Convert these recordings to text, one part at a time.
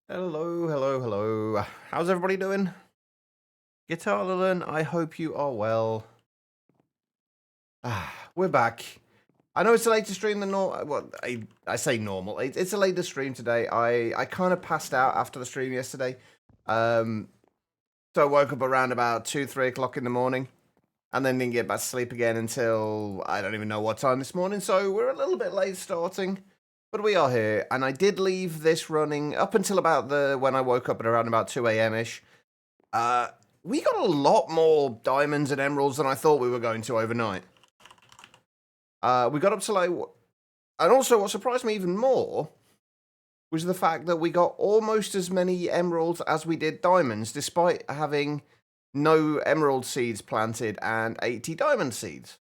Hello, hello, hello. How's everybody doing? Guitar Lilin, I hope you are well. We're back. I know it's a later stream than normal. Well, I say normal. It's a later stream today. I kind of passed out after the stream yesterday. So I woke up around about 2, 3 o'clock in the morning. And then didn't get back to sleep again until I don't even know what time this morning. So we're a little bit late starting. But we are here. And I did leave this running up until about when I woke up at around about 2 a.m.-ish. We got a lot more diamonds and emeralds than I thought we were going to overnight. We got up to like, and also what surprised me even more was the fact that we got almost as many emeralds as we did diamonds, despite having no emerald seeds planted and 80 diamond seeds.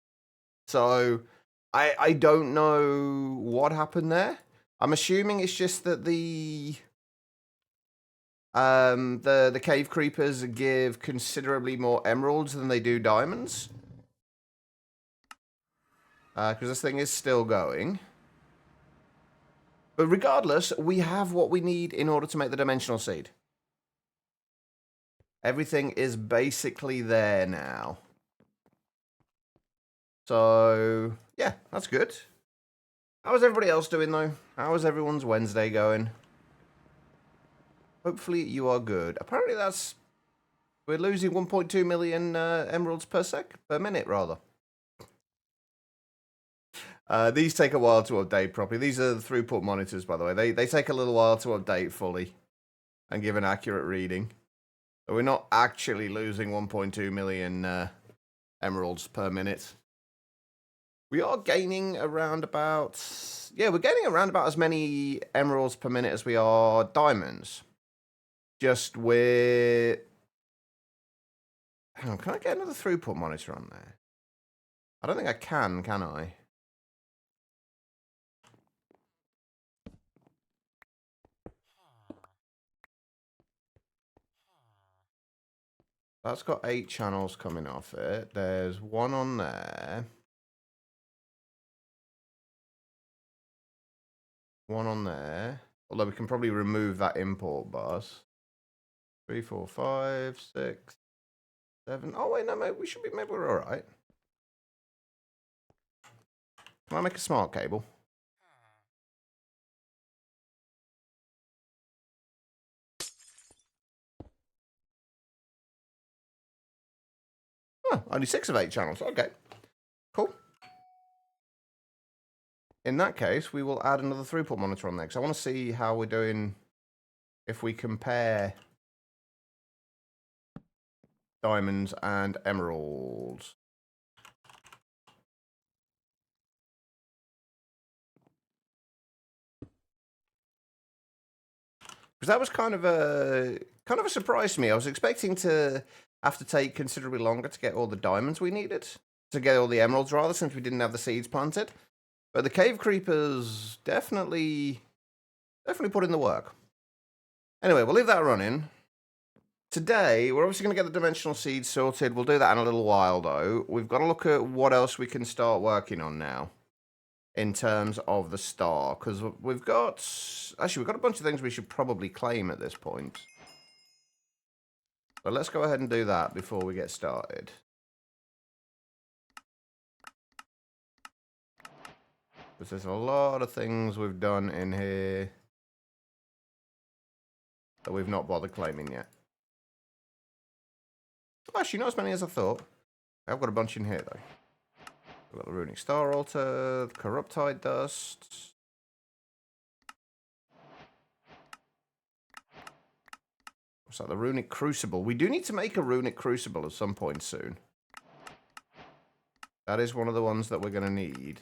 So I don't know what happened there. I'm assuming it's just that the cave creepers give considerably more emeralds than they do diamonds. Because this thing is still going. But regardless, we have what we need in order to make the dimensional seed. Everything is basically there now. So, yeah, that's good. How is everybody else doing, though? How is everyone's Wednesday going? Hopefully you are good. Apparently we're losing 1.2 million emeralds per minute, rather. These take a while to update properly. These are the throughput monitors, by the way. They take a little while to update fully and give an accurate reading. So we're not actually losing 1.2 million emeralds per minute. We are gaining around about... Yeah, we're gaining around about as many emeralds per minute as we are diamonds. Just with... Hang on, can I get another throughput monitor on there? I don't think I can I? That's got 8 channels coming off it. There's one on there. One on there. Although we can probably remove that import bus. 3, 4, 5, 6, 7. Oh, wait, no, maybe we're all right. Can I make a smart cable? Oh, only 6 of 8 channels. Okay, cool. In that case, we will add another throughput monitor on there because I want to see how we're doing if we compare diamonds and emeralds. Because that was kind of a surprise to me. I was expecting to have to take considerably longer to get all the diamonds we needed, to get all the emeralds rather, since we didn't have the seeds planted. But the cave creepers definitely put in the work. Anyway, we'll leave that running. Today, we're obviously going to get the dimensional seeds sorted. We'll do that in a little while, though. We've got to look at what else we can start working on now in terms of the star. Because we've got a bunch of things we should probably claim at this point. But let's go ahead and do that before we get started. Because there's a lot of things we've done in here that we've not bothered claiming yet. Actually, not as many as I thought. I've got a bunch in here, though. We've got the Runic Star Altar, the Corruptide Dust. What's that? The Runic Crucible. We do need to make a Runic Crucible at some point soon. That is one of the ones that we're going to need.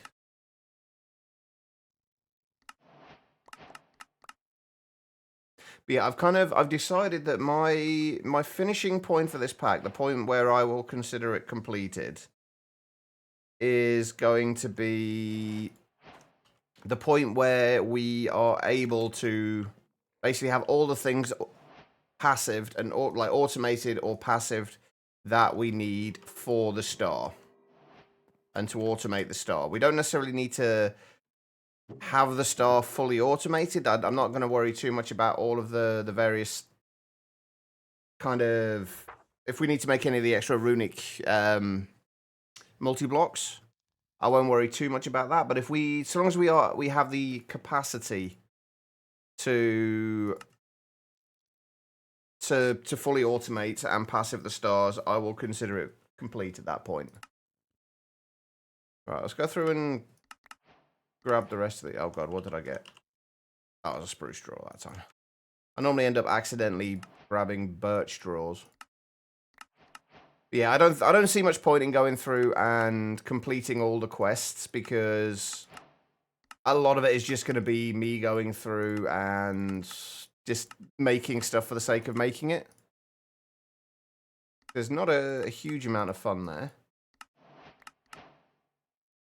But yeah, I've decided that my finishing point for this pack, the point where I will consider it completed, is going to be the point where we are able to basically have all the things passived and like automated or passived that we need for the star and to automate the star. We don't necessarily need to have the star fully automated. I'm not going to worry too much about all of the various kind of, if we need to make any of the extra runic multi-blocks, I won't worry too much about that. But if we, so long as we have the capacity to fully automate and passive the stars, I will consider it complete at that point. Right, let's go through and grab the rest of the... Oh god, what did I get? That was a spruce straw that time. I normally end up accidentally grabbing birch straws. Yeah, I don't see much point in going through and completing all the quests, because a lot of it is just going to be me going through and just making stuff for the sake of making it. There's not a huge amount of fun there.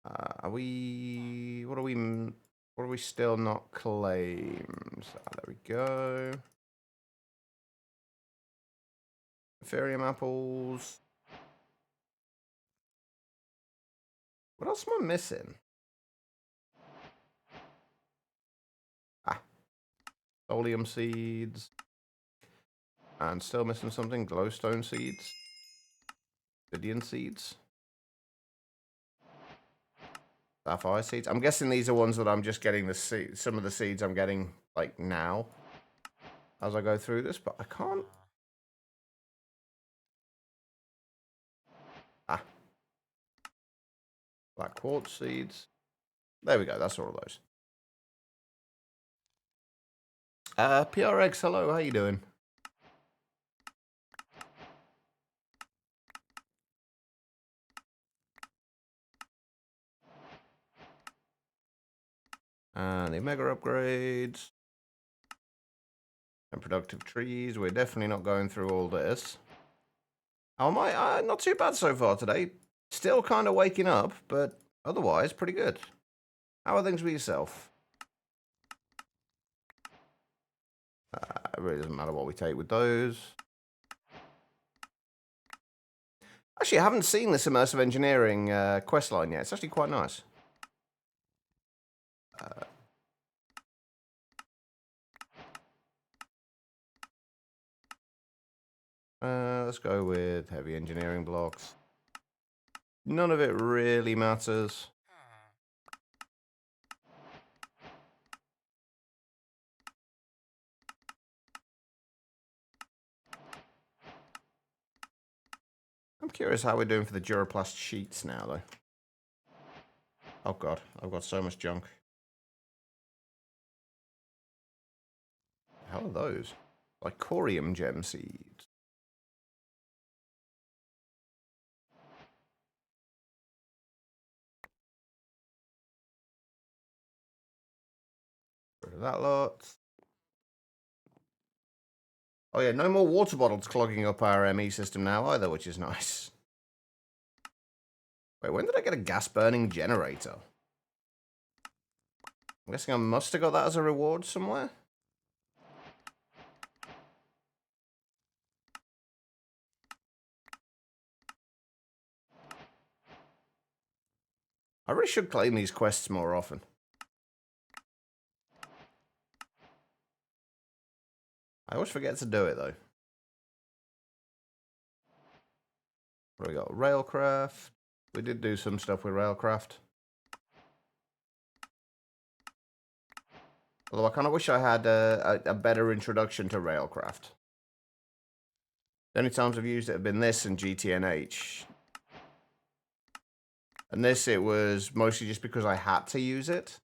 Are we... What are we still not claimed? There we go. Ethereum apples. What else am I missing? Solium seeds. And still missing something. Glowstone seeds. Obsidian seeds. Sapphire seeds. I'm guessing these are ones that I'm just getting some of the seeds I'm getting like now as I go through this, but I can't. Black quartz seeds. There we go. That's all of those. PRX, hello. How you doing? And the Omega upgrades. And productive trees. We're definitely not going through all this. How am I? Not too bad so far today. Still kind of waking up, but otherwise pretty good. How are things with yourself? It really doesn't matter what we take with those. Actually, I haven't seen this immersive engineering quest line yet. It's actually quite nice. Let's go with heavy engineering blocks. None of it really matters. I'm curious how we're doing for the Duraplast sheets now, though. Oh god, I've got so much junk. How are those? Like corium gem seeds. Rid of that lot. Oh yeah, no more water bottles clogging up our ME system now either, which is nice. Wait, when did I get a gas burning generator? I'm guessing I must have got that as a reward somewhere. I really should claim these quests more often. I always forget to do it, though. What do we got? Railcraft. We did do some stuff with Railcraft. Although I kind of wish I had a better introduction to Railcraft. The only times I've used it have been this and GTNH. And this, it was mostly just because I had to use it.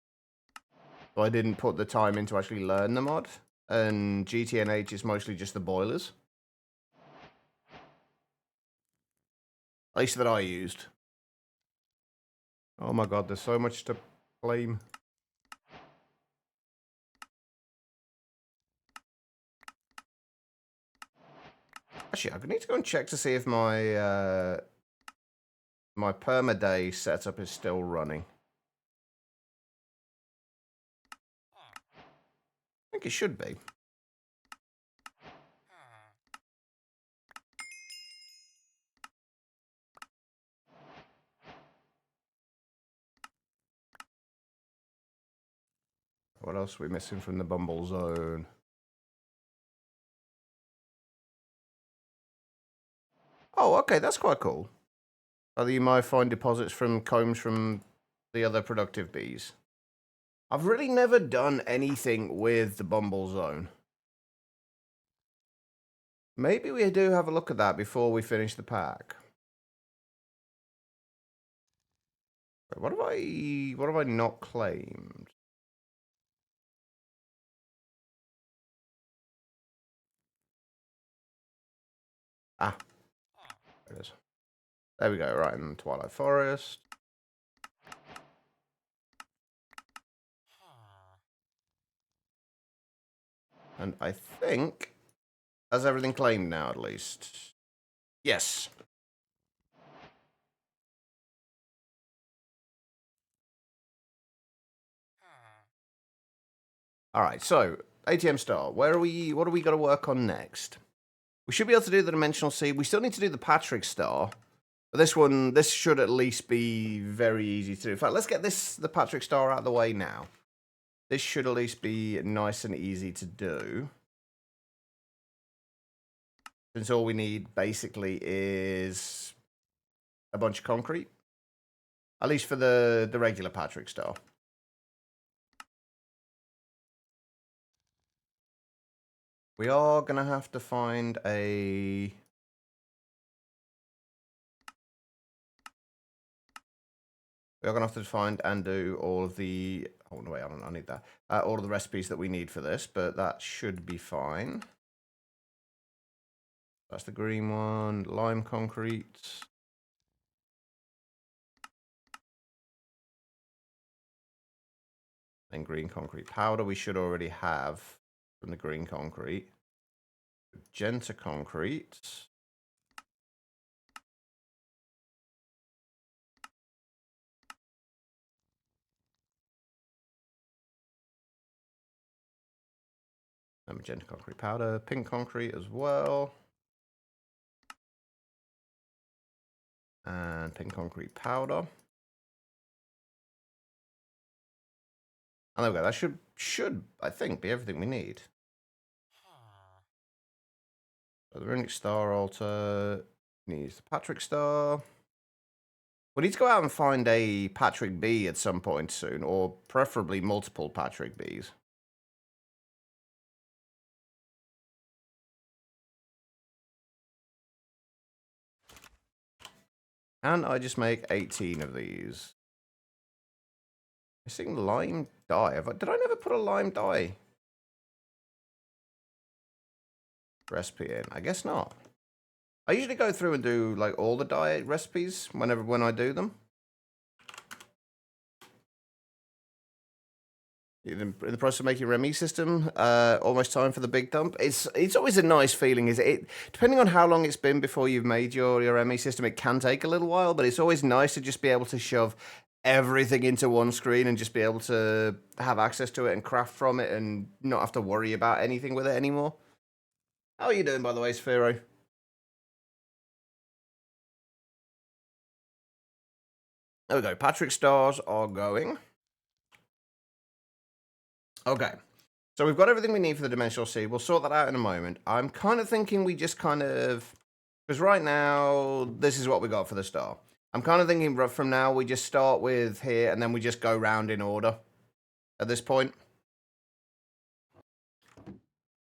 So I didn't put the time in to actually learn the mod. And GTNH is mostly just the boilers. At least that I used. Oh my god, there's so much to claim. Actually, I need to go and check to see if my my permaday setup is still running. I think it should be. What else are we missing from the Bumble Zone? Oh, okay, that's quite cool. Either you might find deposits from combs from the other productive bees. I've really never done anything with the Bumble Zone. Maybe we do have a look at that before we finish the pack. Wait, what have I not claimed? Ah, there it is. There we go, right in Twilight Forest. And I think, has everything claimed now at least? Yes. Alright, so, ATM Star, what are we got to work on next? We should be able to do the Dimensional Sea. We still need to do the Patrick Star. But this should at least be very easy to do. In fact, let's get the Patrick Star out of the way now. This should at least be nice and easy to do. Since all we need, basically, is a bunch of concrete. At least for the regular Patrick Star. We are going to have to find a... We are going to have to find and do all of the... Oh, no, wait, I need that. All of the recipes that we need for this, but that should be fine. That's the green one. Lime concrete. And green concrete powder we should already have from the green concrete. Magenta concrete. And magenta concrete powder. Pink concrete as well. And pink concrete powder. And there we go. That should I think, be everything we need. So the runic star altar needs the Patrick Star. We need to go out and find a Patrick Bee at some point soon, or preferably multiple Patrick Bees. And I just make 18 of these. Missing lime dye. Did I never put a lime dye recipe in? I guess not. I usually go through and do like all the dye recipes when I do them. In the process of making Remy system, almost time for the big dump. It's always a nice feeling, is it? Depending on how long it's been before you've made your Remy system, it can take a little while, but it's always nice to just be able to shove everything into one screen and just be able to have access to it and craft from it and not have to worry about anything with it anymore. How are you doing, by the way, Sphero? There we go. Patrick Stars are going. Okay. So we've got everything we need for the Dimensional Sea. We'll sort that out in a moment. I'm kind of thinking we just kind of... Because right now, this is what we got for the star. I'm kind of thinking from now, we just start with here, and then we just go round in order at this point.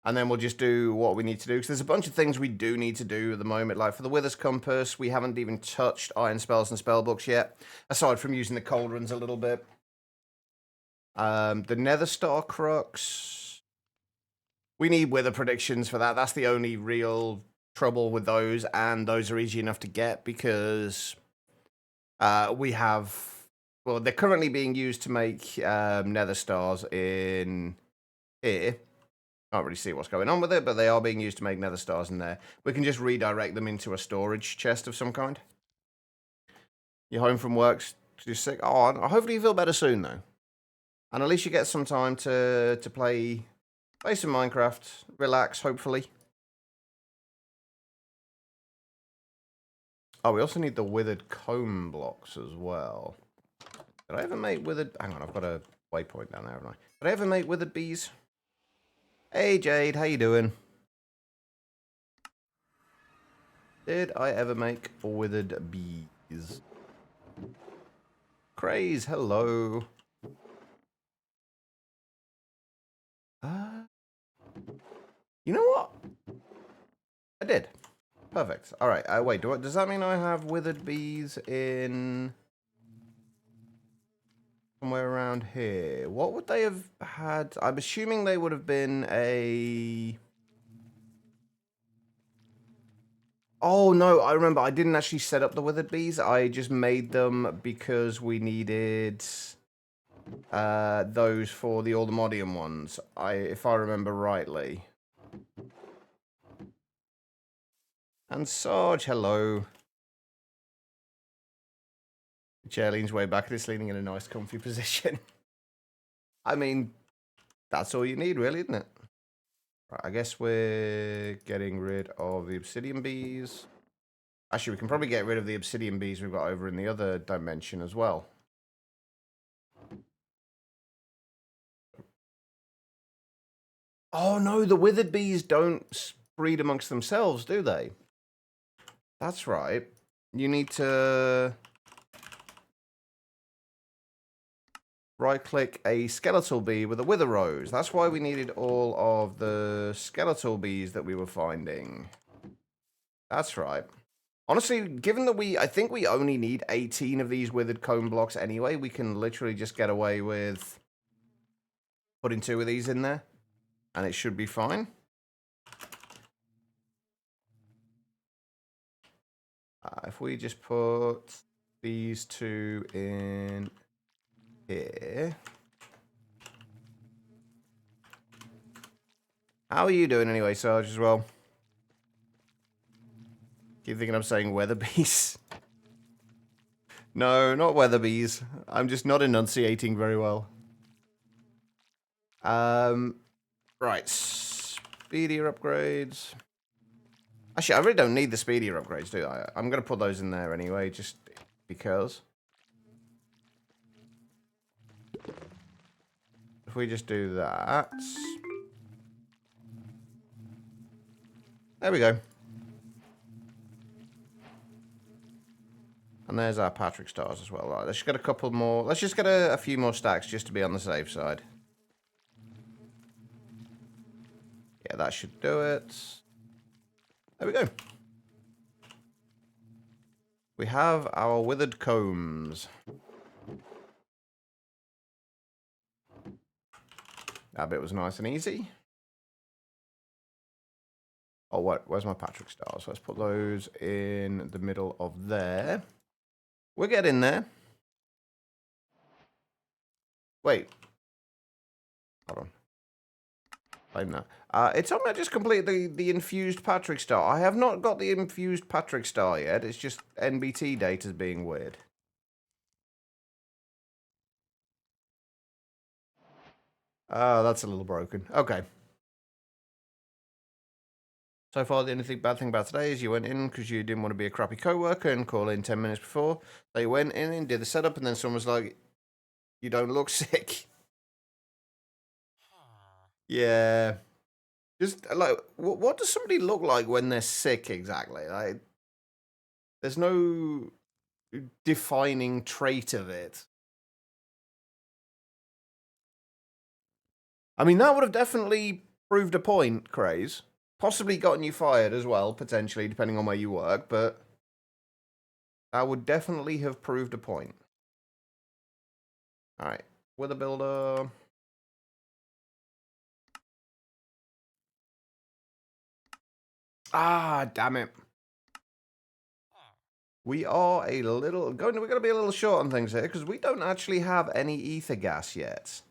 And then we'll just do what we need to do. Because there's a bunch of things we do need to do at the moment. Like for the Wither's Compass, we haven't even touched Iron Spells and Spellbooks yet. Aside from using the Cauldrons a little bit. The Nether Star Crux. We need Wither predictions for that. That's the only real trouble with those. And those are easy enough to get because we have... Well, they're currently being used to make Nether Stars in here. Can't really see what's going on with it, but they are being used to make Nether Stars in there. We can just redirect them into a storage chest of some kind. You're home from work, you're sick. Oh, hopefully you feel better soon, though. And at least you get some time to play some Minecraft, relax, hopefully. Oh, we also need the withered comb blocks as well. Did I ever make withered... Hang on, I've got a waypoint down there, haven't I? Did I ever make withered bees? Hey Jade, how you doing? Did I ever make withered bees? Craze, hello. You know what? I did. Perfect. All right. Wait. Does that mean I have withered bees in somewhere around here? What would they have had? I'm assuming they would have been a. Oh no! I remember. I didn't actually set up the withered bees. I just made them because we needed those for the Aldermodium ones. If I remember rightly. And Sarge, hello. The chair leans way back and it's leaning in a nice comfy position. I mean, that's all you need really, isn't it? Right, I guess we're getting rid of the obsidian bees. Actually, we can probably get rid of the obsidian bees we've got over in the other dimension as well. Oh no, the withered bees don't breed amongst themselves, do they? That's right. You need to right-click a skeletal bee with a wither rose. That's why we needed all of the skeletal bees that we were finding. That's right. Honestly, given that I think we only need 18 of these withered cone blocks anyway, we can literally just get away with putting 2 of these in there, and it should be fine. If we just put these 2 in here. How are you doing anyway, Sarge, as well? Keep thinking I'm saying weather bees. No, not weather bees. I'm just not enunciating very well. Right. Speedier upgrades. Actually, I really don't need the speedier upgrades, do I? I'm going to put those in there anyway, just because. If we just do that. There we go. And there's our Patrick stars as well. Right, let's just get a couple more. Let's just get a few more stacks just to be on the safe side. Yeah, that should do it. There we go. We have our withered combs. That bit was nice and easy. Oh, what? Where's my Patrick stars? Let's put those in the middle of there. We're getting there. Wait. Hold on. Claim that. It's on. I just completed the infused Patrick star. I have not got the infused Patrick star yet. It's just NBT data's being weird. Oh, that's a little broken. Okay. So far, the only bad thing about today is you went in because you didn't want to be a crappy co-worker and call in 10 minutes before. They went in and did the setup, and then someone was like, "You don't look sick." Yeah. Just like, what does somebody look like when they're sick exactly? Like, there's no defining trait of it. I mean, that would have definitely proved a point, Craze. Possibly gotten you fired as well, potentially, depending on where you work, but that would definitely have proved a point. Alright, Wither Builder. Ah, damn it. We are a little... We're going to be a little short on things here, because we don't actually have any ether gas yet.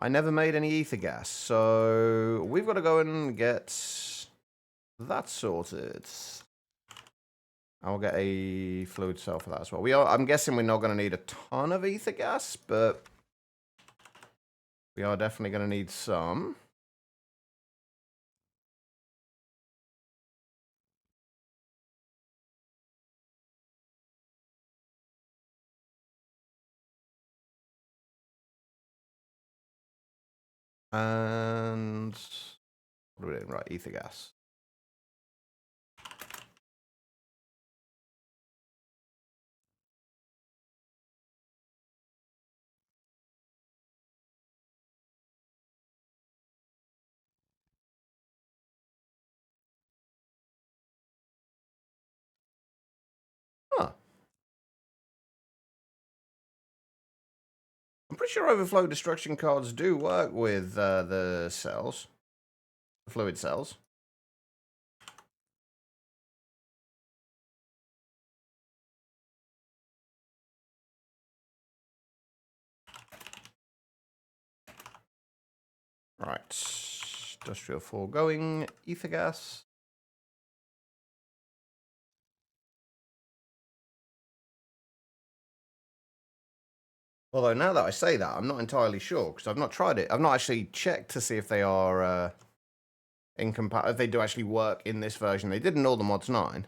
I never made any ether gas, so we've got to go and get that sorted. I'll get a fluid cell for that as well. I'm guessing we're not going to need a ton of ether gas, but we are definitely going to need some. And what are we doing? Right, ether gas. Huh. I'm pretty sure overflow destruction cards do work with the cells, the fluid cells. Right, industrial foregoing, ether gas. Although now that I say that, I'm not entirely sure because I've not tried it. I've not actually checked to see if they are incompatible. If they do actually work in this version, they did in all the mods 9.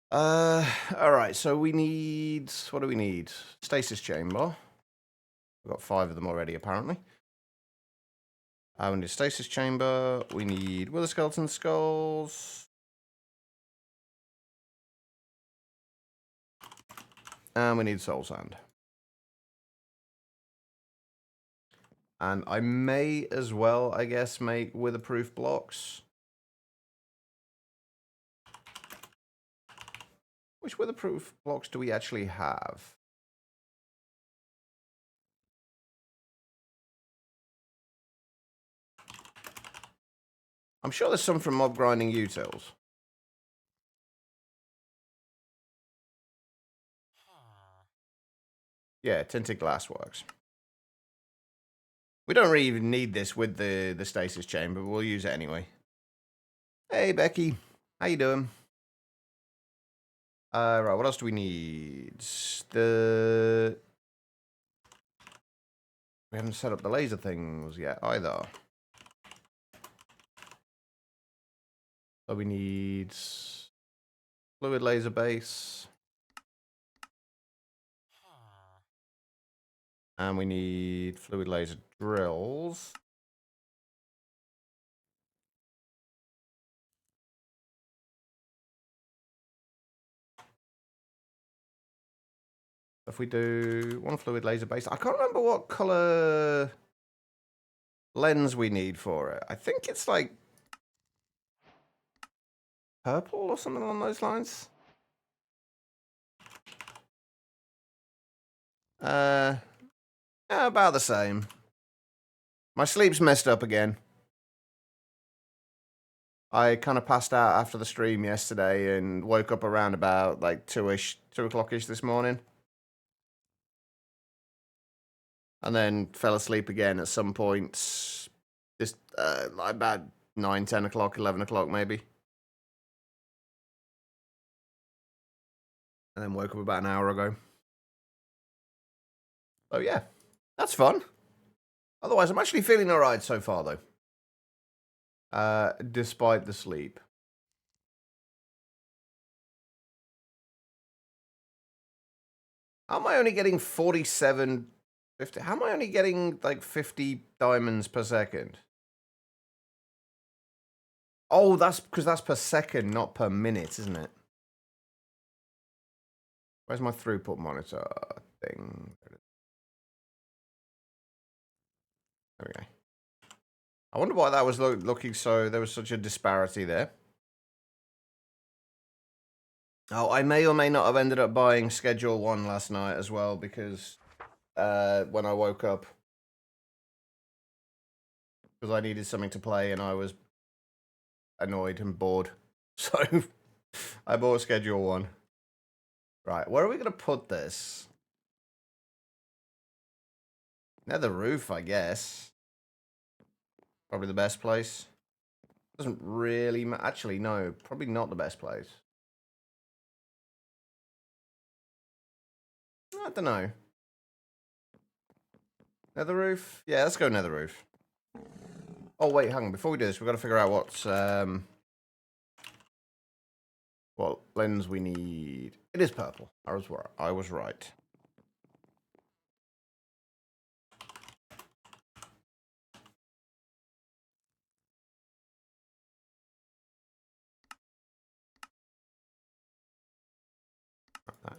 All right. So we need, what do we need? Stasis chamber. We've got 5 of them already, apparently. We need a stasis chamber. We need wither skeleton skulls. And we need soul sand. And I may as well, I guess, make witherproof blocks. Which witherproof blocks do we actually have? I'm sure there's some from mob grinding utils. Yeah, tinted glass works. We don't really even need this with the stasis chamber, but we'll use it anyway. Hey, Becky. How you doing? Right, what else do we need? We haven't set up the laser things yet, either. So we need fluid laser base. And we need fluid laser drills. If we do 1 fluid laser base, I can't remember what color lens we need for it. I think it's like purple or something along those lines. Yeah, about the same. My sleep's messed up again. I kind of passed out after the stream yesterday and woke up around about like 2 o'clock-ish this morning. And then fell asleep again at some point, just about 9, 10 o'clock, 11 o'clock maybe. And then woke up about an hour ago. So yeah, that's fun. Otherwise, I'm actually feeling alright so far though. Despite the sleep. How am I only getting 47, 50? How am I only getting like 50 diamonds per second? Oh, that's because that's per second, not per minute, isn't it? Where's my throughput monitor thing? There we go. I wonder why that was looking so... There was such a disparity there. Oh, I may or may not have ended up buying Schedule 1 last night as well, because when I woke up, because I needed something to play and I was annoyed and bored. So I bought Schedule 1. Right, where are we going to put this? Near the roof, I guess. Probably the best place. Doesn't really actually, no, probably not the best place. I don't know. Nether roof? Yeah, let's go nether roof. Oh, wait, hang on. Before we do this, we've got to figure out what lens we need. It is purple. I was right.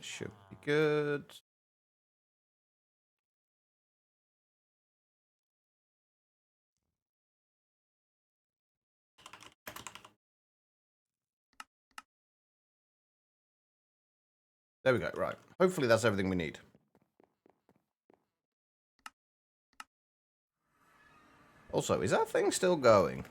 should be good. There we go. Right. Hopefully that's everything we need. Also, is that thing still going?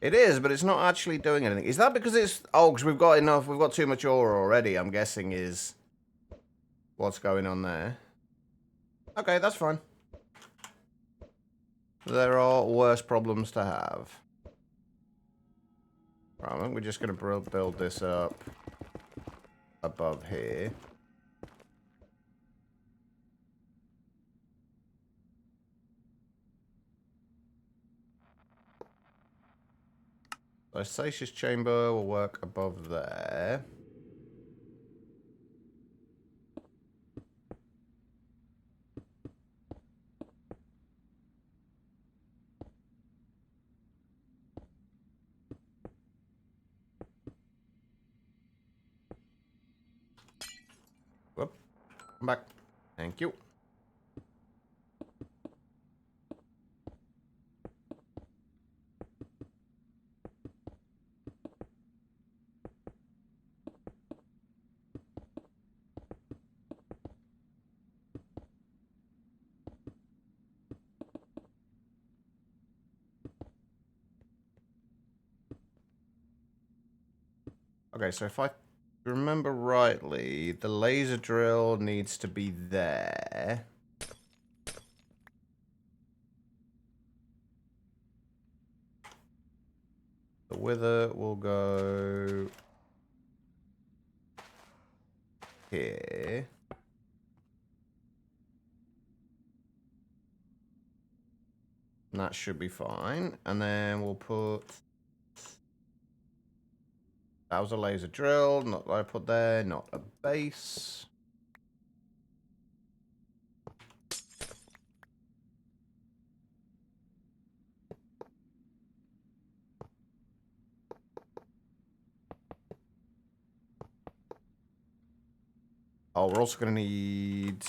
It is, but it's not actually doing anything. Is that because it's... Oh, because we've got enough... We've got too much ore already, I'm guessing is what's going on there. Okay, that's fine. There are worse problems to have. Right, I think we're just going to build this up above here. So Satius chamber will work above there. Whoop. Come back. Thank you. Okay, so if I remember rightly, the laser drill needs to be there. The wither will go here. And that should be fine. And then we'll put... That was a laser drill, not what I put there, not a base. Oh, we're also going to need...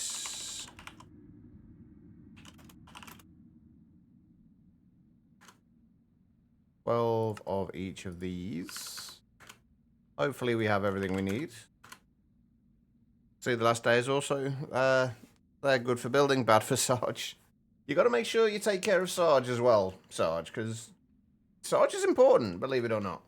12 of each of these. Hopefully we have everything we need. See, the last day is also... they're good for building, bad for Sarge. You got to make sure you take care of Sarge as well, Sarge, because Sarge is important, believe it or not.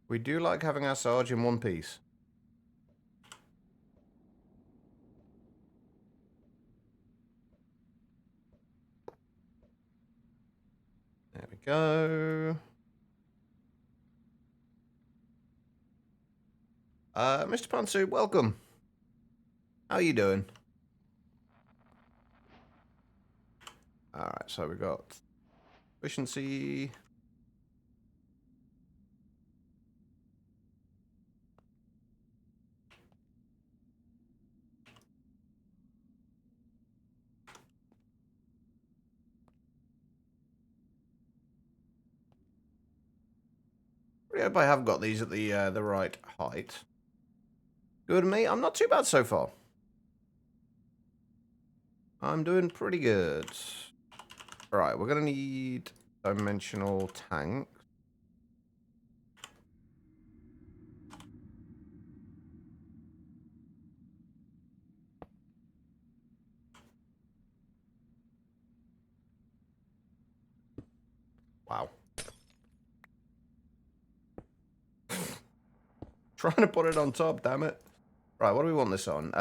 We do like having our Sarge in one piece. There we go. Mr. Pantsu, welcome. How are you doing? Alright, so we got efficiency. I hope I have got these at the right height. Good me, I'm not too bad so far. I'm doing pretty good. Alright, we're gonna need dimensional tank. Wow. Trying to put it on top, damn it. Right, what do we want this on?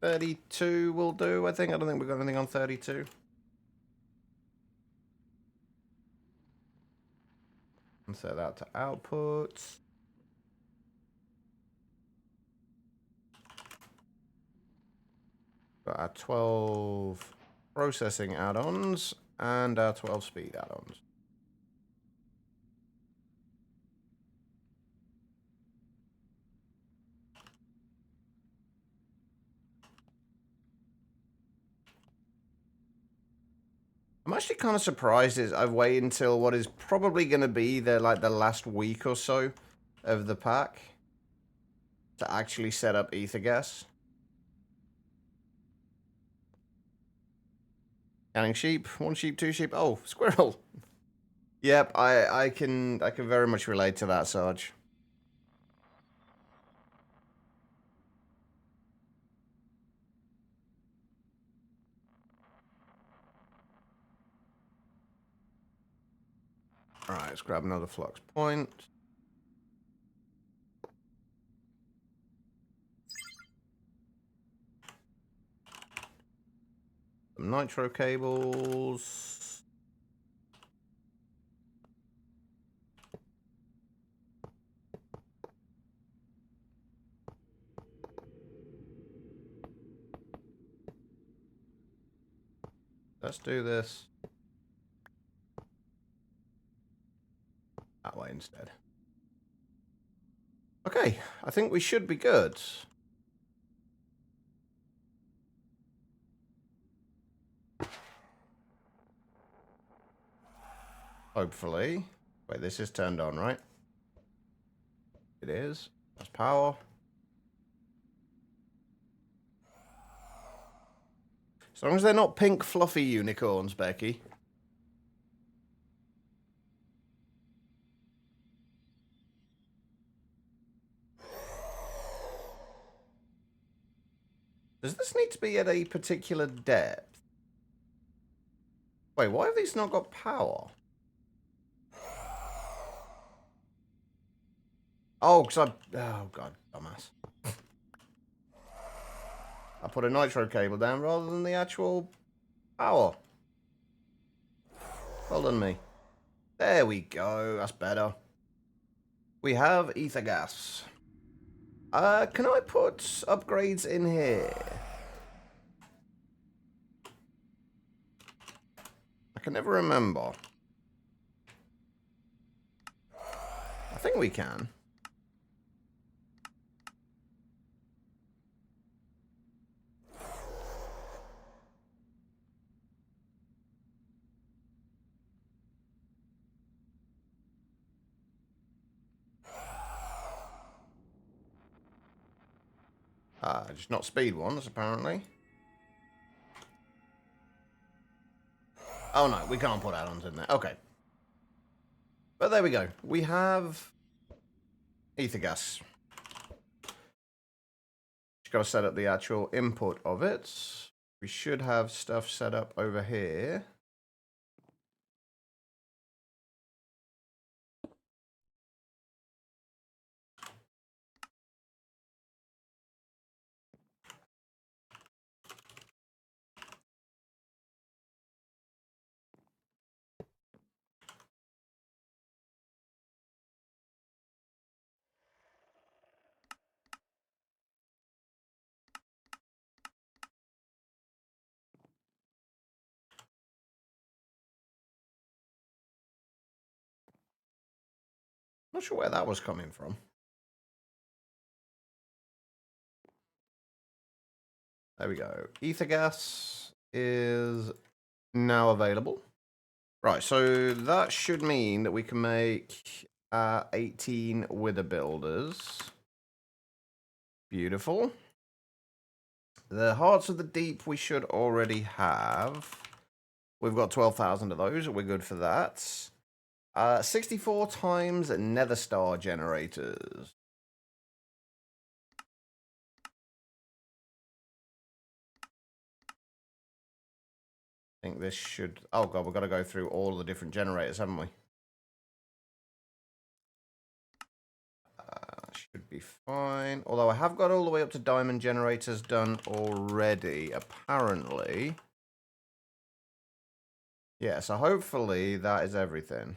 32 will do, I think. I don't think we've got anything on 32. And set that to output. Got our 12 processing add-ons and our 12 speed add-ons. I'm actually kind of surprised I've waited until what is probably going to be the last week or so of the pack to actually set up ether gas. Counting sheep, 1 sheep, 2 sheep. Oh, squirrel. Yep, I can very much relate to that, Sarge. Alright, let's grab another flux point. Some nitro cables. Let's do this that way instead. Okay, I think we should be good. Hopefully. Wait, this is turned on, right? It is. That's power. As long as they're not pink fluffy unicorns, Becky. Does this need to be at a particular depth? Wait, why have these not got power? Oh, because oh, God, dumbass. I put a nitro cable down rather than the actual power. Well done, me. There we go. That's better. We have ether gas. Can I put upgrades in here? I can never remember. I think we can. Just not speed ones, apparently. Oh no, we can't put add-ons in there. Okay. But there we go. We have ether gas. Just got to set up the actual input of it. We should have stuff set up over here. Not sure where that was coming from. There we go. Ether gas is now available. Right, so that should mean that we can make 18 wither builders. Beautiful. The hearts of the deep we should already have. We've got 12,000 of those. We're good for that. 64 times nether star generators. I think this should... Oh, God, we've got to go through all the different generators, haven't we? Should be fine. Although I have got all the way up to diamond generators done already, apparently. Yeah, so hopefully that is everything.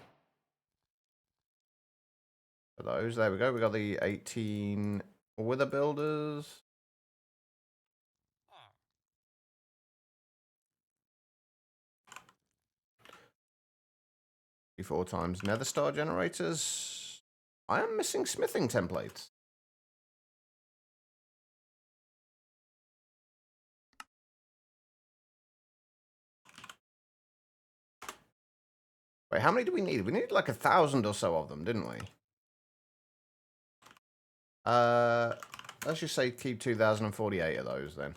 For those, there we go. We got the 18 wither builders. 4 times nether star generators. I am missing smithing templates. Wait, how many do we need? We needed like 1,000 or so of them, didn't we? Let's just say keep 2,048 of those then.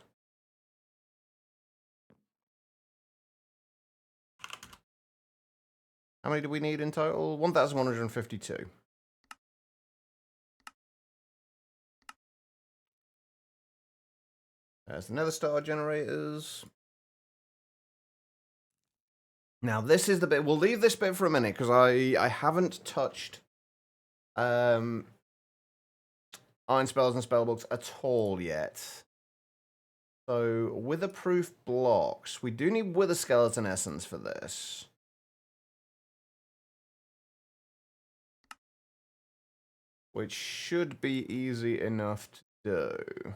How many do we need in total? 1,152. There's the nether star generators. Now, this is the bit. We'll leave this bit for a minute because I haven't touched iron spells and spellbooks at all yet. So, witherproof blocks. We do need wither skeleton essence for this. Which should be easy enough to do.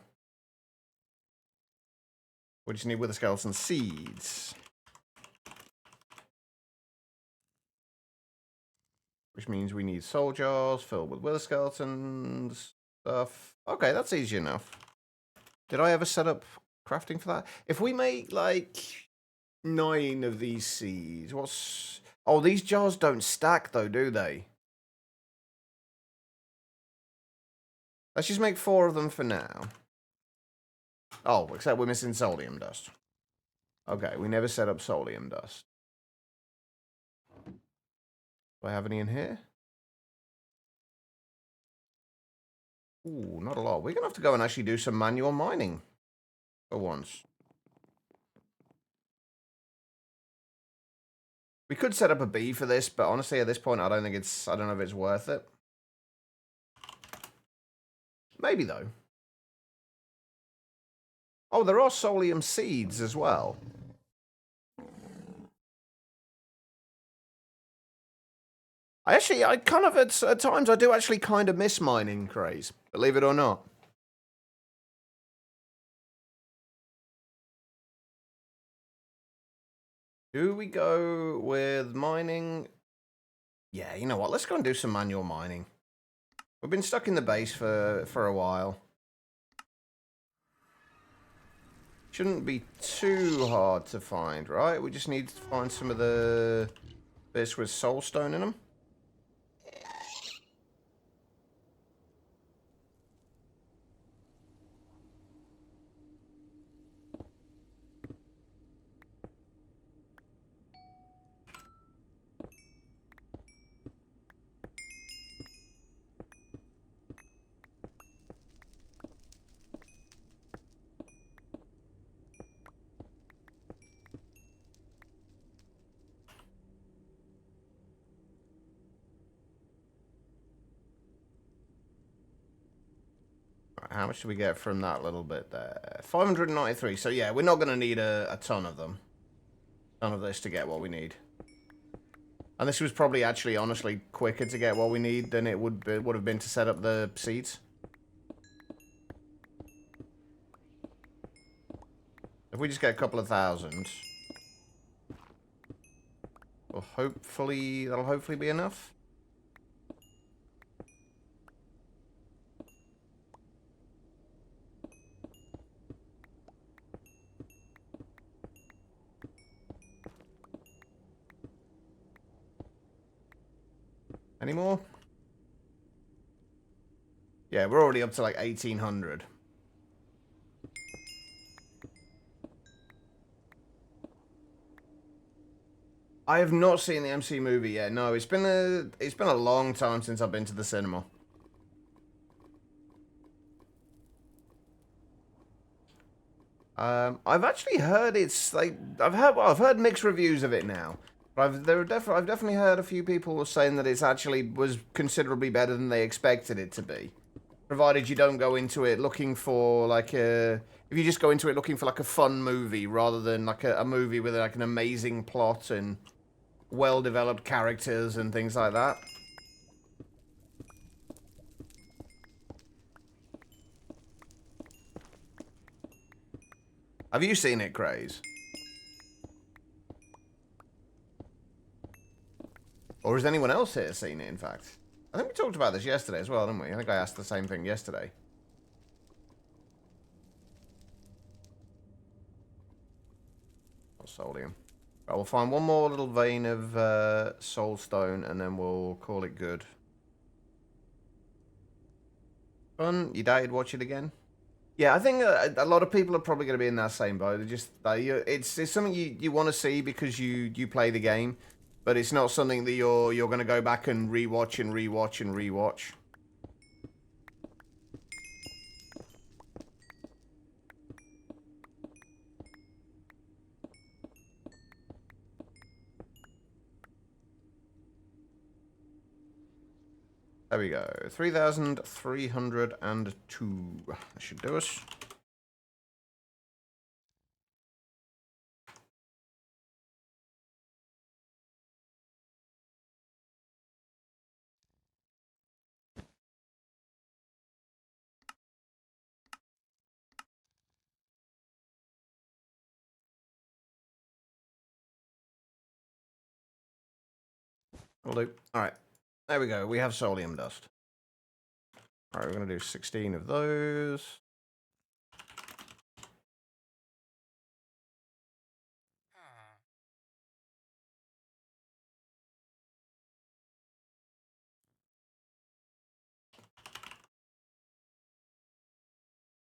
We just need wither skeleton seeds. Which means we need soul jars filled with wither skeletons stuff. Okay, that's easy enough. Did I ever set up crafting for that? If we make like 9 of these seeds, what's... Oh, these jars don't stack though, do they? Let's just make 4 of them for now. Oh, except we're missing solium dust. Okay, we never set up solium dust. Do I have any in here? Ooh, not a lot. We're going to have to go and actually do some manual mining for once. We could set up a bee for this, but honestly, at this point, I don't know if it's worth it. Maybe, though. Oh, there are solium seeds as well. I kind of, at times, I do actually kind of miss mining, Craze. Believe it or not. Do we go with mining? Yeah, you know what? Let's go and do some manual mining. We've been stuck in the base for a while. Shouldn't be too hard to find, right? We just need to find some of the bits with soulstone in them. How much do we get from that little bit there? 593. So yeah, we're not going to need a ton of them. Ton of this to get what we need. And this was probably actually, honestly, quicker to get what we need than it would have been to set up the seeds. If we just get a couple of thousand, well, that'll hopefully be enough. Any more? Yeah, we're already up to like 1,800. I have not seen the MC movie yet. No, it's been a long time since I've been to the cinema. I've actually heard it's like I've heard mixed reviews of it now. But I've definitely heard a few people saying that it's actually was considerably better than they expected it to be. Provided you don't go into it looking for like if you just go into it looking for like a fun movie rather than like a movie with like an amazing plot and well-developed characters and things like that. Have you seen it, Craze? Or has anyone else here seen it, in fact? I think we talked about this yesterday as well, didn't we? I think I asked the same thing yesterday. Solium. Right, we'll find one more little vein of soulstone, and then we'll call it good. Fun? You doubted watch it again? Yeah, I think a lot of people are probably going to be in that same boat. It's something you want to see because you play the game, but it's not something that you're going to go back and rewatch and rewatch and rewatch. There we go. 3,302. That should do us. Will do. Alright. There we go. We have solium dust. Alright, we're going to do 16 of those.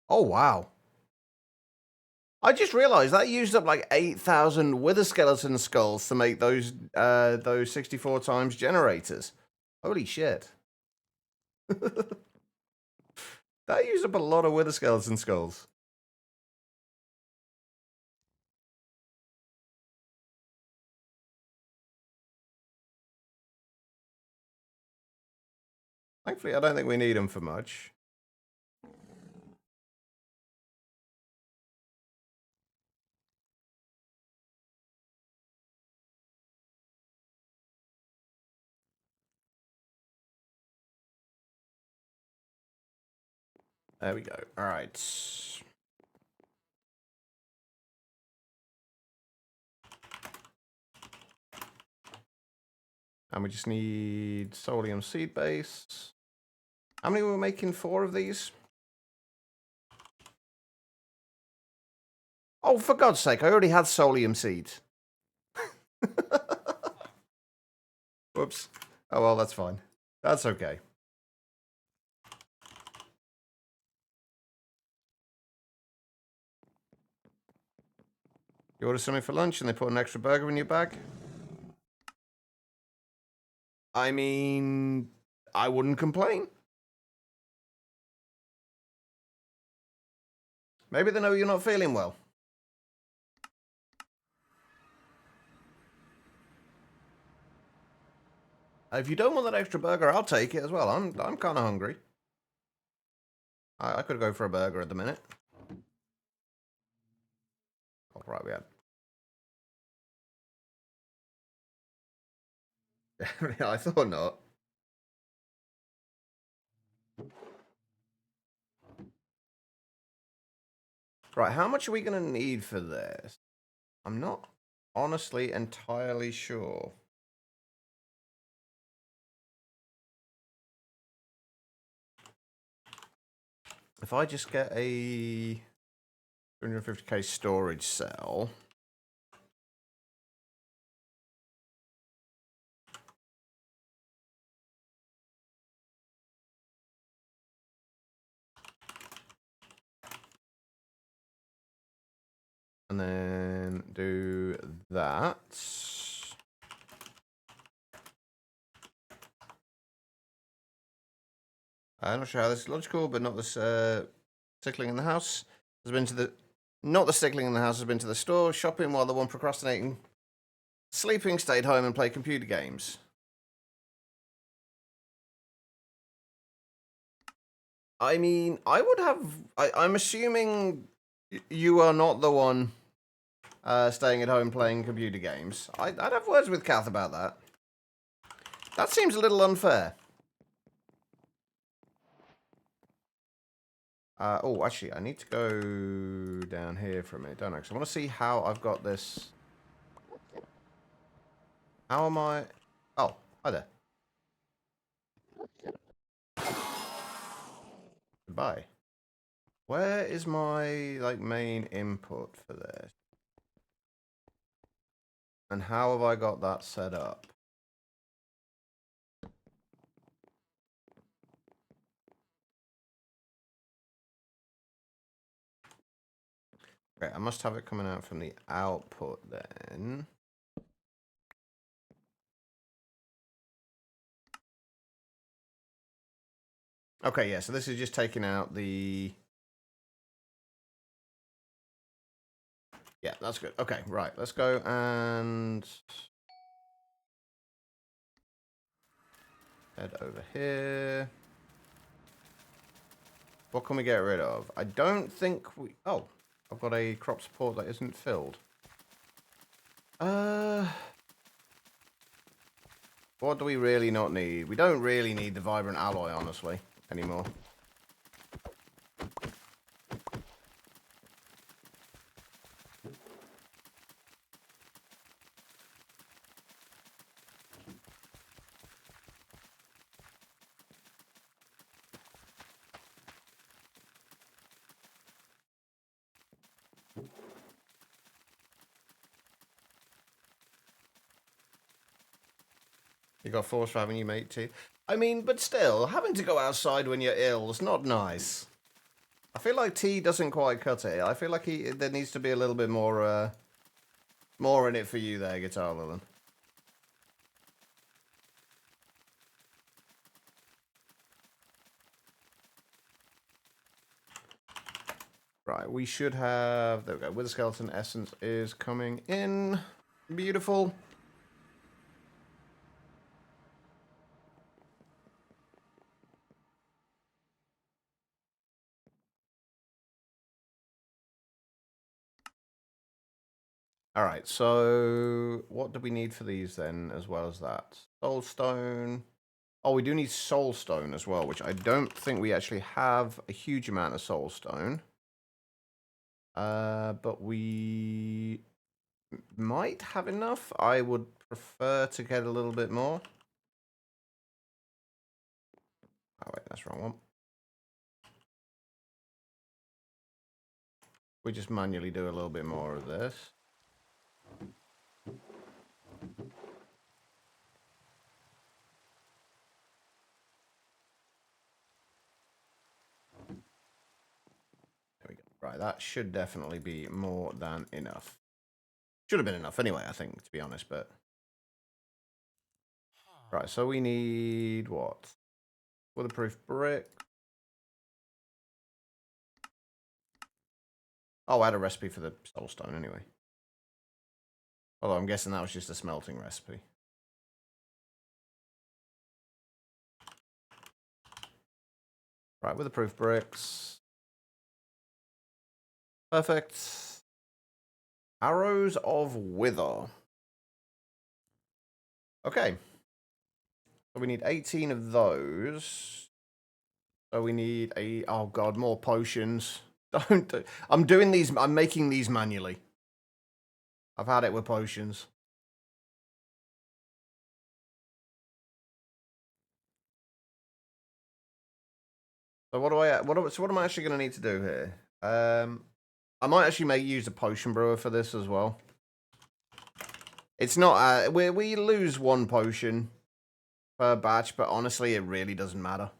Oh, wow. I just realized that used up like 8,000 wither skeleton skulls to make those 64 times generators. Holy shit. That used up a lot of wither skeleton skulls. Thankfully, I don't think we need them for much. There we go. All right. And we just need solium seed base. How many were we making? 4 of these? Oh, for God's sake, I already had solium seeds. Whoops. Oh, well, that's fine. That's okay. You order something for lunch and they put an extra burger in your bag? I mean, I wouldn't complain. Maybe they know you're not feeling well. If you don't want that extra burger, I'll take it as well. I'm kind of hungry. I could go for a burger at the minute. Oh, right, we had. Yeah, I thought not. Right, how much are we going to need for this? I'm not honestly entirely sure. If I just get a 250k storage cell. And then do that. I'm not sure how this is logical, but not this stickling in the house has been to the. Not the stickling in the house has been to the store, shopping while the one procrastinating, sleeping, stayed home and played computer games. I mean, I would have. I'm assuming you are not the one staying at home playing computer games. I'd have words with Kath about that. That seems a little unfair. Oh, actually, I need to go down here for a minute, don't I? Because I want to see how I've got this. How am I? Oh, Hi there. Goodbye. Where is my, like, main input for this? And how have I got that set up? Okay, I must have it coming out from the output then. Okay, yeah, so this is just taking out the... Yeah, that's good. Okay, right, let's go and... head over here. What can we get rid of? I don't think we... Oh, I've got a crop support that isn't filled. What do we really not need? We don't really need the vibrant alloy, honestly, anymore. You got force for having you mate too. I mean, but still, having to go outside when you're ill is not nice. I feel like T doesn't quite cut it. I feel like there needs to be a little bit more in it for you there, Guitar Lilin. Right, we should have... There we go. Wither Skeleton Essence is coming in. Beautiful. Alright, so what do we need for these then, as well as that? Soulstone. Oh, we do need Soulstone as well, which I don't think we actually have a huge amount of Soulstone. But we might have enough. I would prefer to get a little bit more. Oh, wait, that's the wrong one. We just manually do a little bit more of this. There we go. Right, that should definitely be more than enough. Should have been enough anyway, I think, to be honest, but... Right, so we need what? Weatherproof brick. Oh, I had a recipe for the soulstone anyway. Although I'm guessing that was just a smelting recipe. Right, weatherproof bricks. Perfect. Arrows of Wither. Okay. So we need 18 of those. So we need oh god, more potions. I'm making these manually. I've had it with potions. So what am I actually going to need to do here? I might actually use a potion brewer for this as well. It's not we lose one potion per batch, but honestly, it really doesn't matter.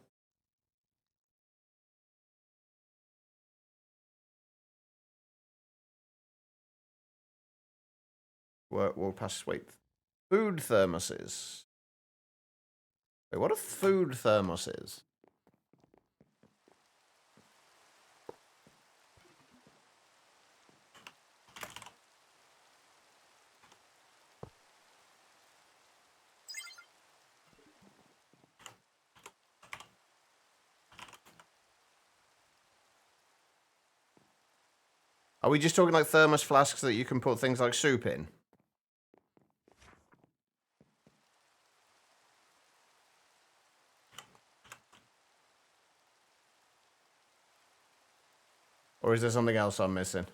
We'll pass. Wait, food thermoses. Wait, what are food thermoses? Are we just talking like thermos flasks that you can put things like soup in? Or is there something else I'm missing?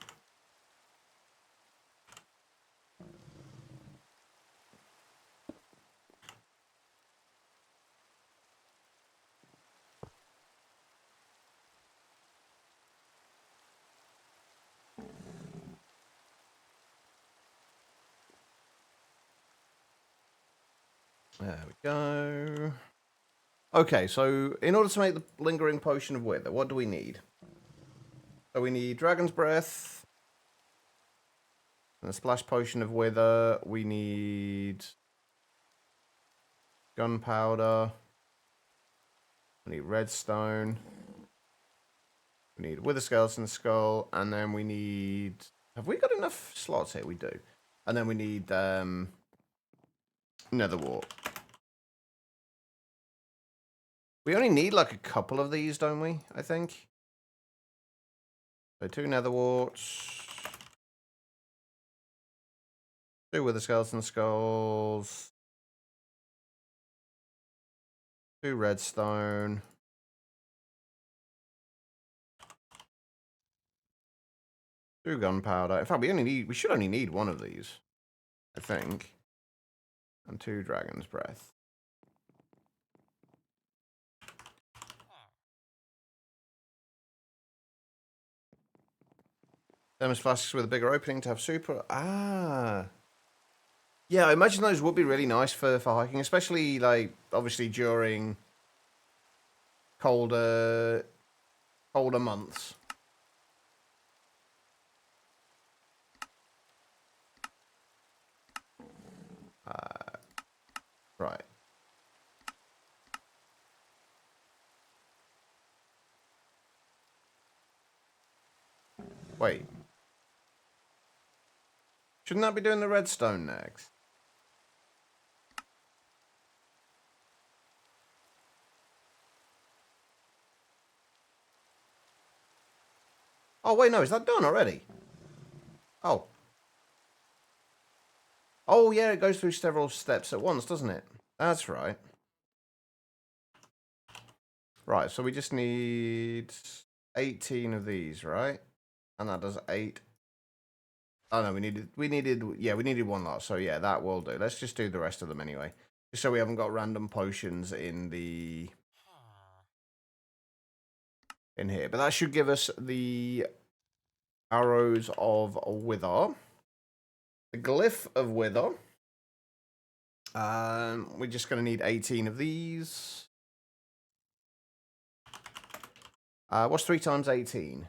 There we go. Okay, so in order to make the lingering potion of wither, what do we need? So we need dragon's breath and a splash potion of wither. We need gunpowder. We need redstone. We need wither skeleton skull, and then we need. Have we got enough slots here? We do, and then we need nether wart. We only need like a couple of these, don't we? I think. So 2 nether warts. 2 wither skeleton skulls. 2 redstone. 2 gunpowder. In fact, we should only need 1 of these, I think. And 2 dragon's breath. Thermos flasks with a bigger opening to have super. Ah. Yeah, I imagine those would be really nice for hiking, especially like obviously during colder months. Right. Wait. Shouldn't that be doing the redstone next? Oh, wait, no, is that done already? Oh. Oh, yeah, it goes through several steps at once, doesn't it? That's right. Right, so we just need 18 of these, right? And that does 8. Oh, no, we needed 1 lot. So, yeah, that will do. Let's just do the rest of them anyway. Just so we haven't got random potions in here. But that should give us the arrows of wither. The glyph of wither. We're just going to need 18 of these. What's 3 times 18?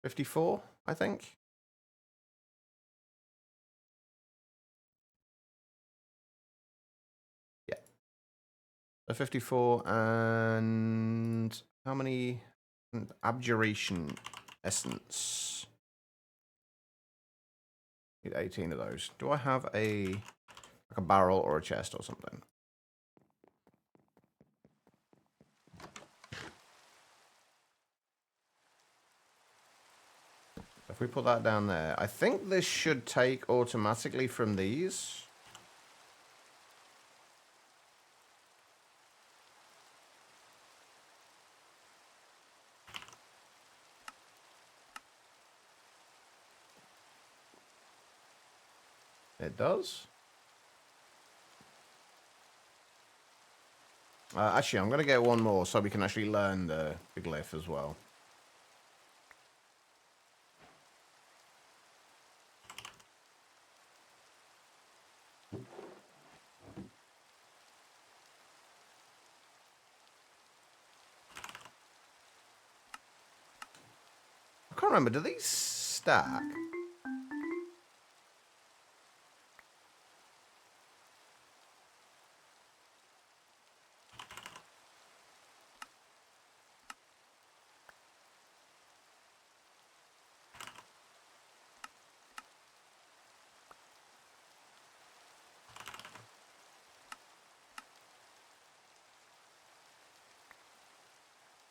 54, I think. Yeah. So 54 and how many? Abjuration essence. Need 18 of those. Do I have like a barrel or a chest or something? If we put that down there, I think this should take automatically from these. It does. Actually, I'm going to get 1 more so we can actually learn the glyph as well. I can't remember. Do these stack?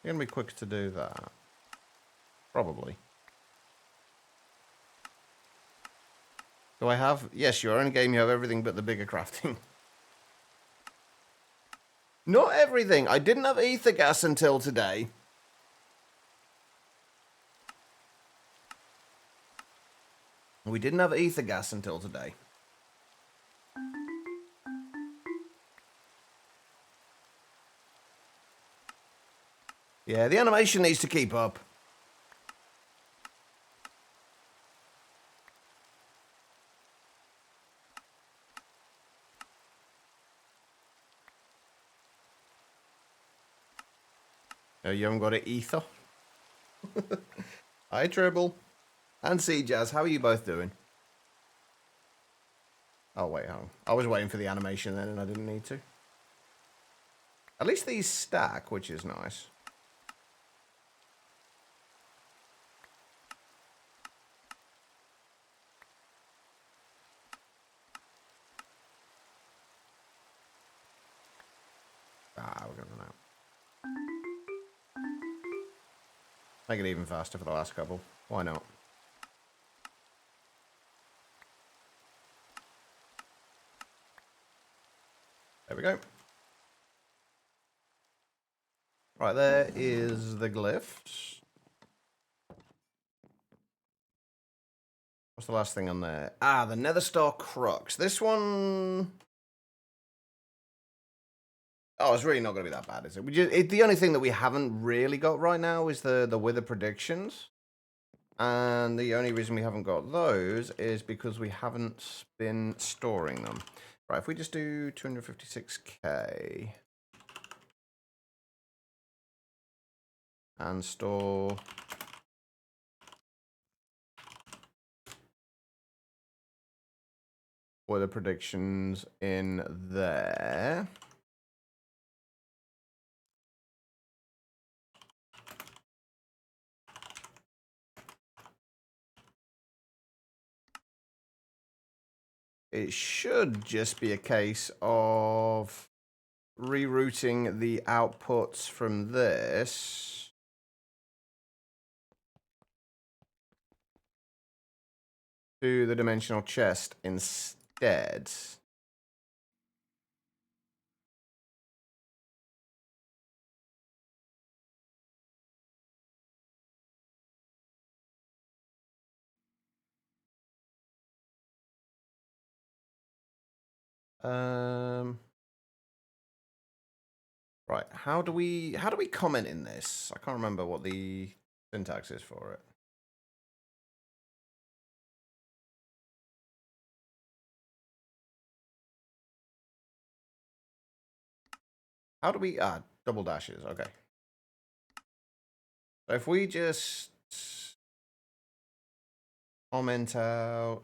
You're going to be quick to do that. Probably. Do I have? Yes, you are in a game. You have everything but the bigger crafting. Not everything. I didn't have ether gas until today. We didn't have ether gas until today. Yeah, the animation needs to keep up. Oh, you haven't got it, Ether? Hi, Tribble. And C-Jazz, how are you both doing? Oh, wait, hang on. I was waiting for the animation then, and I didn't need to. At least these stack, which is nice. Ah, we're gonna run out. Make it even faster for the last couple. Why not? There we go. Right, there is the glyphs. What's the last thing on there? Ah, the Nether Star Crux. This one... Oh, it's really not going to be that bad, is it? The only thing that we haven't really got right now is the Wither predictions. And the only reason we haven't got those is because we haven't been storing them. Right, if we just do 256k and store weather predictions in there. It should just be a case of rerouting the outputs from this to the dimensional chest instead. Right, how do we comment in this? I can't remember what the syntax is for it. How do we double dashes, okay. So if we just comment out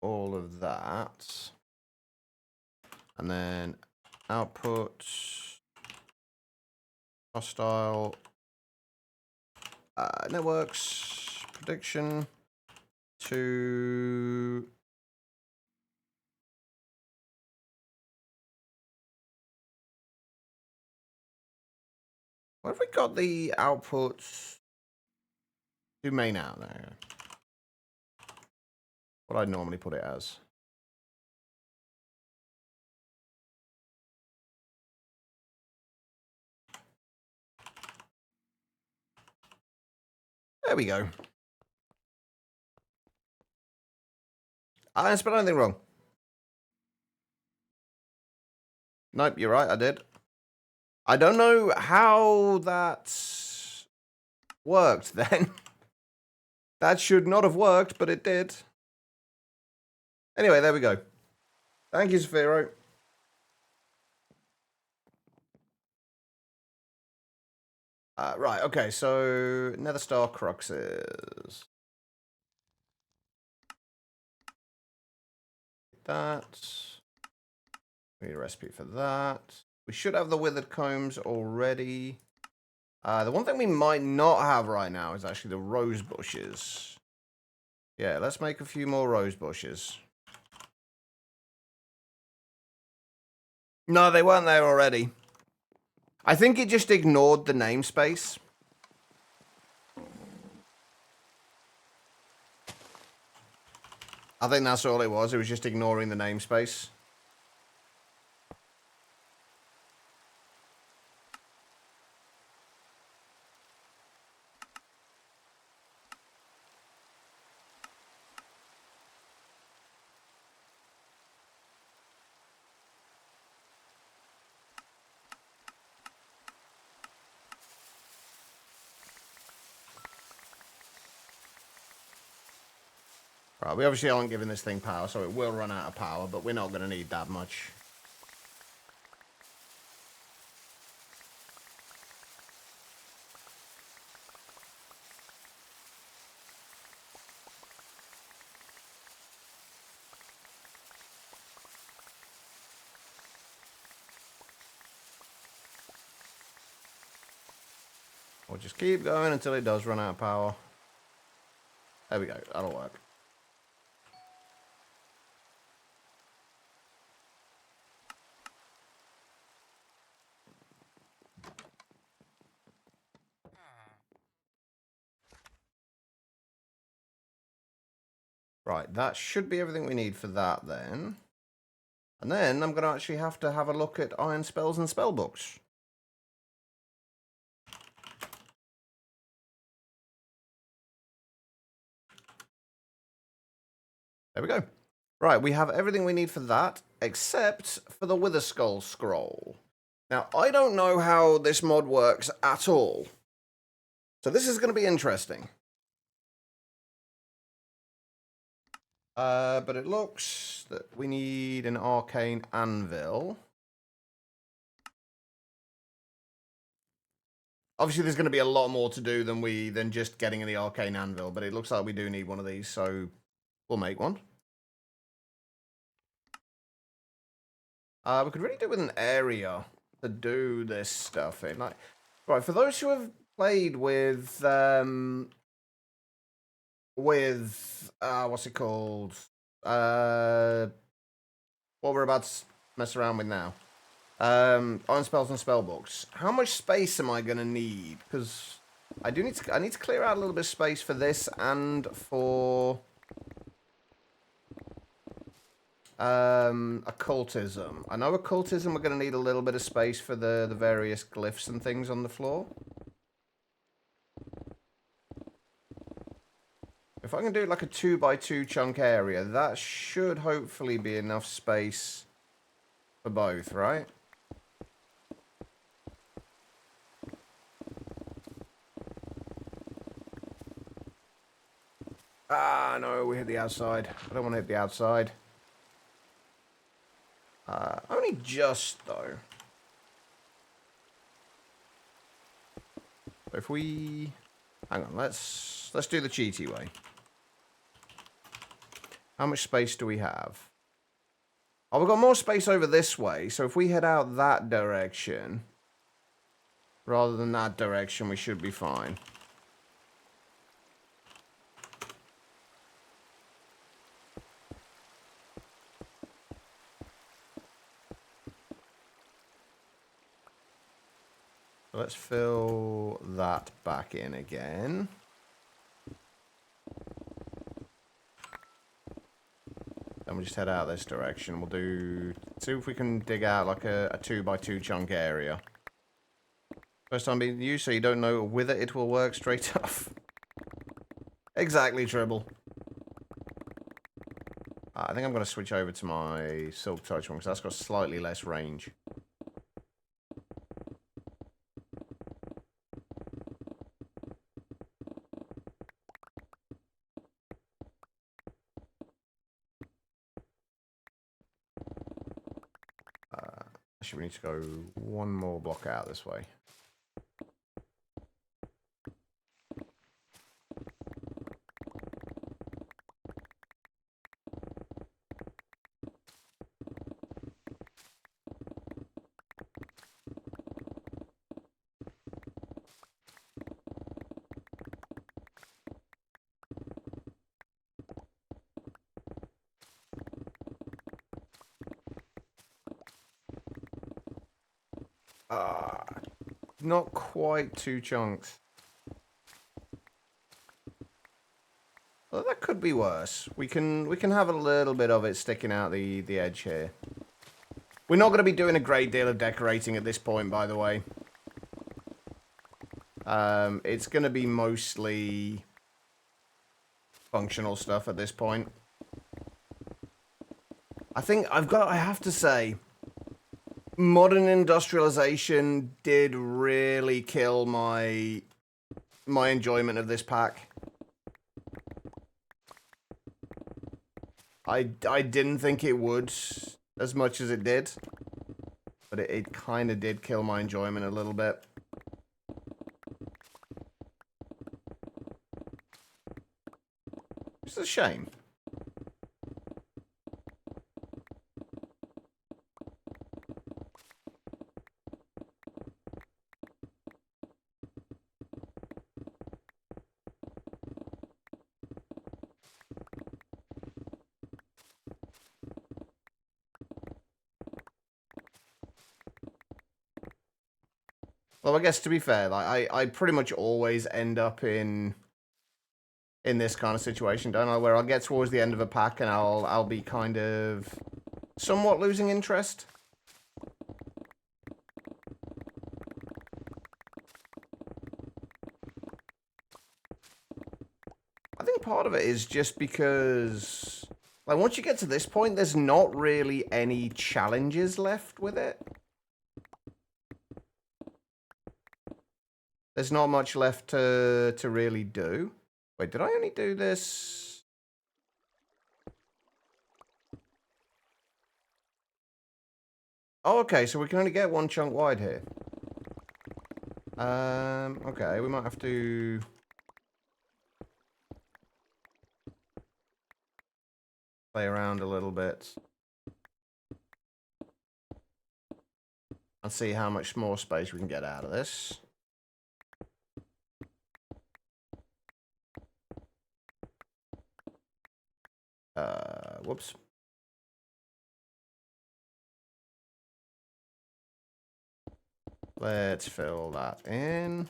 all of that, and then output hostile networks prediction to what have we got the outputs to main out there? What I'd normally put it as. There we go. I didn't spell anything wrong. Nope, you're right, I did. I don't know how that worked then. That should not have worked, but it did. Anyway, there we go. Thank you, Sphero. Right, okay, so Nether Star Cruxes. That. We need a recipe for that. We should have the withered combs already. The one thing we might not have right now is actually the rose bushes. Yeah, let's make a few more rose bushes. No, they weren't there already. I think it just ignored the namespace. I think that's all it was. It was just ignoring the namespace. Right, we obviously aren't giving this thing power, so it will run out of power, but we're not going to need that much. We'll just keep going until it does run out of power. There we go. That'll work. Right, that should be everything we need for that then. And then I'm going to actually have to have a look at iron spells and spell books. There we go. Right, we have everything we need for that, except for the Wither Skull scroll. Now, I don't know how this mod works at all. So this is going to be interesting. But it looks that we need an arcane anvil. Obviously, there's going to be a lot more to do than just getting the arcane anvil, but it looks like we do need one of these, so we'll make one. We could really do with an area to do this stuff in. Like, right, for those who have played with what's it called? What we're about to mess around with now. Iron spells and spell books. How much space am I gonna need? Because I need to clear out a little bit of space for this and for occultism. I know occultism we're gonna need a little bit of space for the various glyphs and things on the floor. If I can do like a 2x2 chunk area, that should hopefully be enough space for both, right? Ah, no, we hit the outside. I don't want to hit the outside. Only just, though. So if we... Hang on, let's do the cheaty way. How much space do we have? Oh, we've got more space over this way, so if we head out that direction, rather than that direction, we should be fine. Let's fill that back in again. Then we'll just head out this direction. We'll see if we can dig out like a 2x2 chunk area. First time being used, so you don't know whether it will work straight off. Exactly, Tribble. I think I'm going to switch over to my Silk Touch one, because that's got slightly less range. Actually, we need to go one more block out this way. Not quite 2 chunks. Well, that could be worse. We can have a little bit of it sticking out the edge here. We're not going to be doing a great deal of decorating at this point, by the way. It's going to be mostly functional stuff at this point. I have to say, modern industrialization did really kill my enjoyment of this pack. I didn't think it would as much as it did, but it kind of did kill my enjoyment a little bit. It's a shame. Well, I guess to be fair, like I pretty much always end up in this kind of situation, don't I? Where I'll get towards the end of a pack and I'll be kind of somewhat losing interest. I think part of it is just because, like, once you get to this point, there's not really any challenges left with it. There's not much left to really do. Wait, did I only do this? Oh, okay, so we can only get one chunk wide here. Okay, we might have to play around a little bit and see how much more space we can get out of this. Whoops. Let's fill that in.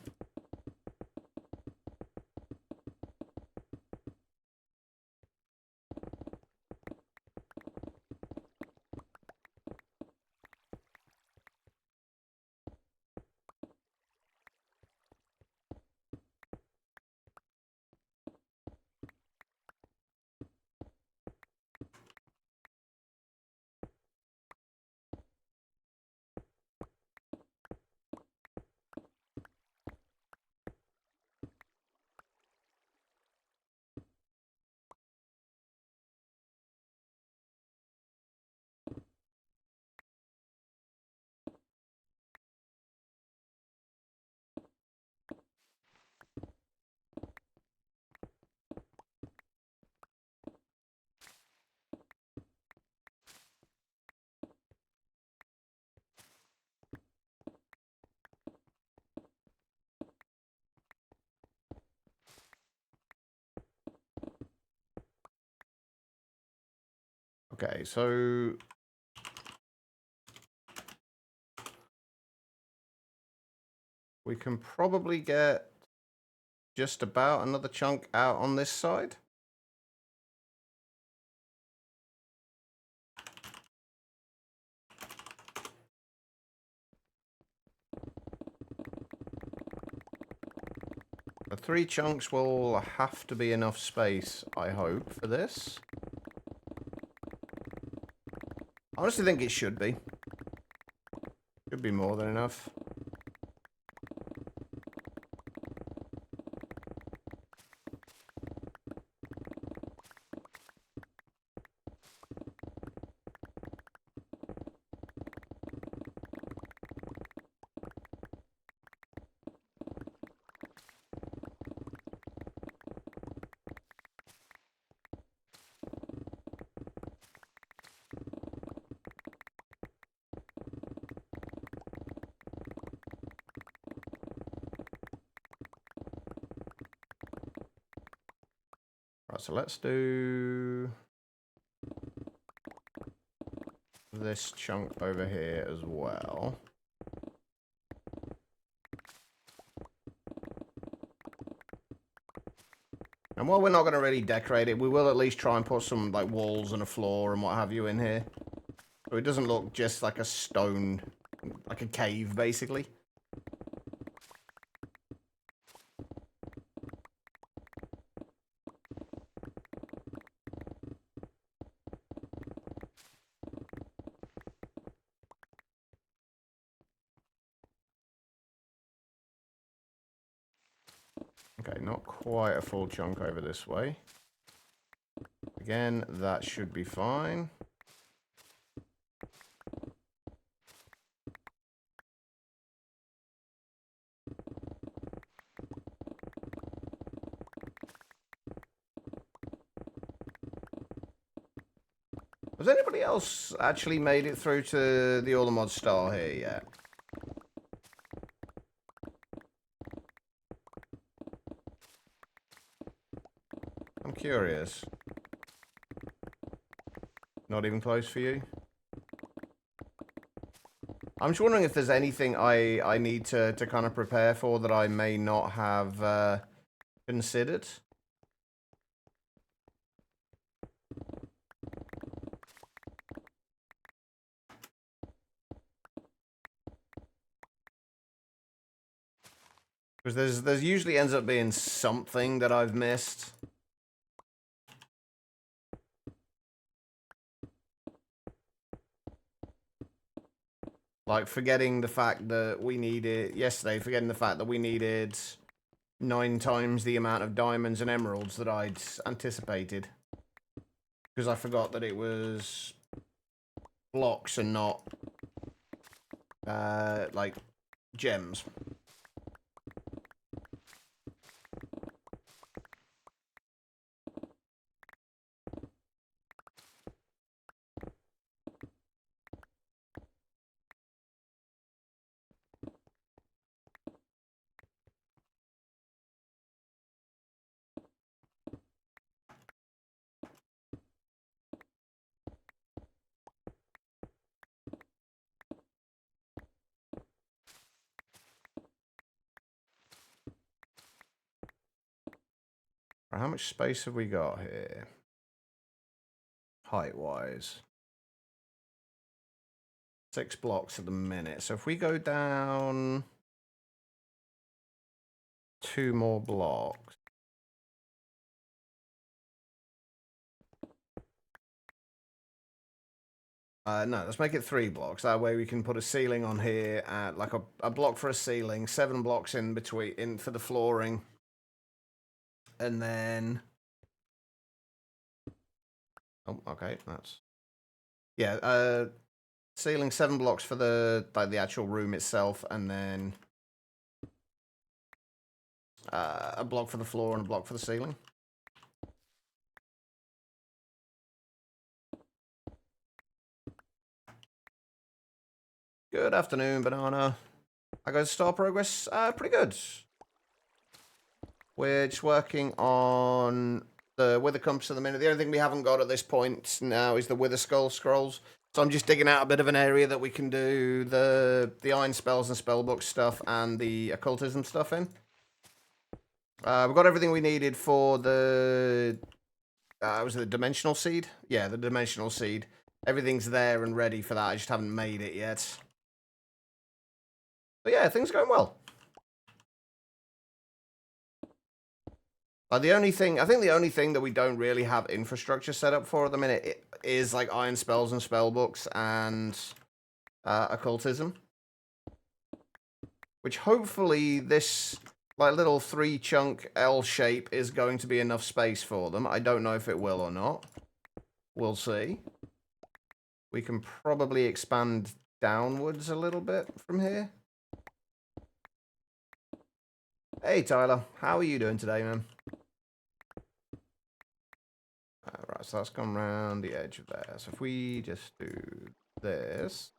Okay, so we can probably get just about another chunk out on this side. The 3 chunks will have to be enough space, I hope, for this. I honestly think it should be. Should be more than enough. Right, so let's do this chunk over here as well. And while we're not going to really decorate it, we will at least try and put some like walls and a floor and what have you in here. So it doesn't look just like a stone, like a cave, basically. Okay, not quite a full chunk over this way. Again, that should be fine. Has anybody else actually made it through to the All the Mod star here yet? I'm curious. Not even close for you? I'm just wondering if there's anything I need to kind of prepare for that I may not have considered. Because there's usually ends up being something that I've missed. Like forgetting the fact that we needed forgetting the fact that we needed 9 times the amount of diamonds and emeralds that I'd anticipated. Because I forgot that it was blocks and not like gems. How much space have we got here? Height-wise. 6 blocks at the minute. So if we go down 2 more blocks. No, let's make it 3 blocks. That way we can put a ceiling on here, like a block for a ceiling, 7 blocks in between for the flooring. And then... Oh, okay, that's... Yeah, ceiling 7 blocks for the actual room itself, and then a block for the floor and a block for the ceiling. Good afternoon, Banana. I got star progress. Pretty good. We're just working on the Wither Compass at the minute. The only thing we haven't got at this point now is the Wither Skull Scrolls. So I'm just digging out a bit of an area that we can do the Iron Spells and Spellbook stuff and the Occultism stuff in. We've got everything we needed for the... was it the Dimensional Seed? Yeah, the Dimensional Seed. Everything's there and ready for that. I just haven't made it yet. But yeah, things are going well. I think the only thing that we don't really have infrastructure set up for at the minute is like Iron Spells and Spellbooks and Occultism. Which hopefully this like little 3-chunk L shape is going to be enough space for them. I don't know if it will or not. We'll see. We can probably expand downwards a little bit from here. Hey Tyler, how are you doing today, man? Right, so that's gone around the edge of there. So if we just do this.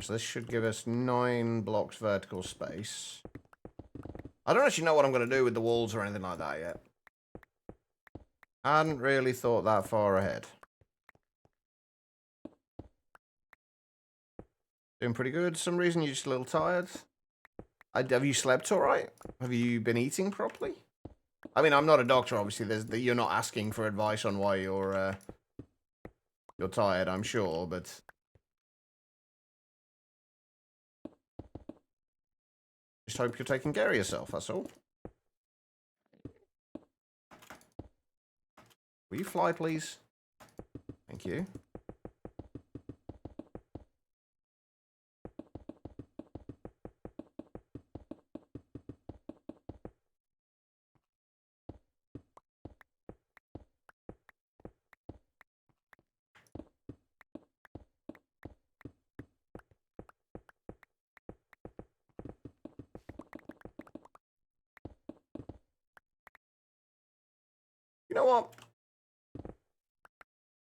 So this should give us 9 blocks vertical space. I don't actually know what I'm going to do with the walls or anything like that yet. I hadn't really thought that far ahead. Doing pretty good. For some reason you're just a little tired. Have you slept all right? Have you been eating properly? I mean, I'm not a doctor, obviously. You're not asking for advice on why you're tired, I'm sure, but... Just hope you're taking care of yourself, that's all. Will you fly, please? Thank you. You know what?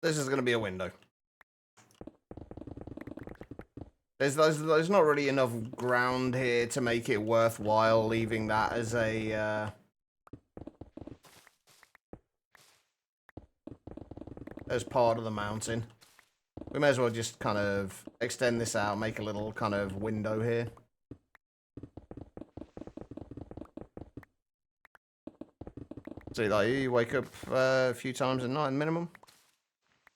This is going to be a window. There's not really enough ground here to make it worthwhile leaving that as a as part of the mountain. We may as well just kind of extend this out, make a little kind of window here. See, like, you wake up a few times a night minimum.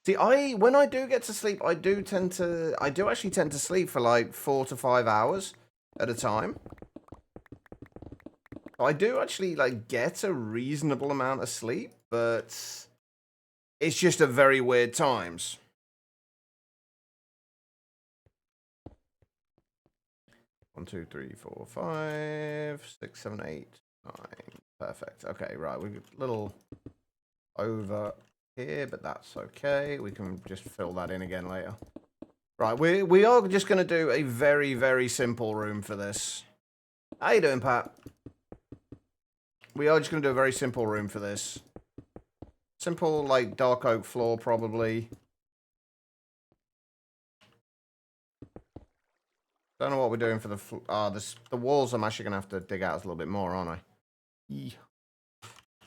See, when I do get to sleep, I do actually tend to sleep for like 4 to 5 hours at a time. I do actually like get a reasonable amount of sleep, but it's just at very weird times. One, two, three, four, 5, 6, 7, 8, 9. Perfect. Okay, right. We've got a little over here, but that's okay. We can just fill that in again later. Right, we are just going to do a very, very simple room for this. How you doing, Pat? We are just going to do a very simple room for this. Simple, like, dark oak floor, probably. Don't know what we're doing for the walls. I'm actually going to have to dig out a little bit more, aren't I? Yeah.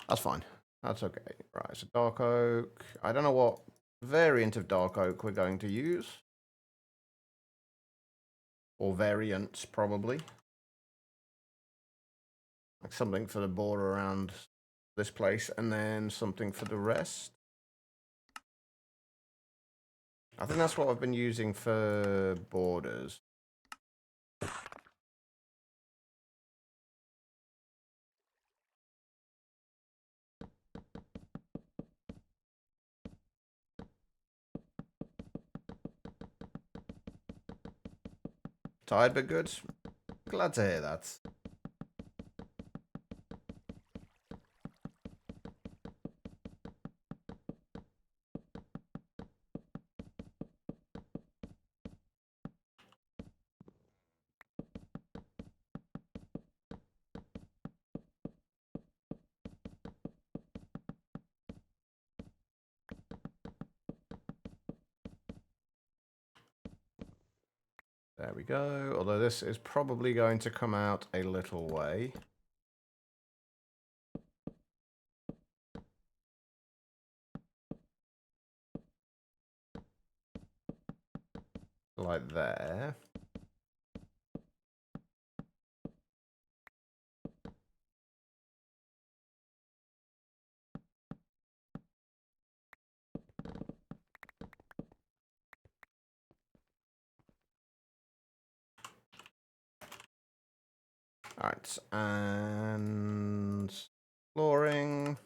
That's fine. That's okay. Right, so dark oak. I don't know what variant of dark oak we're going to use. Or variants, probably. Like something for the border around this place, and then something for the rest. I think that's what I've been using for borders. Tired but good. Glad to hear that. There we go. Although this is probably going to come out a little way. Like there. Alright, and flooring.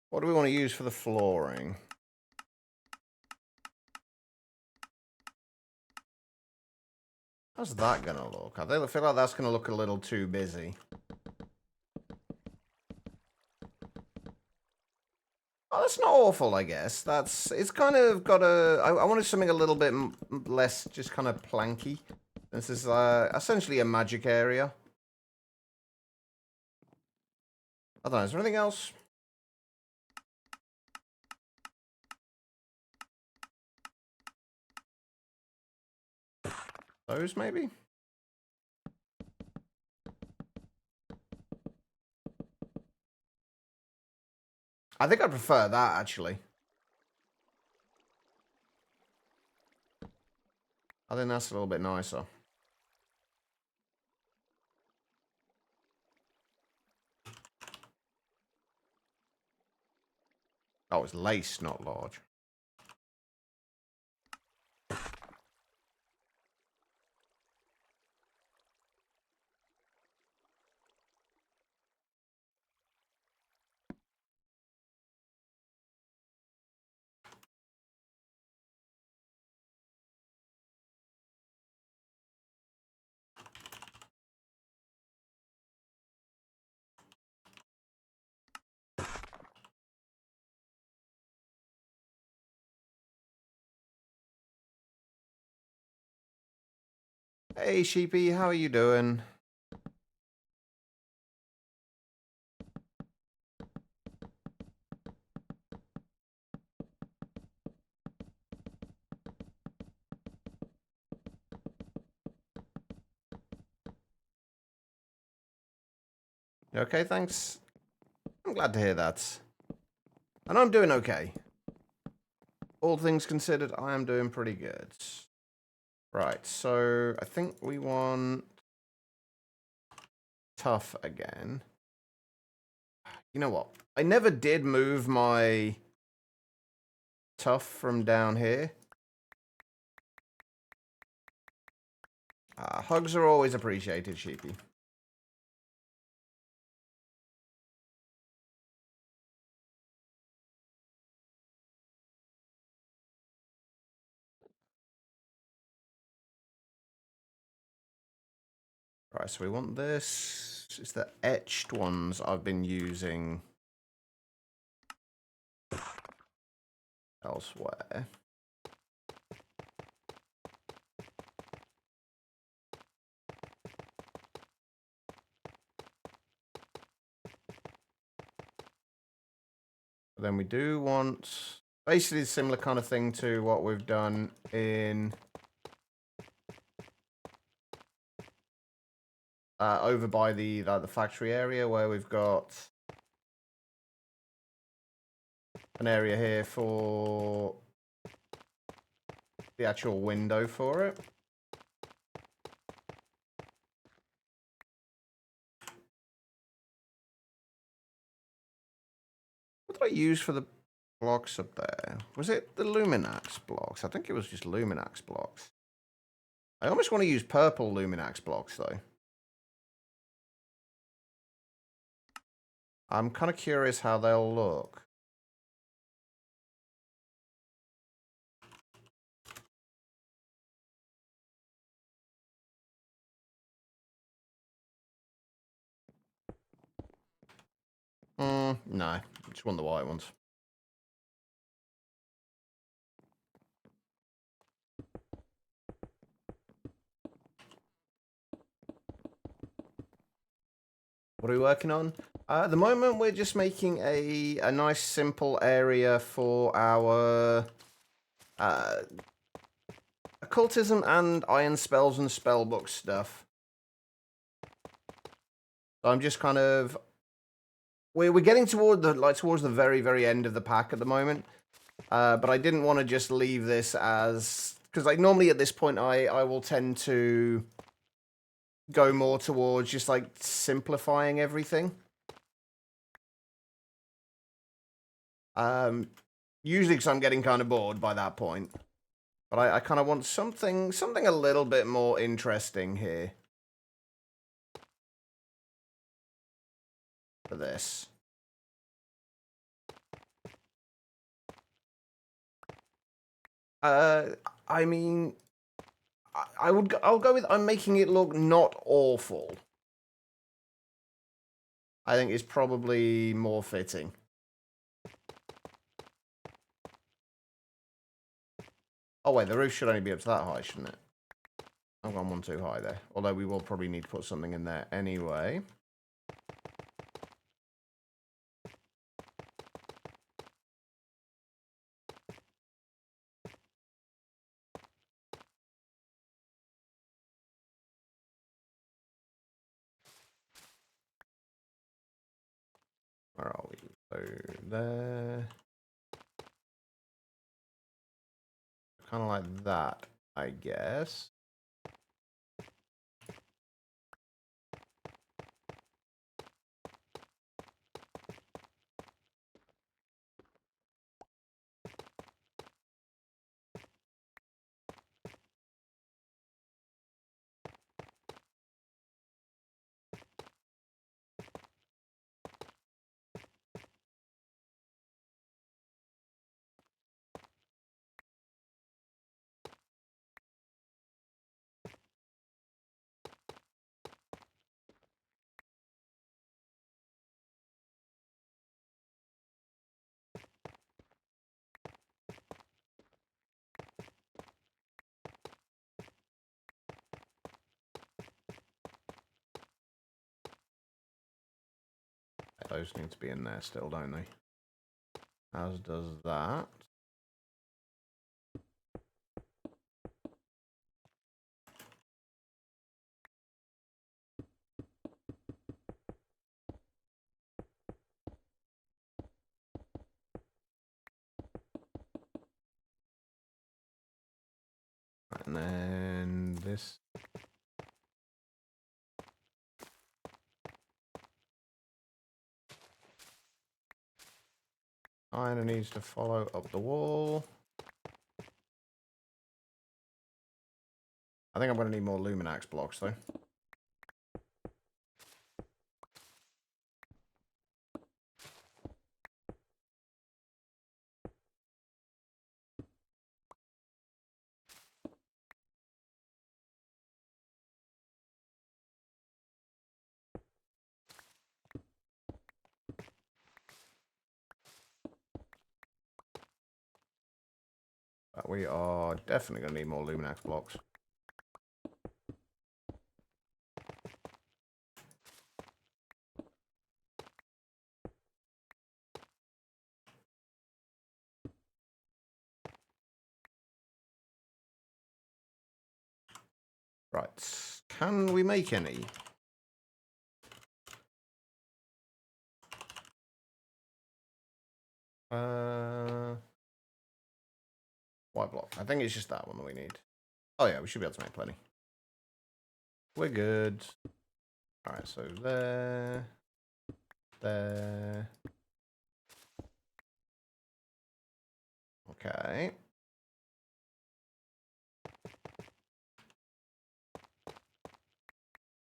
What do we want to use for the flooring? How's that going to look? I feel like that's going to look a little too busy. Oh, that's not awful, I guess. It's kind of got I wanted something a little bit less just kind of planky. This is essentially a magic area. I don't know, is there anything else? Those, maybe? I think I prefer that, actually. I think that's a little bit nicer. Oh, it's lace, not large. Hey, Sheepy, how are you doing? Okay, thanks. I'm glad to hear that. And I'm doing okay. All things considered, I am doing pretty good. Right, so I think we want tough again. You know what? I never did move my tough from down here. Hugs are always appreciated, Sheepy. Right, so we want this. It's the etched ones I've been using elsewhere. But then we do want basically a similar kind of thing to what we've done in over by the factory area, where we've got an area here for the actual window for it. What did I use for the blocks up there? Was it the Luminax blocks? I think it was just Luminax blocks. I almost want to use purple Luminax blocks, though. I'm kind of curious how they'll look. No. Just want the white ones. What are we working on? At the moment, we're just making a nice, simple area for our occultism and iron spells and spellbook stuff. So I'm just kind of... We're getting toward towards the very, very end of the pack at the moment. But I didn't want to just leave this as... Because like normally at this point, I will tend to go more towards just like simplifying everything. Usually because I'm getting kind of bored by that point. But I kind of want something a little bit more interesting here. For this. I mean, I'll go with I'm making it look not awful. I think it's probably more fitting. Oh wait, the roof should only be up to that high, shouldn't it? I've gone one too high there. Although we will probably need to put something in there anyway. Where are we? So there. Kind of like that, I guess. Those need to be in there still, don't they? As does that. And then this. Kind of needs to follow up the wall. I think I'm going to need more Luminax blocks, though. But we are definitely going to need more Luminax blocks. Right. Can we make any? White block. I think it's just that one that we need. Oh yeah, we should be able to make plenty. We're good. Alright, so there. There. Okay.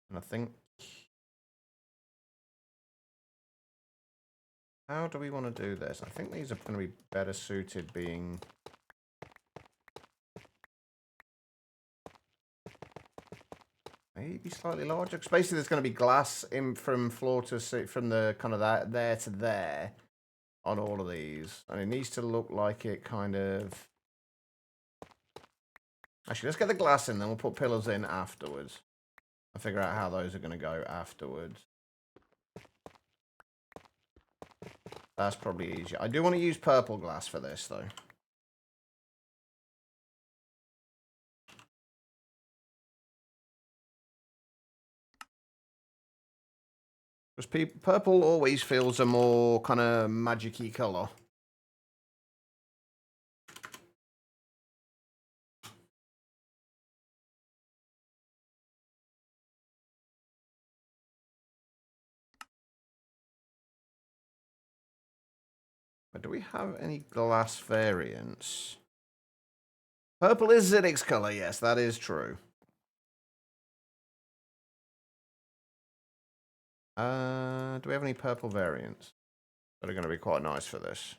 And I think... How do we want to do this? I think these are going to be better suited being... Maybe slightly larger. Because basically there's going to be glass in from floor to... From the kind of that there to there on all of these. And it needs to look like it kind of... Actually, let's get the glass in, then we'll put pillars in afterwards. I'll figure out how those are going to go afterwards. That's probably easier. I do want to use purple glass for this, though. Because purple always feels a more kind of magic-y colour. But do we have any glass variants? Purple is Zidic's colour, yes, that is true. Do we have any purple variants that are going to be quite nice for this?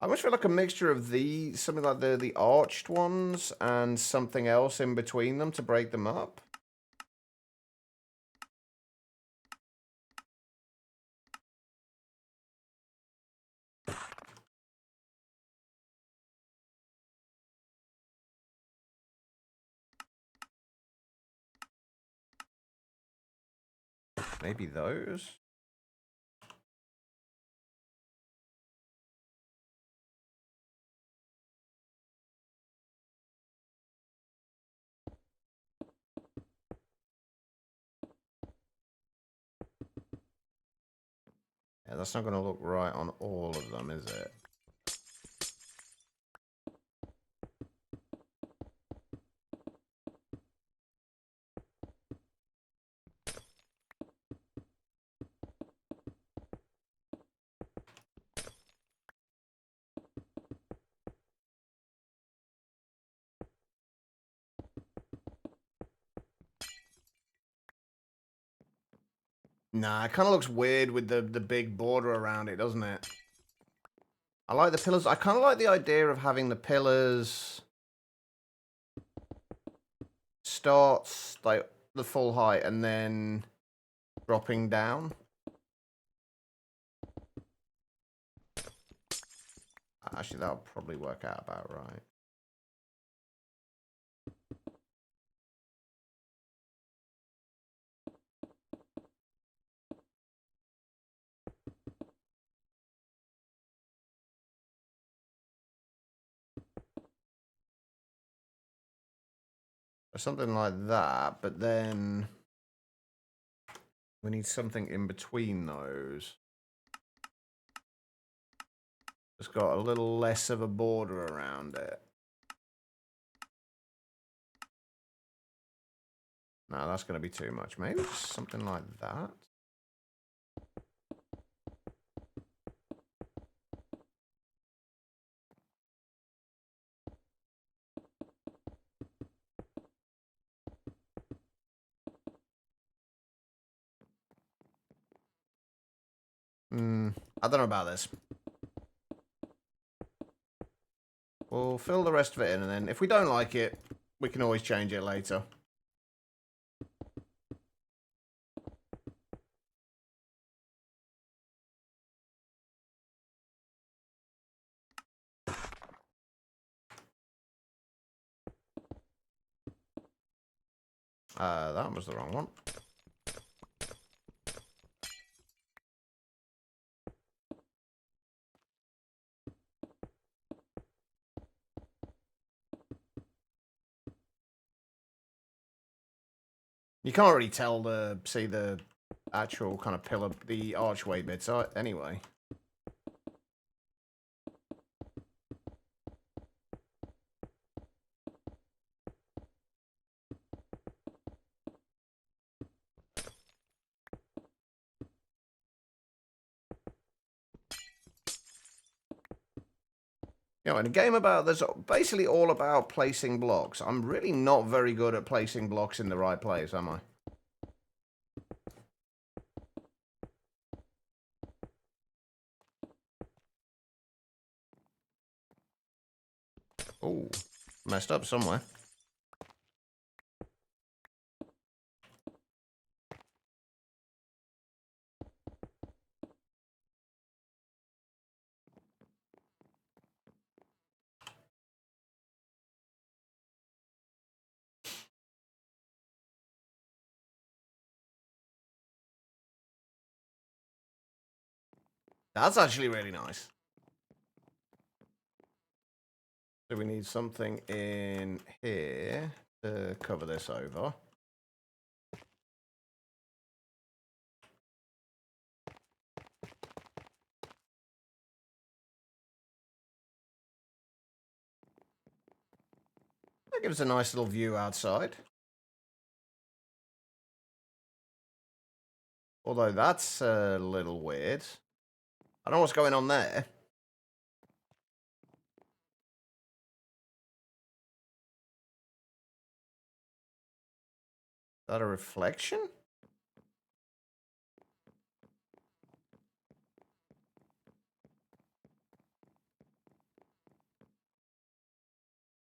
I almost feel like a mixture of these, something like the arched ones and something else in between them to break them up. Maybe those? Yeah, that's not going to look right on all of them, is it? Nah, it kind of looks weird with the big border around it, doesn't it? I like the pillars. I kind of like the idea of having the pillars starts like the full height and then dropping down. Actually, that'll probably work out about right. Or something like that, but then we need something in between those. It's got a little less of a border around it. No, that's going to be too much. Maybe just something like that. I don't know about this. We'll fill the rest of it in, and then if we don't like it, we can always change it later. That was the wrong one. You can't really tell see the actual kind of pillar, the archway bits anyway. You know, in a game that's basically all about placing blocks. I'm really not very good at placing blocks in the right place, am I? Oh, messed up somewhere. That's actually really nice. So we need something in here to cover this over. That gives a nice little view outside. Although that's a little weird. I don't know what's going on there. Is that a reflection?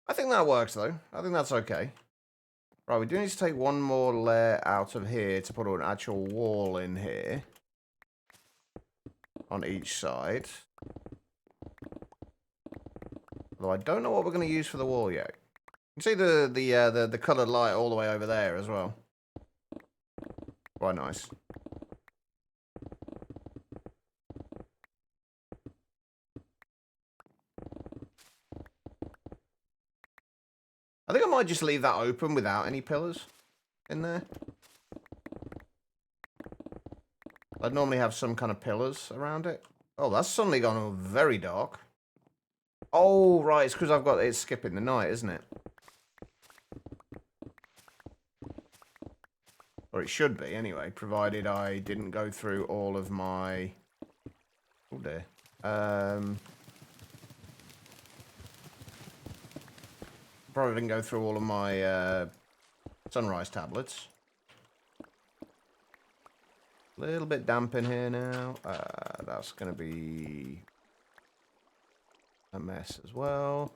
I think that works, though. I think that's okay. Right, we do need to take one more layer out of here to put an actual wall in here. On each side. Although I don't know what we're going to use for the wall yet. You can see the coloured light all the way over there as well. Quite nice. I think I might just leave that open without any pillars in there. I'd normally have some kind of pillars around it. Oh, that's suddenly gone very dark. Oh, right, it's because it's skipping the night, isn't it? Or it should be, anyway, provided I didn't go through all of my... Oh, dear. Probably didn't go through all of my sunrise tablets. A little bit damp in here now. That's going to be a mess as well.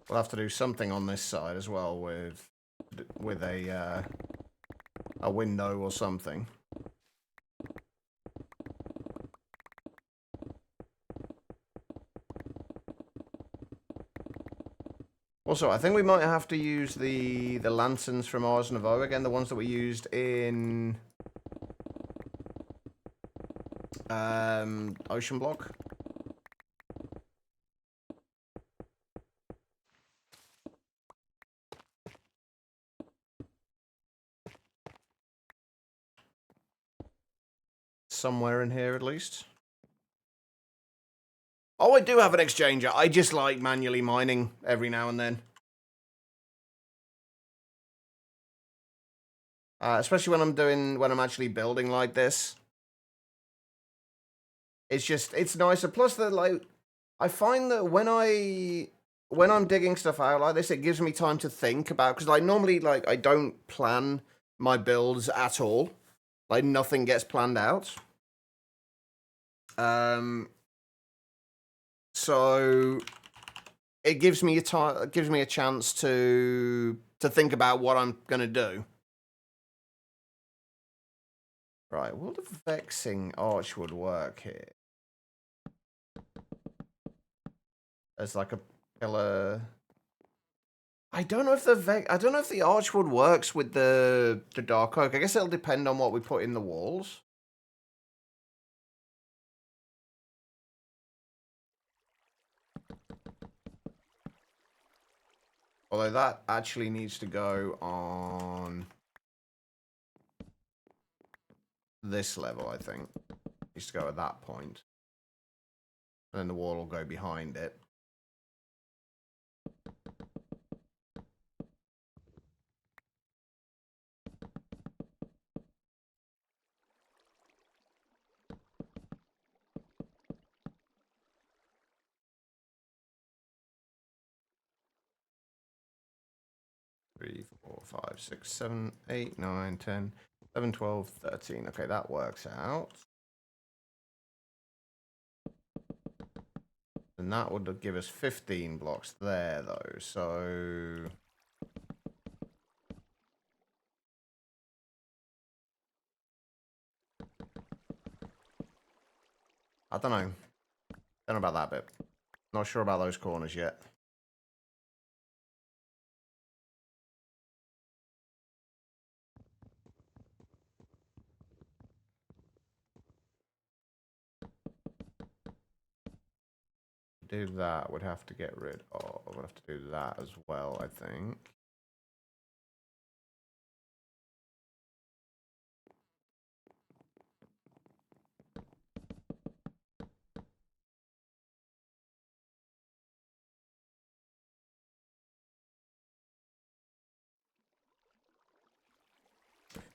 We'll have to do something on this side as well with with a window or something. Also, I think we might have to use the lanterns from Ars Nouveau again, the ones that we used in Ocean Block. Somewhere in here, at least. Oh, I do have an exchanger. I just like manually mining every now and then. Especially when I'm actually building like this. It's nicer. Plus, I find that when I'm digging stuff out like this, it gives me time to think about, because like normally, like, I don't plan my builds at all. Like, nothing gets planned out. So it gives me a chance to think about what I'm gonna do. Right, will the vexing archwood work here? As like a pillar. I don't know if the archwood works with the dark oak. I guess it'll depend on what we put in the walls. Although that actually needs to go on this level, I think. Needs to go at that point. And then the wall will go behind it. Three, 4, 5, 6, 7, 8, 9, 10, 11, 12, 13. Okay, that works out. And that would give us 15 blocks there, though. So I don't know. Don't know about that bit. Not sure about those corners yet. Do that, would have to get rid of. We'll have to do that as well, I think.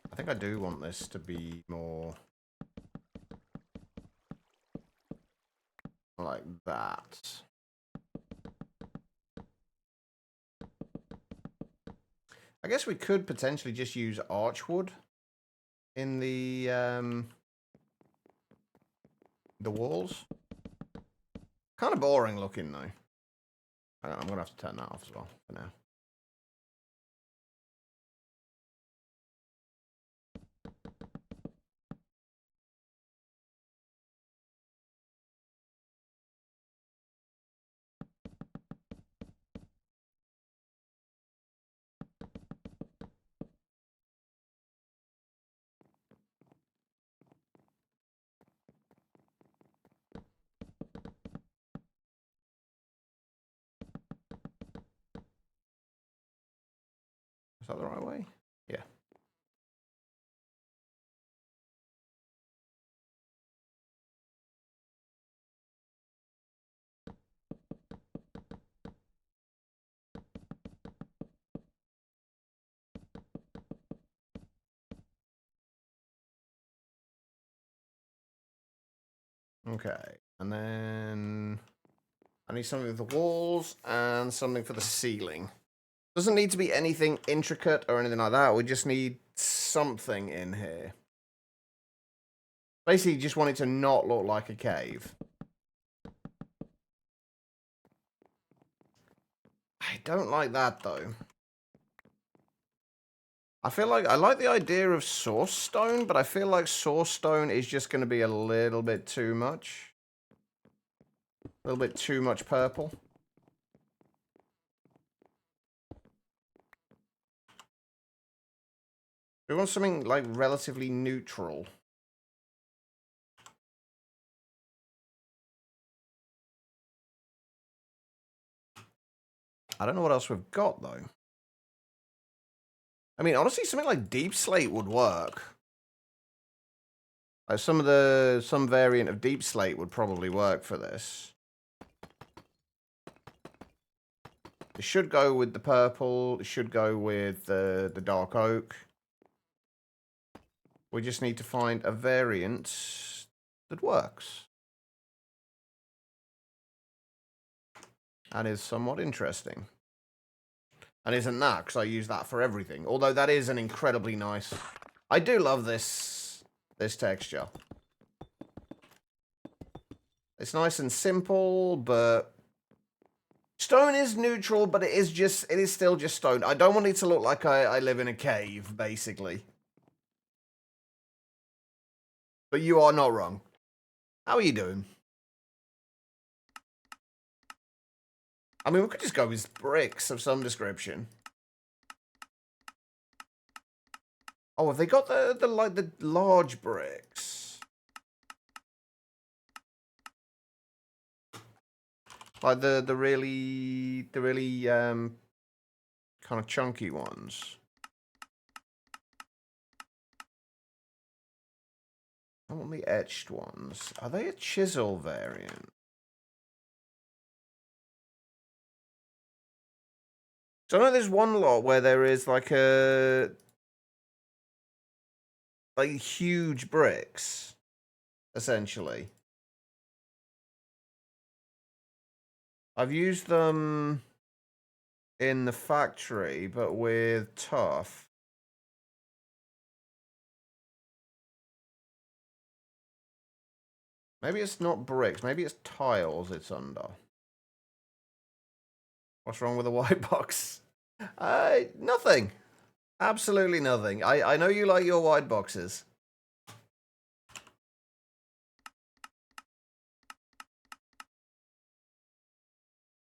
I think I do want this to be more like that. I guess we could potentially just use archwood in the walls. Kind of boring looking though. I'm gonna have to turn that off as well for now. Is that the right way? Yeah. Okay, and then I need something with the walls and something for the ceiling. Doesn't need to be anything intricate or anything like that. We just need something in here. Basically, just want it to not look like a cave. I don't like that, though. I feel like I like the idea of source stone, but I feel like source stone is just going to be a little bit too much. A little bit too much purple. We want something like relatively neutral. I don't know what else we've got though. I mean, honestly, something like deep slate would work. Like some variant of deep slate would probably work for this. It should go with the purple. It should go with the dark oak. We just need to find a variant that works. And is somewhat interesting. And isn't that, because I use that for everything. Although that is an incredibly nice... I do love this texture. It's nice and simple, but... Stone is neutral, but it is still just stone. I don't want it to look like I live in a cave, basically. But you are not wrong. How are you doing? I mean, we could just go with bricks of some description. Oh, have they got the large bricks? Like the really kind of chunky ones. I want the etched ones. Are they a chisel variant? So I know there's one lot where there is like huge bricks, essentially. I've used them in the factory, but with tough. Maybe it's not bricks. Maybe it's tiles it's under. What's wrong with the white box? Nothing. Absolutely nothing. I know you like your white boxes.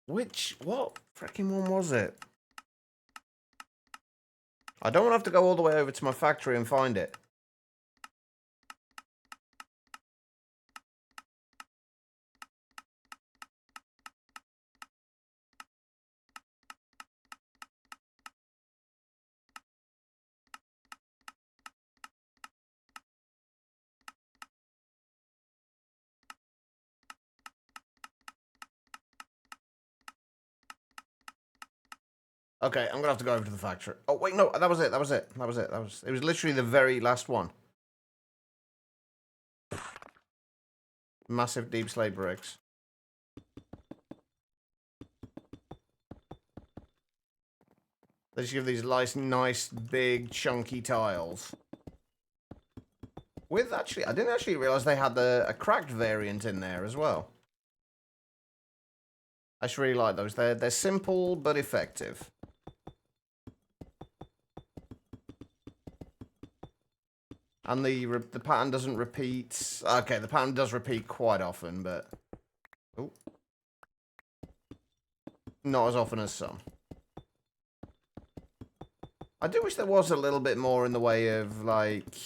What freaking one was it? I don't want to have to go all the way over to my factory and find it. Okay, I'm gonna have to go over to the factory. Oh wait, no, that was it. It was literally the very last one. Massive deep slate bricks. They just give these nice, big, chunky tiles. With actually, I didn't actually realize they had a cracked variant in there as well. I just really like those. They're simple but effective. And the pattern doesn't repeat. Okay, the pattern does repeat quite often, but not as often as some. I do wish there was a little bit more in the way of like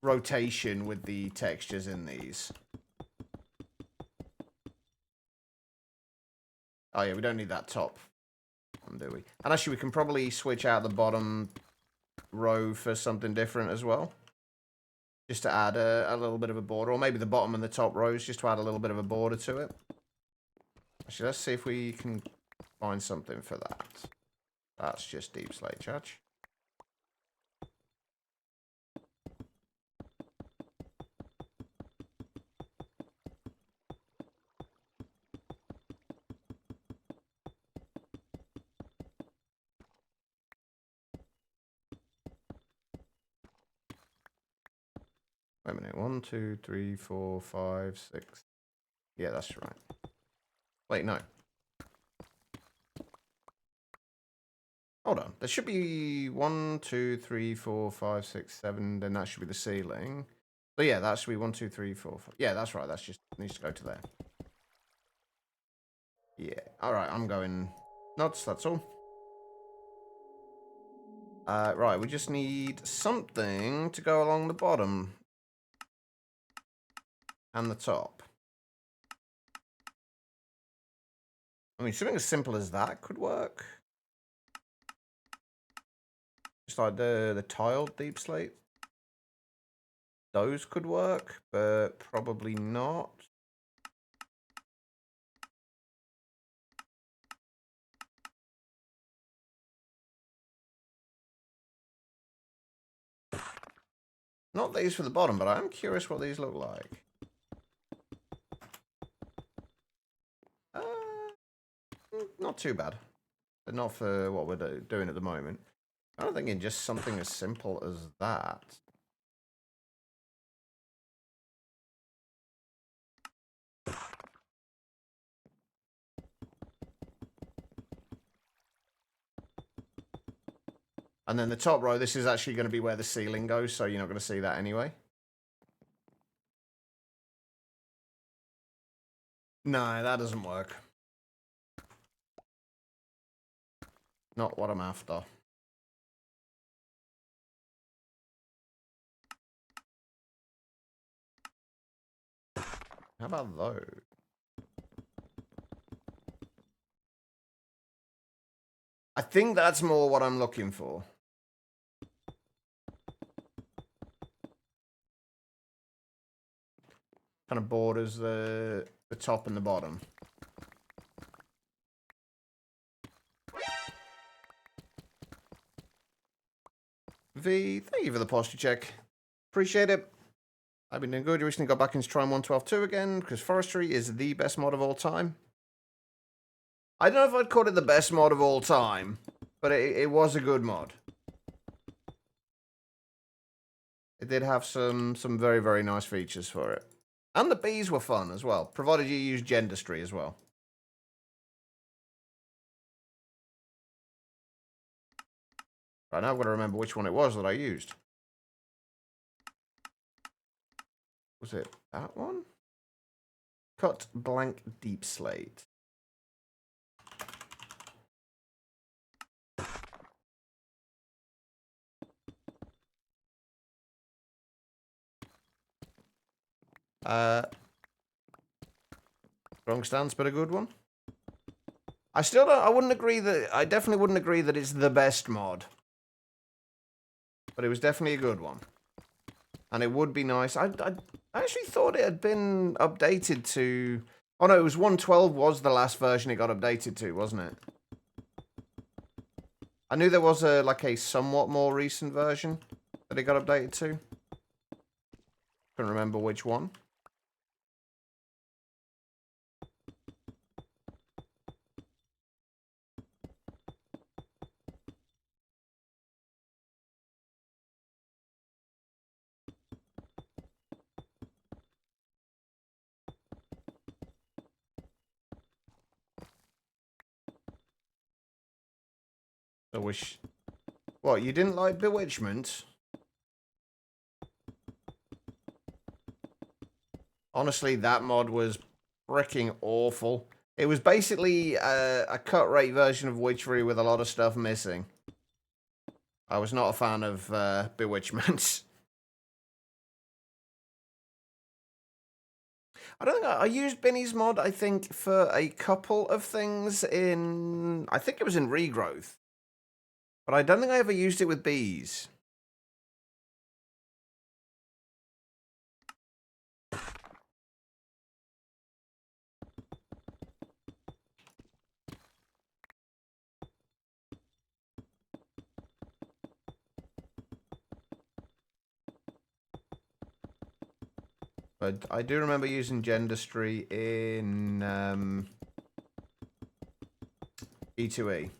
rotation with the textures in these. Oh yeah, we don't need that top one, do we? And actually, we can probably switch out the bottom row for something different as well. Just to add a little bit of a border, or maybe the bottom and the top rows, just to add a little bit of a border to it. Actually, let's see if we can find something for that. That's just deep slate, Judge. Wait a minute. 1, 2, 3, 4, 5, 6. Yeah, that's right. Wait, no. Oh hold on. There should be 1, 2, 3, 4, 5, 6, 7. Then that should be the ceiling. So yeah, that should be 1, 2, 3, 4, 5. Yeah, that's right. That's just needs to go to there. Yeah. All right. I'm going nuts. That's all. Right. We just need something to go along the bottom and the top. I mean, something as simple as that could work. Just like the tiled deep slate. Those could work, but probably not. Not these for the bottom, but I'm curious what these look like. Not too bad. But not for what we're doing at the moment. I'm thinking just something as simple as that. And then the top row, this is actually going to be where the ceiling goes, so you're not going to see that anyway. No, that doesn't work. Not what I'm after. How about those? I think that's more what I'm looking for. Kind of borders the top and the bottom. V, thank you for the posture check. Appreciate it. I've been doing good. You recently got back into trying 1.12.2 again, because forestry is the best mod of all time. I don't know if I'd call it the best mod of all time, but it was a good mod. It did have some very, very nice features for it. And the bees were fun as well, provided you use Gendustry as well. Right, now I've got to remember which one it was that I used. Was it that one? Cut blank deep slate. Wrong stance, but a good one. I still don't. I definitely wouldn't agree that it's the best mod. But it was definitely a good one. And it would be nice. I actually thought it had been updated to... Oh no, it was 1.12 was the last version it got updated to, wasn't it? I knew there was a somewhat more recent version that it got updated to. Couldn't remember which one. I wish... What, you didn't like Bewitchment? Honestly, that mod was freaking awful. It was basically a cut rate version of Witchery with a lot of stuff missing. I was not a fan of Bewitchment. I don't think I used Binny's mod, I think, for a couple of things in... I think it was in Regrowth. But I don't think I ever used it with bees. But I do remember using Gendustry in E2E.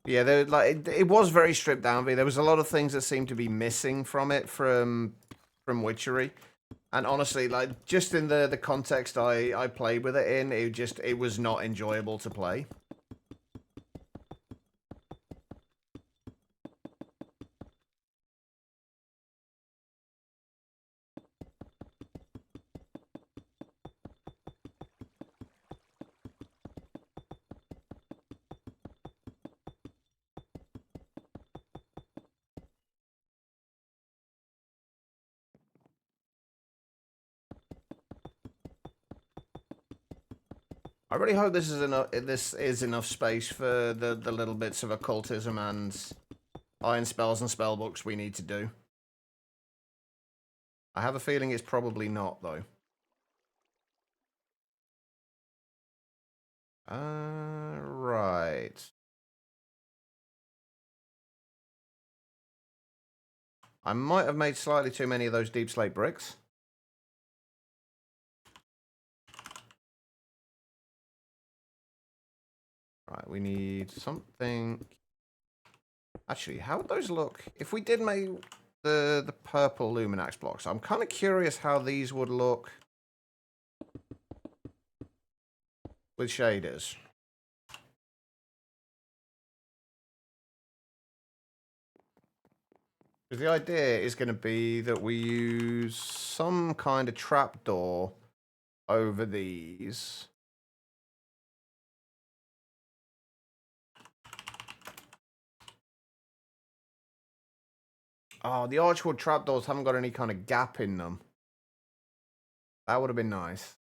Yeah, it was very stripped down. There was a lot of things that seemed to be missing from it from Witchery, And honestly, like, just in the context I played with it in, it was not enjoyable to play. I really hope this is enough space for the little bits of occultism and iron spells and spell books we need to do. I have a feeling it's probably not, though. Right. I might have made slightly too many of those deep slate bricks. Right, we need something. Actually, how would those look if we did make the purple Luminax blocks? I'm kind of curious how these would look with shaders. Because the idea is going to be that we use some kind of trapdoor over these. Oh, the archwood trapdoors haven't got any kind of gap in them. That would have been nice.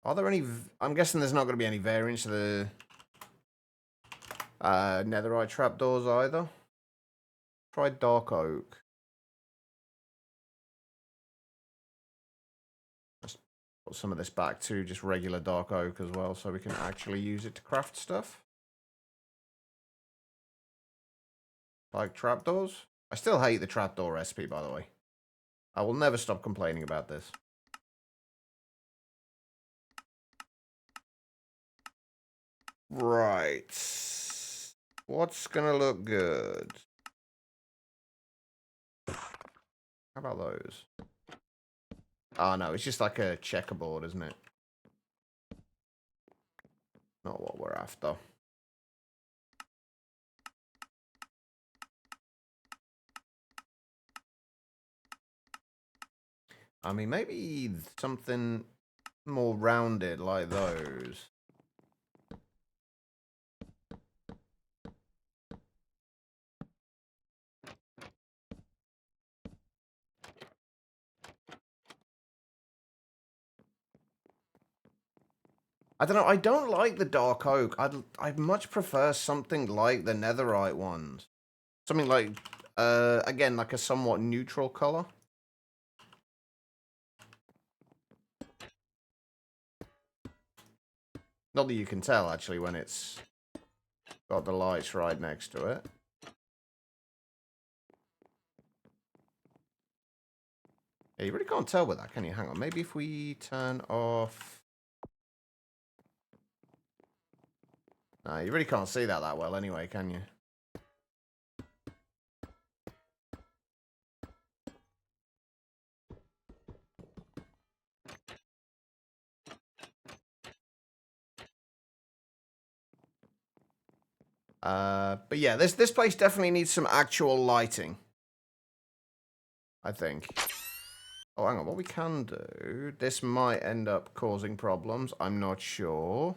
Are there any... I'm guessing there's not going to be any variants to the netherite trapdoors either. Try dark oak. Let's put some of this back to just regular dark oak as well so we can actually use it to craft stuff. Like trapdoors. I still hate the trapdoor recipe, by the way. I will never stop complaining about this. Right. What's gonna look good? How about those? Oh no, it's just like a checkerboard, isn't it? Not what we're after. I mean, maybe something more rounded like those. I don't know. I don't like the dark oak. I'd much prefer something like the netherite ones. Something like, again, like a somewhat neutral color. Not that you can tell, actually, when it's got the lights right next to it. Yeah, you really can't tell with that, can you? Hang on. Maybe if we turn off... No, you really can't see that well anyway, can you? But yeah, this place definitely needs some actual lighting, I think. Oh, hang on. What we can do... This might end up causing problems. I'm not sure.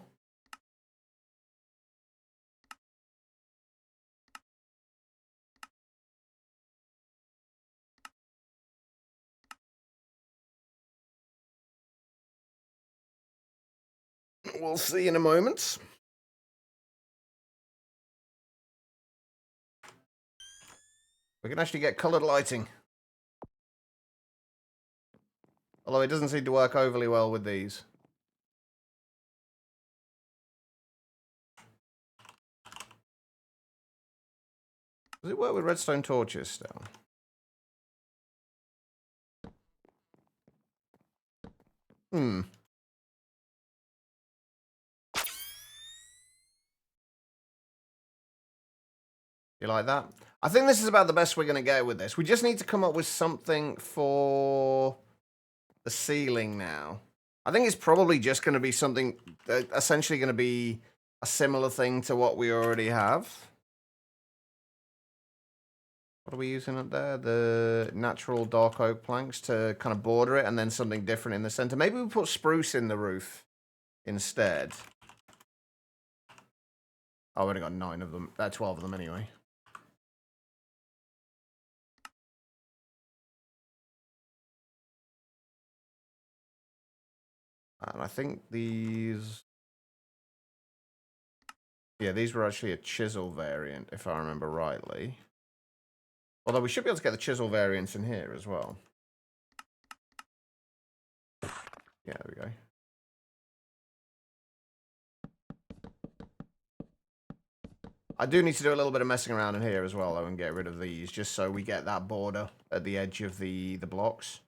We'll see in a moment. We can actually get colored lighting. Although it doesn't seem to work overly well with these. Does it work with redstone torches still? Hmm. You like that? I think this is about the best we're going to get with this. We just need to come up with something for the ceiling now. I think it's probably just going to be something, essentially going to be a similar thing to what we already have. What are we using up there? The natural dark oak planks to kind of border it, and then something different in the center. Maybe we put spruce in the roof instead. Oh, I've only got 9 of them. 12 of them anyway. And I think these... Yeah, these were actually a chisel variant, if I remember rightly. Although we should be able to get the chisel variants in here as well. Yeah, there we go. I do need to do a little bit of messing around in here as well, though, and get rid of these, just so we get that border at the edge of the blocks.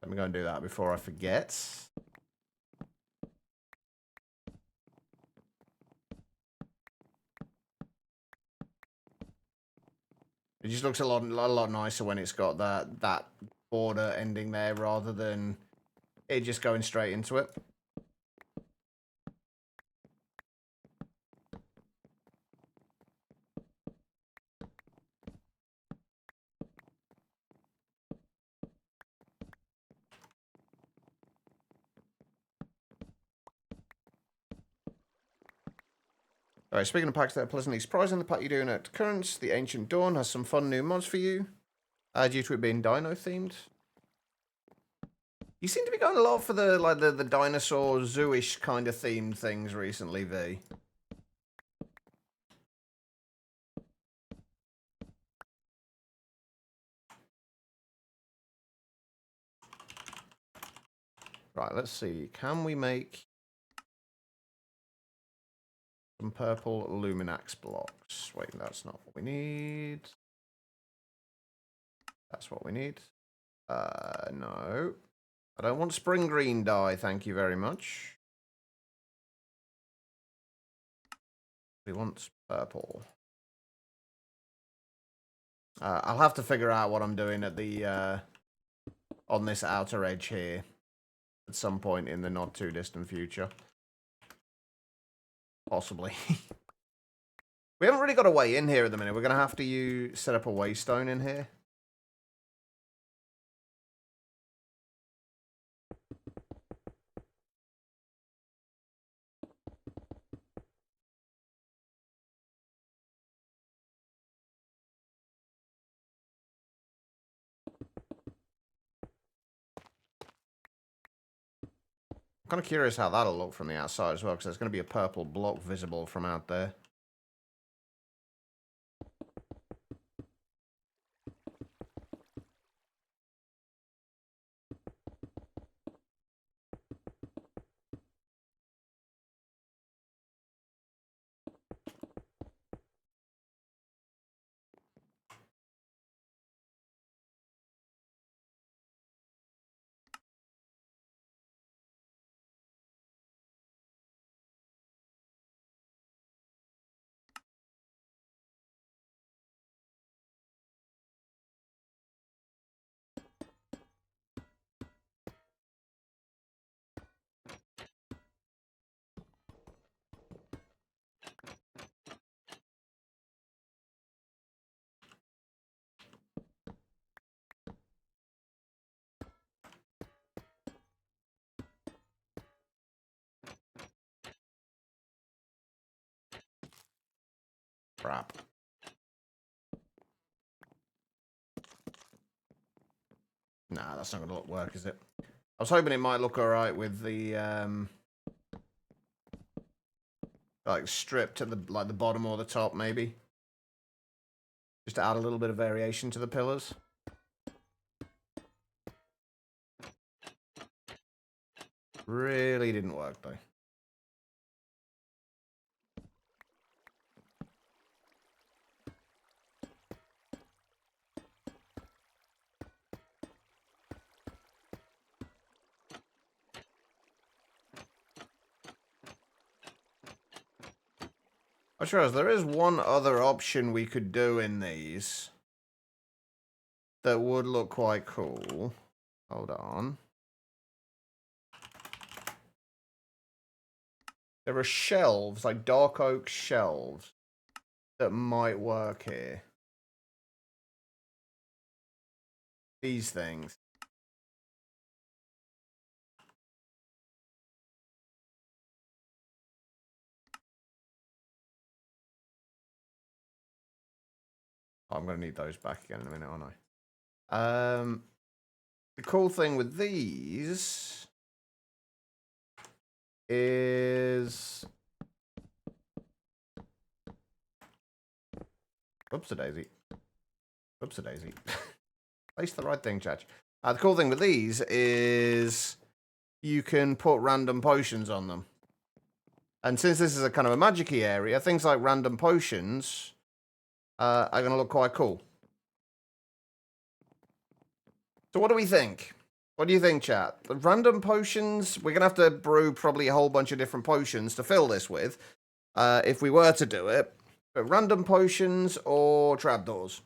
Let me go and do that before I forget. It just looks a lot nicer when it's got that border ending there rather than it just going straight into it. Alright, speaking of packs that are pleasantly surprising, the pack you're doing at Currents, the Ancient Dawn, has some fun new mods for you, due to it being dino themed. You seem to be going a lot for the dinosaur zoo-ish kind of themed things recently, V. Right, let's see. Can we make some purple Luminax blocks? Wait, that's not what we need. That's what we need. No. I don't want spring green dye, thank you very much. We want purple. I'll have to figure out what I'm doing at the on this outer edge here at some point in the not too distant future. Possibly. We haven't really got a way in here at the minute. We're going to have to set up a waystone in here. I'm kind of curious how that'll look from the outside as well, because there's going to be a purple block visible from out there. Crap. Nah, that's not going to work, is it? I was hoping it might look alright with the, like, strip to the bottom or the top, maybe. Just to add a little bit of variation to the pillars. Really didn't work, though. I suppose there is one other option we could do in these that would look quite cool. Hold on. There are shelves, like dark oak shelves, that might work here. These things. Oh, I'm going to need those back again in a minute, aren't I? The cool thing with these is... Oops-a-daisy. Oops-a-daisy. Place the right thing, Chach. The cool thing with these is you can put random potions on them. And since this is a kind of a magic-y area, things like random potions are going to look quite cool. So what do we think? What do you think, chat? The random potions, we're going to have to brew probably a whole bunch of different potions to fill this with, if we were to do it. But random potions or trapdoors?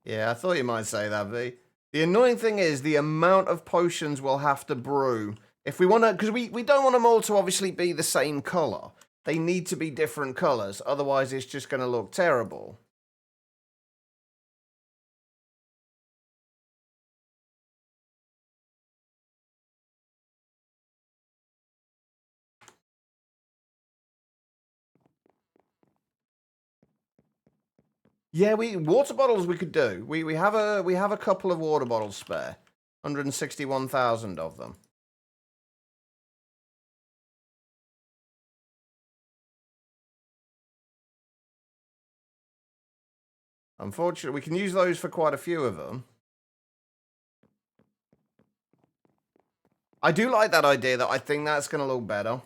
Yeah, I thought you might say that, V. The annoying thing is the amount of potions we'll have to brew. If we want to, because we don't want them all to obviously be the same color. They need to be different colors, otherwise it's just going to look terrible. Yeah, water bottles we could do. We have a couple of water bottles spare. 161,000 of them. Unfortunately, we can use those for quite a few of them. I do like that idea, though. I think that's going to look better.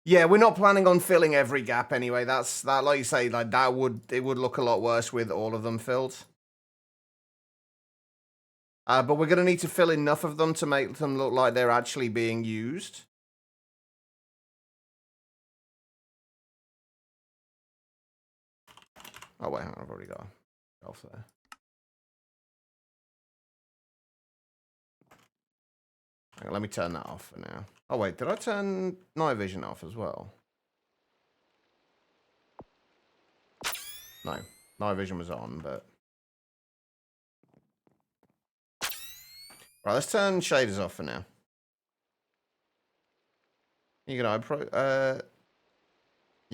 Yeah, we're not planning on filling every gap anyway. That, like you say, like it would look a lot worse with all of them filled. But we're going to need to fill enough of them to make them look like they're actually being used. Oh, wait, I've already got off there. Hang on, let me turn that off for now. Oh, wait, did I turn night vision off as well? No, night vision was on, but... Right, let's turn shaders off for now. You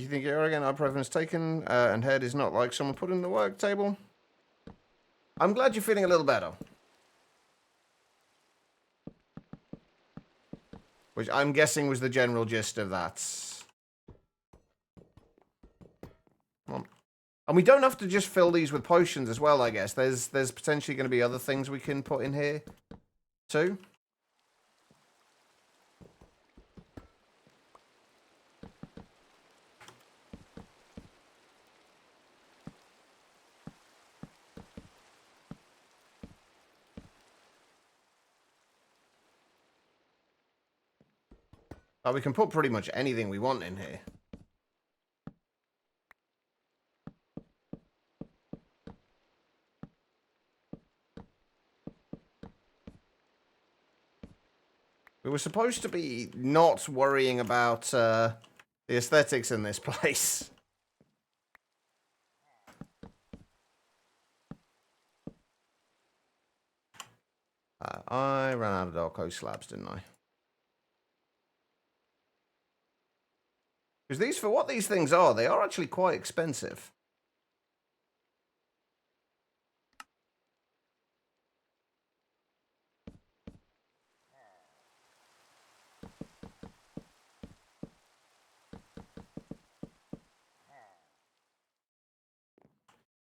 think you're arrogant? Ibuprofen is taken, and head is not like someone put in the work table? I'm glad you're feeling a little better. Which I'm guessing was the general gist of that. Come on. And we don't have to just fill these with potions as well, I guess. There's potentially going to be other things we can put in here, too. We can put pretty much anything we want in here. We were supposed to be not worrying about the aesthetics in this place. I ran out of dark oak slabs, didn't I? Because these, for what these things are, they are actually quite expensive.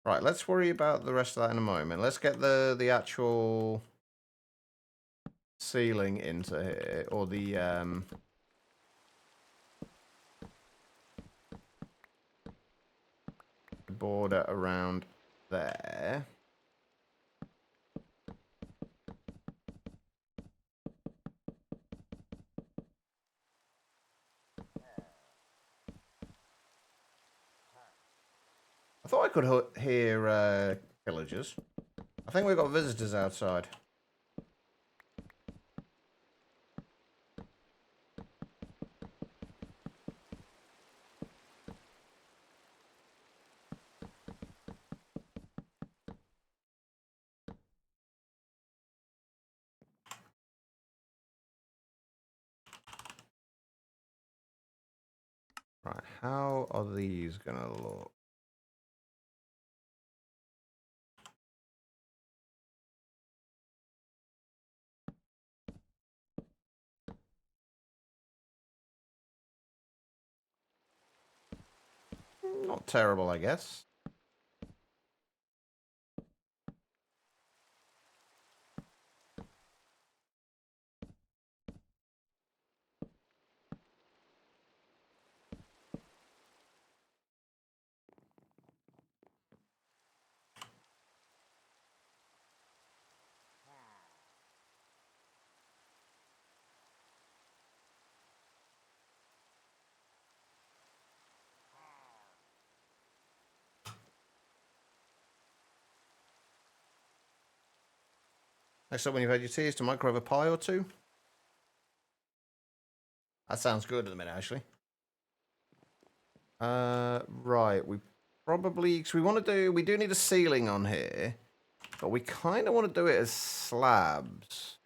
Right, let's worry about the rest of that in a moment. Let's get the actual ceiling into here, or the border around there. I thought I could hear villagers. I think we've got visitors outside. Right, how are these gonna look? Not terrible, I guess. Next up, when you've had your tea, is to microwave a pie or two. That sounds good at the minute, actually. Right, we probably, because we do need a ceiling on here, but we kind of want to do it as slabs.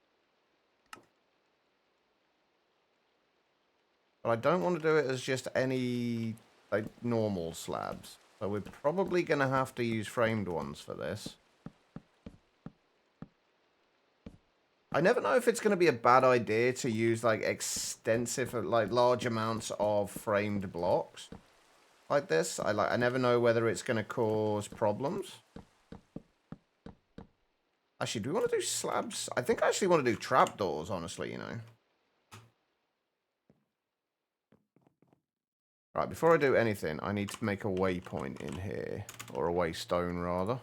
But I don't want to do it as just any, like, normal slabs. So we're probably going to have to use framed ones for this. I never know if it's going to be a bad idea to use, like, extensive, like, large amounts of framed blocks like this. I never know whether it's going to cause problems. Actually, do we want to do slabs? I think I actually want to do trapdoors, honestly, you know. Right, before I do anything, I need to make a waypoint in here. Or a waystone, rather.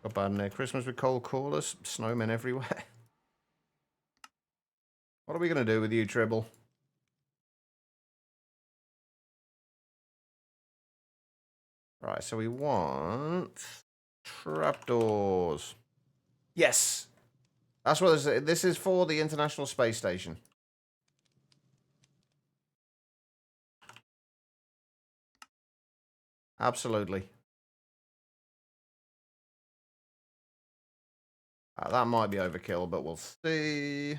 Got bad near Christmas with cold callers, snowmen everywhere. What are we going to do with you, Tribble? Right, so we want trapdoors. Yes! That's what this is for, the International Space Station. Absolutely. That might be overkill, but we'll see.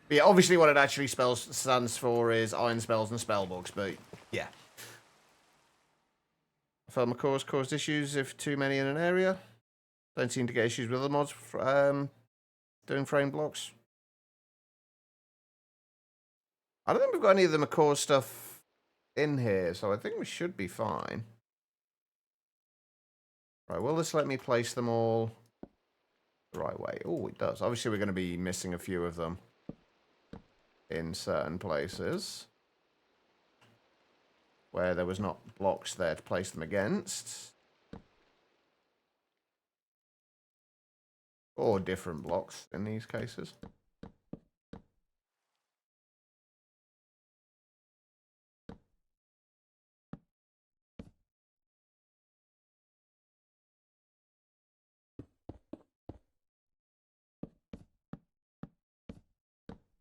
But yeah, obviously what it actually stands for is iron spells and spell books, but yeah. Cores caused issues if too many in an area. Don't seem to get issues with other mods doing frame blocks. I don't think we've got any of the Macaw stuff in here, so I think we should be fine. Right, will this let me place them all the right way? Oh, it does. Obviously, we're going to be missing a few of them in certain places where there was not blocks there to place them against. Or different blocks in these cases.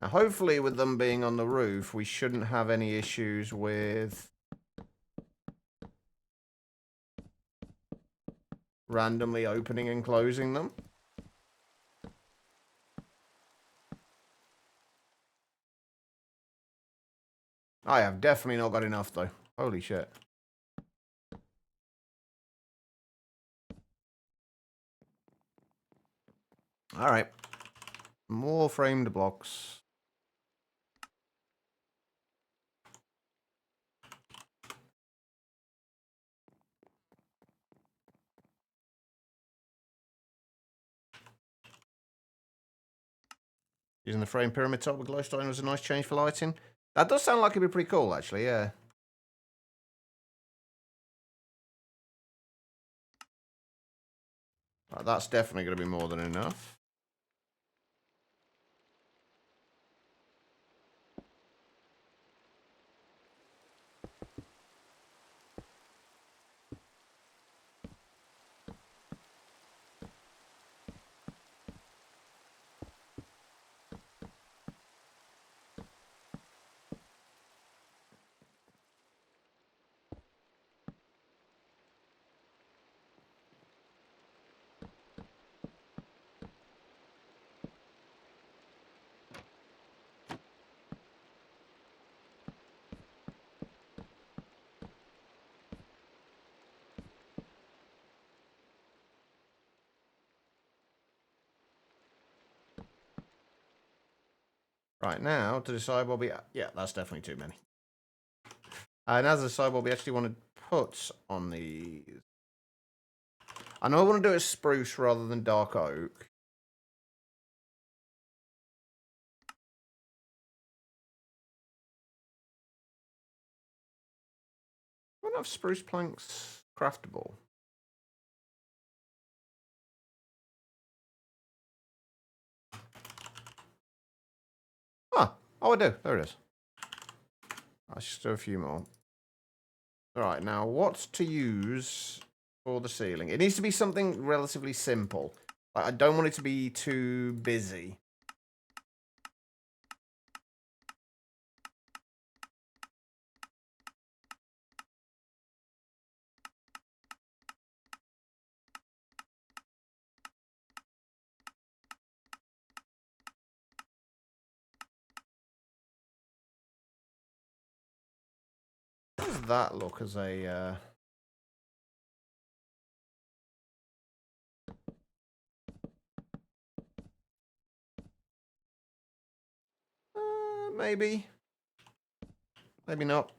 Now, hopefully, with them being on the roof, we shouldn't have any issues with randomly opening and closing them. I have definitely not got enough, though. Holy shit. All right. More framed blocks. Using the frame pyramid top with glowstone was a nice change for lighting. That does sound like it'd be pretty cool, actually, yeah. Right, that's definitely going to be more than enough. Right, now, to decide what we... Yeah, that's definitely too many. Now to decide what we actually want to put on these. I know I want to do it spruce rather than dark oak. I don't have spruce planks craftable. Oh, I do. There it is. Let's just do a few more. Alright, now what to use for the ceiling? It needs to be something relatively simple. I don't want it to be too busy. How does that look as a... maybe. Maybe not.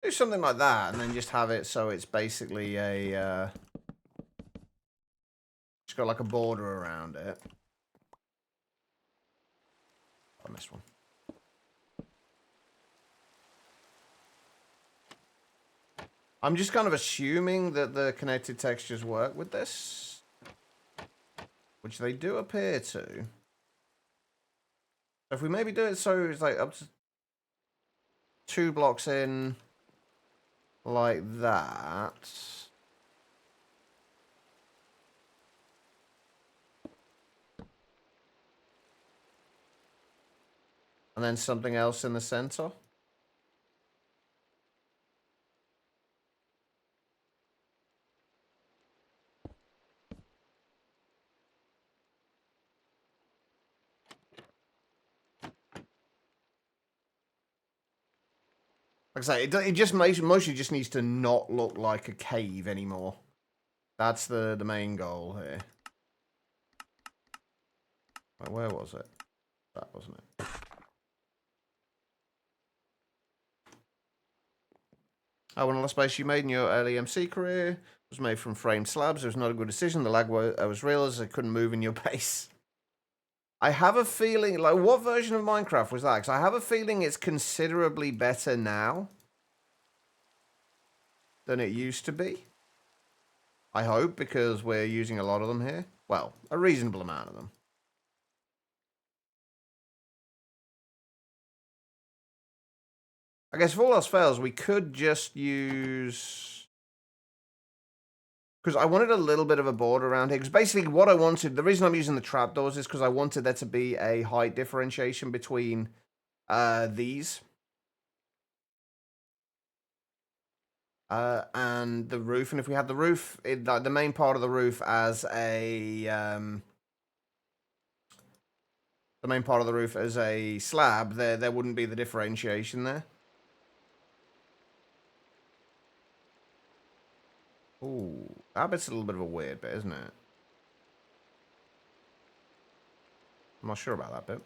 Do something like that, and then just have it so it's basically a... Just got like a border around it. I missed one. I'm just kind of assuming that the connected textures work with this. Which they do appear to. If we maybe do it so it's like up to 2 blocks in like that. And then something else in the center. Like I say, it just mostly just needs to not look like a cave anymore. That's the main goal here. Wait, where was it? That wasn't it. Oh, one of the space you made in your early MC career was made from framed slabs. It was not a good decision. The lag was real as I couldn't move in your base. I have a feeling, like, what version of Minecraft was that? Because I have a feeling it's considerably better now than it used to be. I hope, because we're using a lot of them here. Well, a reasonable amount of them. I guess if all else fails, we could just use... Because I wanted a little bit of a border around here. Because basically what I wanted... The reason I'm using the trapdoors is because I wanted there to be a height differentiation between these. and the roof. And if we had the roof, like the main part of the roof as a the main part of the roof as a slab, there wouldn't be the differentiation there. Ooh, that bit's a little bit of a weird bit, isn't it? I'm not sure about that bit.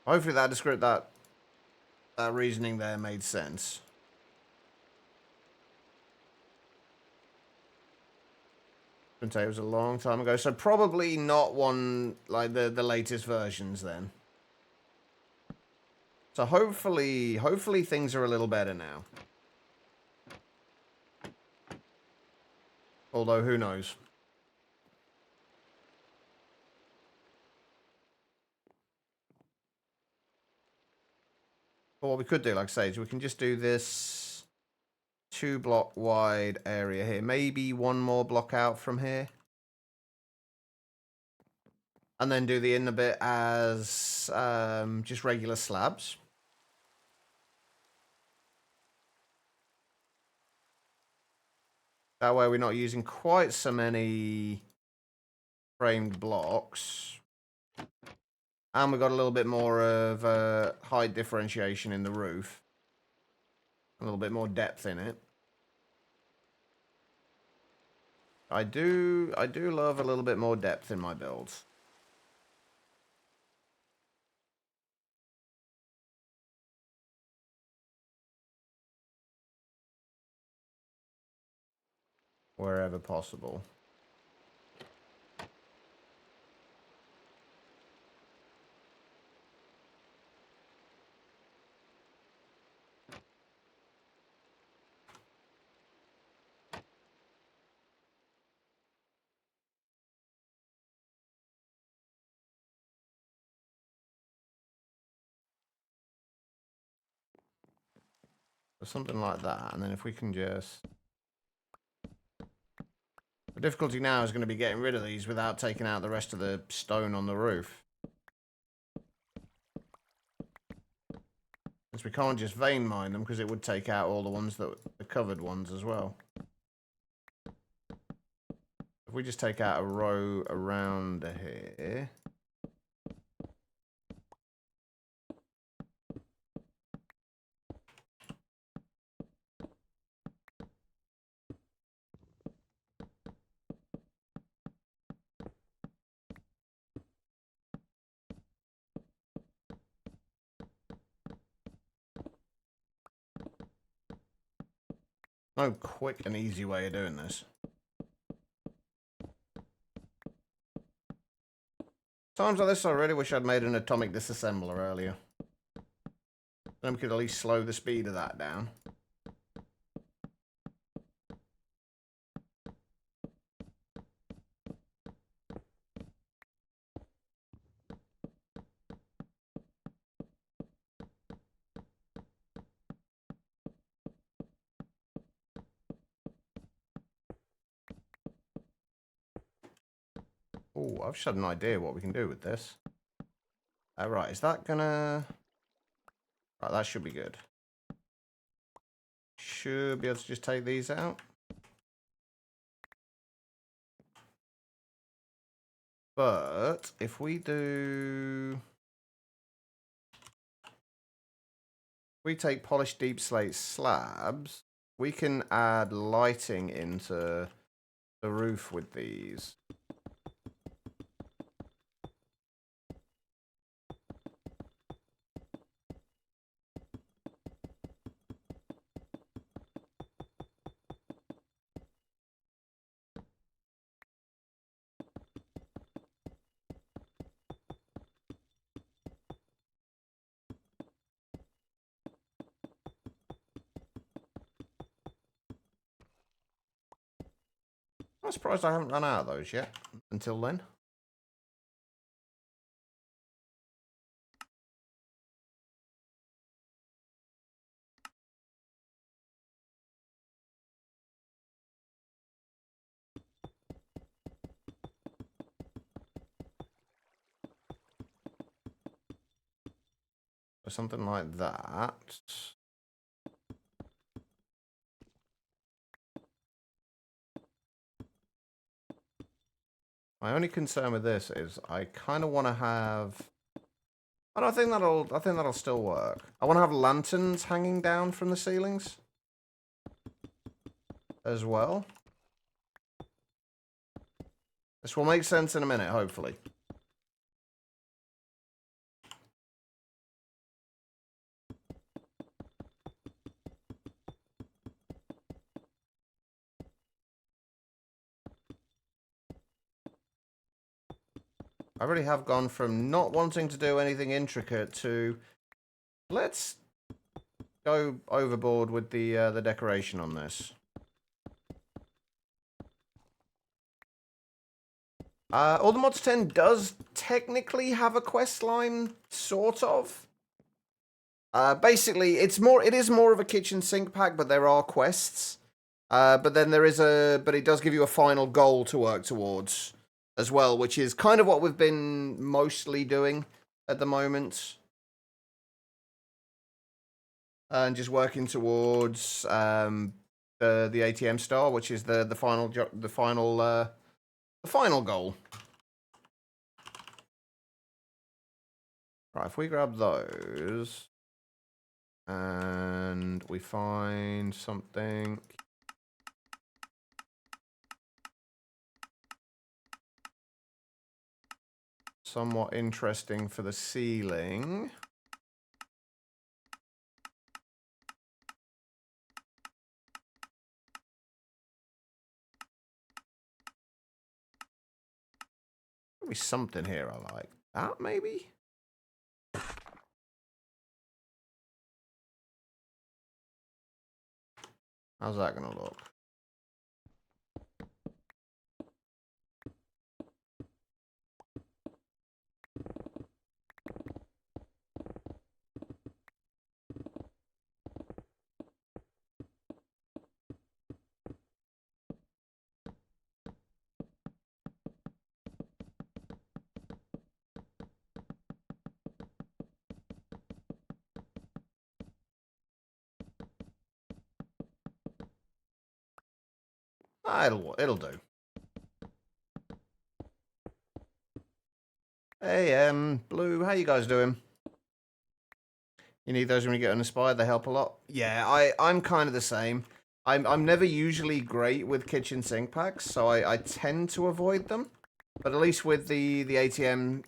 Hopefully that reasoning there made sense. It was a long time ago, so probably not one like the latest versions then. So hopefully things are a little better now. Although who knows? But what we could do, like I say, is we can just do this 2-block wide area here. Maybe one more block out from here. And then do the inner bit as just regular slabs. That way we're not using quite so many framed blocks. And we've got a little bit more of height differentiation in the roof. A little bit more depth in it. I do love a little bit more depth in my builds. Wherever possible. Or something like that. And then if we can just... The difficulty now is going to be getting rid of these without taking out the rest of the stone on the roof. Since we can't just vein mine them because it would take out all the ones that the covered ones as well. If we just take out a row around here... No quick and easy way of doing this. Times like this, I really wish I'd made an atomic disassembler earlier. Then we could at least slow the speed of that down. Oh, I've just had an idea what we can do with this. Right, is that gonna... Right, that should be good. Should be able to just take these out. But if we do... If we take polished deep slate slabs, we can add lighting into the roof with these. I'm surprised I haven't run out of those yet, until then. So something like that. My only concern with this is I kind of want to have. I think that'll still work. I want to have lanterns hanging down from the ceilings as well. This will make sense in a minute, hopefully. I really have gone from not wanting to do anything intricate to let's go overboard with the decoration on this. All the Mods 10 does technically have a quest line, sort of. Basically, it is more of a kitchen sink pack, but there are quests. But then but it does give you a final goal to work towards as well, which is kind of what we've been mostly doing at the moment. And just working towards the ATM star, which is the final goal. Right, if we grab those and we find something somewhat interesting for the ceiling. There'll be something here I like. That maybe? How's that gonna look? It'll do. Hey, Blue, how you guys doing? You need those when you get uninspired, they help a lot. Yeah, I'm kind of the same. I'm never usually great with kitchen sink packs, so I tend to avoid them. But at least with the ATM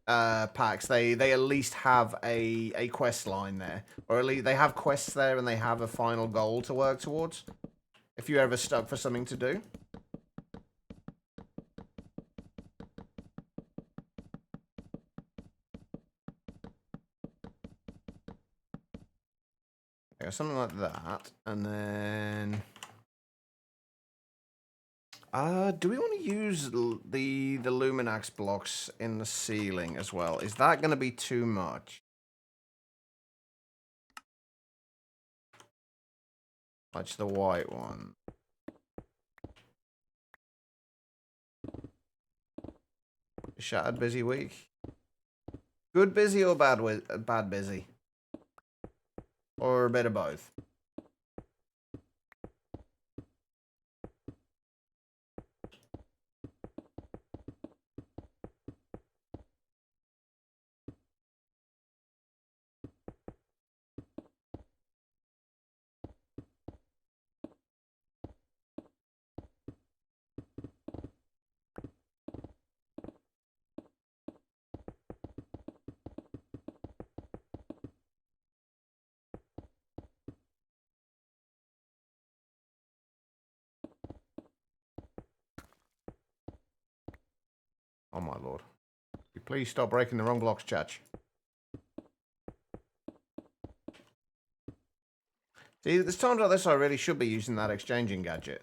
packs, they at least have a quest line there. Or at least they have quests there and they have a final goal to work towards. If you're ever stuck for something to do. Yeah, something like that. And then... do we want to use the Luminax blocks in the ceiling as well? Is that going to be too much? Watch the white one. Shattered busy week. Good busy or bad busy? Or a bit of both? Oh my lord. You please stop breaking the wrong blocks, Chach. See, there's times like this I really should be using that exchanging gadget.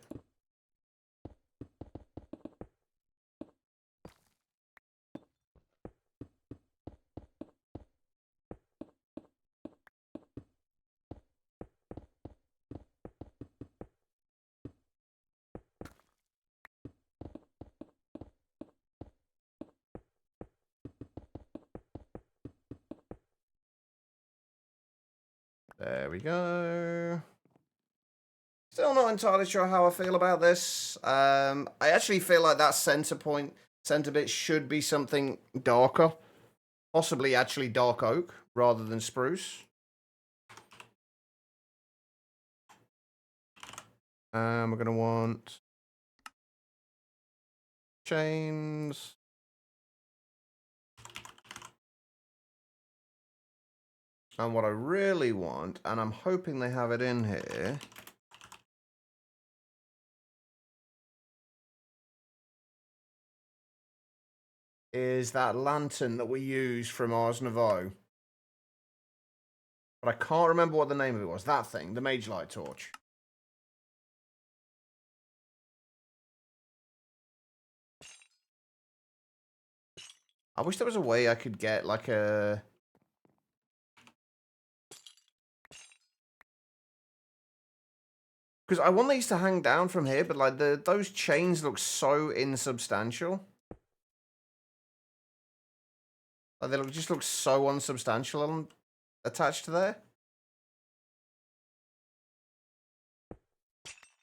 we go. Still not entirely sure how I feel about this. I actually feel like that center bit should be something darker. Possibly actually dark oak rather than spruce. We're going to want chains. And what I really want, and I'm hoping they have it in here, is that lantern that we use from Ars Nouveau. But I can't remember what the name of it was. That thing, the Mage Light Torch. I wish there was a way I could get like a... Because I want these to hang down from here, but like those chains look so insubstantial. Like they just look so unsubstantial attached to there.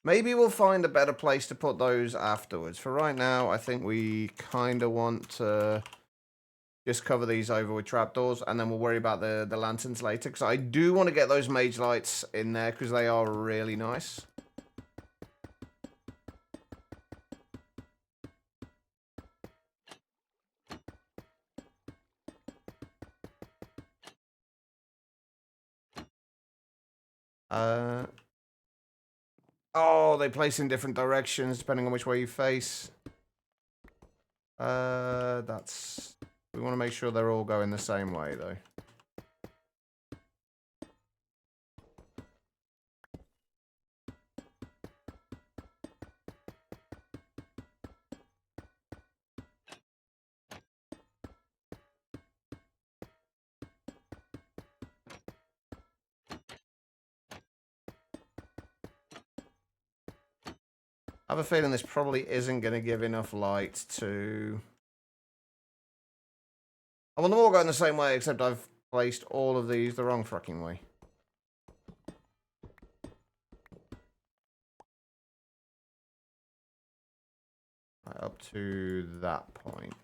Maybe we'll find a better place to put those afterwards. For right now, I think we kind of want to just cover these over with trapdoors, and then we'll worry about the lanterns later, because I do want to get those mage lights in there, because they are really nice. Oh, they place in different directions depending on which way you face. That's... We want to make sure they're all going the same way, though. I have a feeling this probably isn't going to give enough light to... I want them all going the same way, except I've placed all of these the wrong fucking way. Right, up to that point.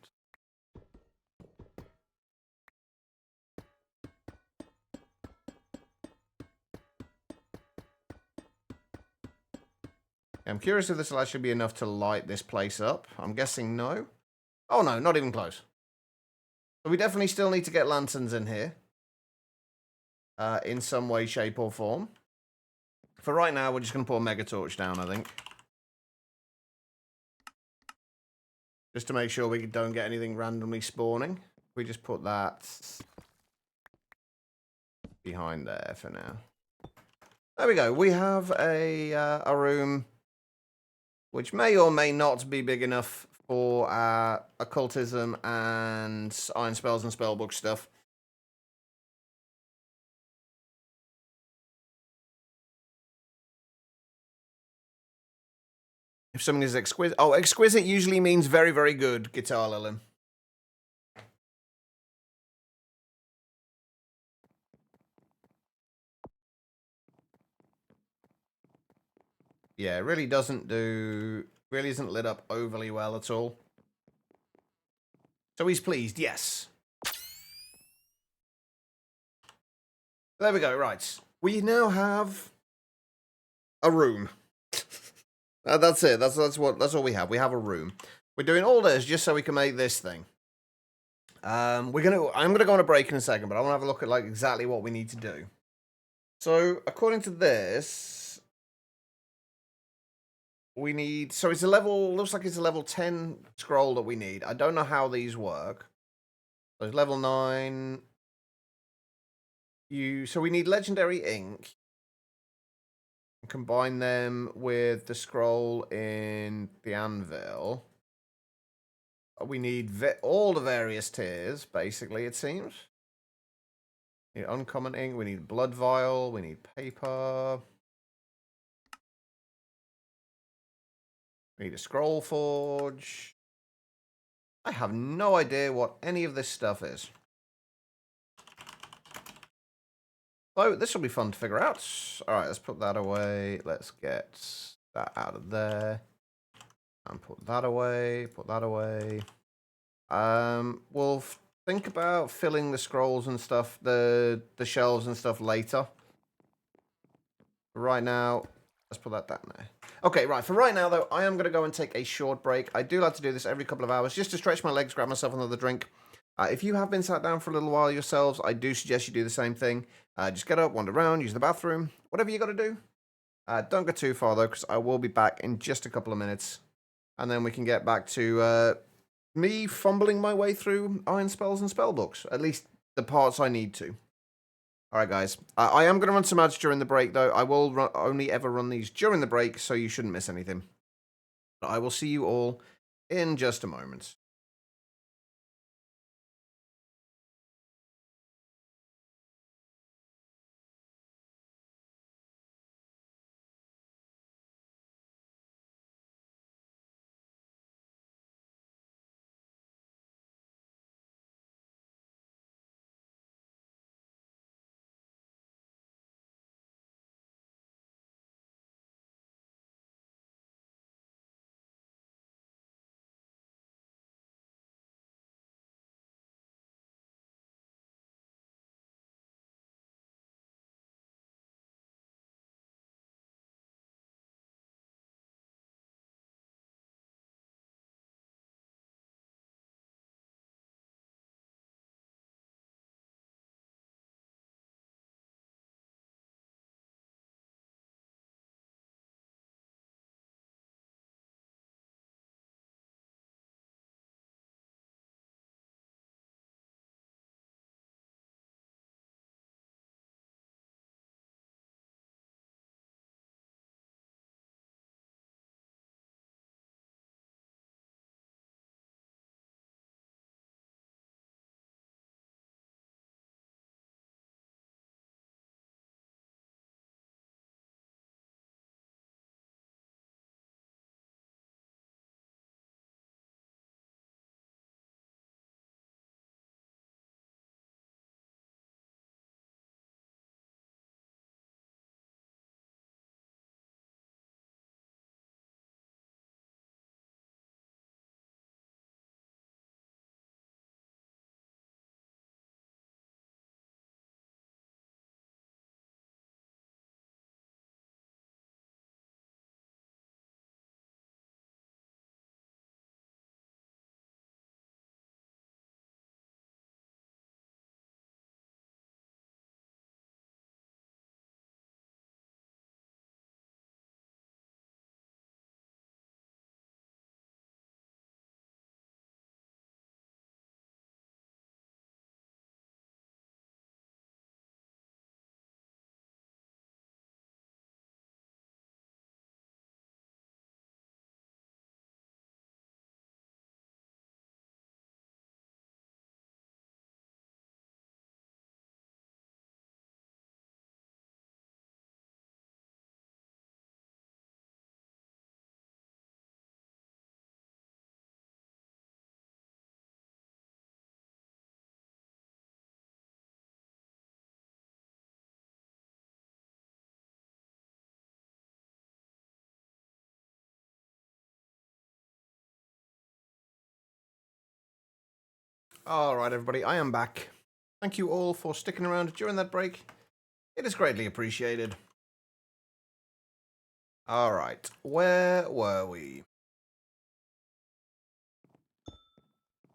I'm curious if this will actually be enough to light this place up. I'm guessing no. Oh no, not even close. So we definitely still need to get lanterns in here. In some way, shape, or form. For right now, we're just going to put a mega torch down, I think. Just to make sure we don't get anything randomly spawning. We just put that behind there for now. There we go. We have a room which may or may not be big enough for occultism and iron spells and spellbook stuff. If something is exquisite... Oh, exquisite usually means very, very good, Guitar Lilin. Yeah, it really doesn't do... Really isn't lit up overly well at all. So he's pleased, yes. There we go, right. We now have a room. That's it. That's all we have. We have a room. We're doing all this just so we can make this thing. I'm gonna go on a break in a second, but I want to have a look at like exactly what we need to do. So according to this, we need. So it's a level. Looks like it's a level 10 scroll that we need. I don't know how these work. So it's level 9. So we need legendary ink. Combine them with the scroll in the anvil. We need all the various tiers, basically, it seems. We need uncommon ink, we need blood vial, we need paper. We need a scroll forge. I have no idea what any of this stuff is. So this will be fun to figure out. All right, let's put that away. Let's get that out of there. And put that away, put that away. We'll think about filling the scrolls and stuff, the shelves and stuff later. Right now, let's put that down there. Okay, right, for right now, though, I am going to go and take a short break. I do like to do this every couple of hours, just to stretch my legs, grab myself another drink. If you have been sat down for a little while yourselves, I do suggest you do the same thing. Just get up, wander around, use the bathroom, whatever you got to do. Don't go too far, though, because I will be back in just a couple of minutes. And then we can get back to me fumbling my way through Iron Spells and Spellbooks. At least the parts I need to. Alright, guys. I am going to run some ads during the break, though. I will only ever run these during the break, so you shouldn't miss anything. But I will see you all in just a moment. Alright, everybody, I am back. Thank you all for sticking around during that break. It is greatly appreciated. Alright, where were we?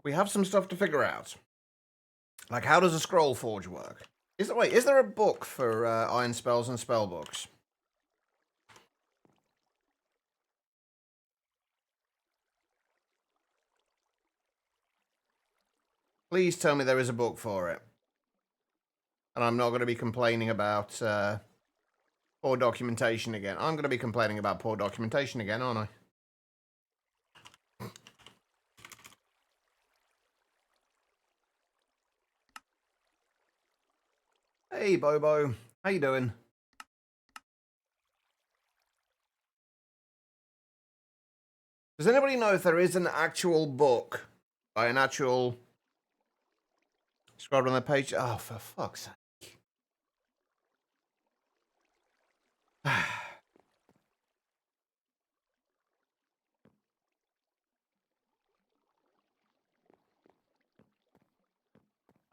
We have some stuff to figure out. Like, how does a scroll forge work? Is there a book for Iron Spells and Spellbooks? Please tell me there is a book for it. And I'm not going to be complaining about poor documentation again. I'm going to be complaining about poor documentation again, aren't I? Hey, Bobo. How you doing? Does anybody know if there is an actual book by an actual... Scroll on the page. Oh, for fuck's sake.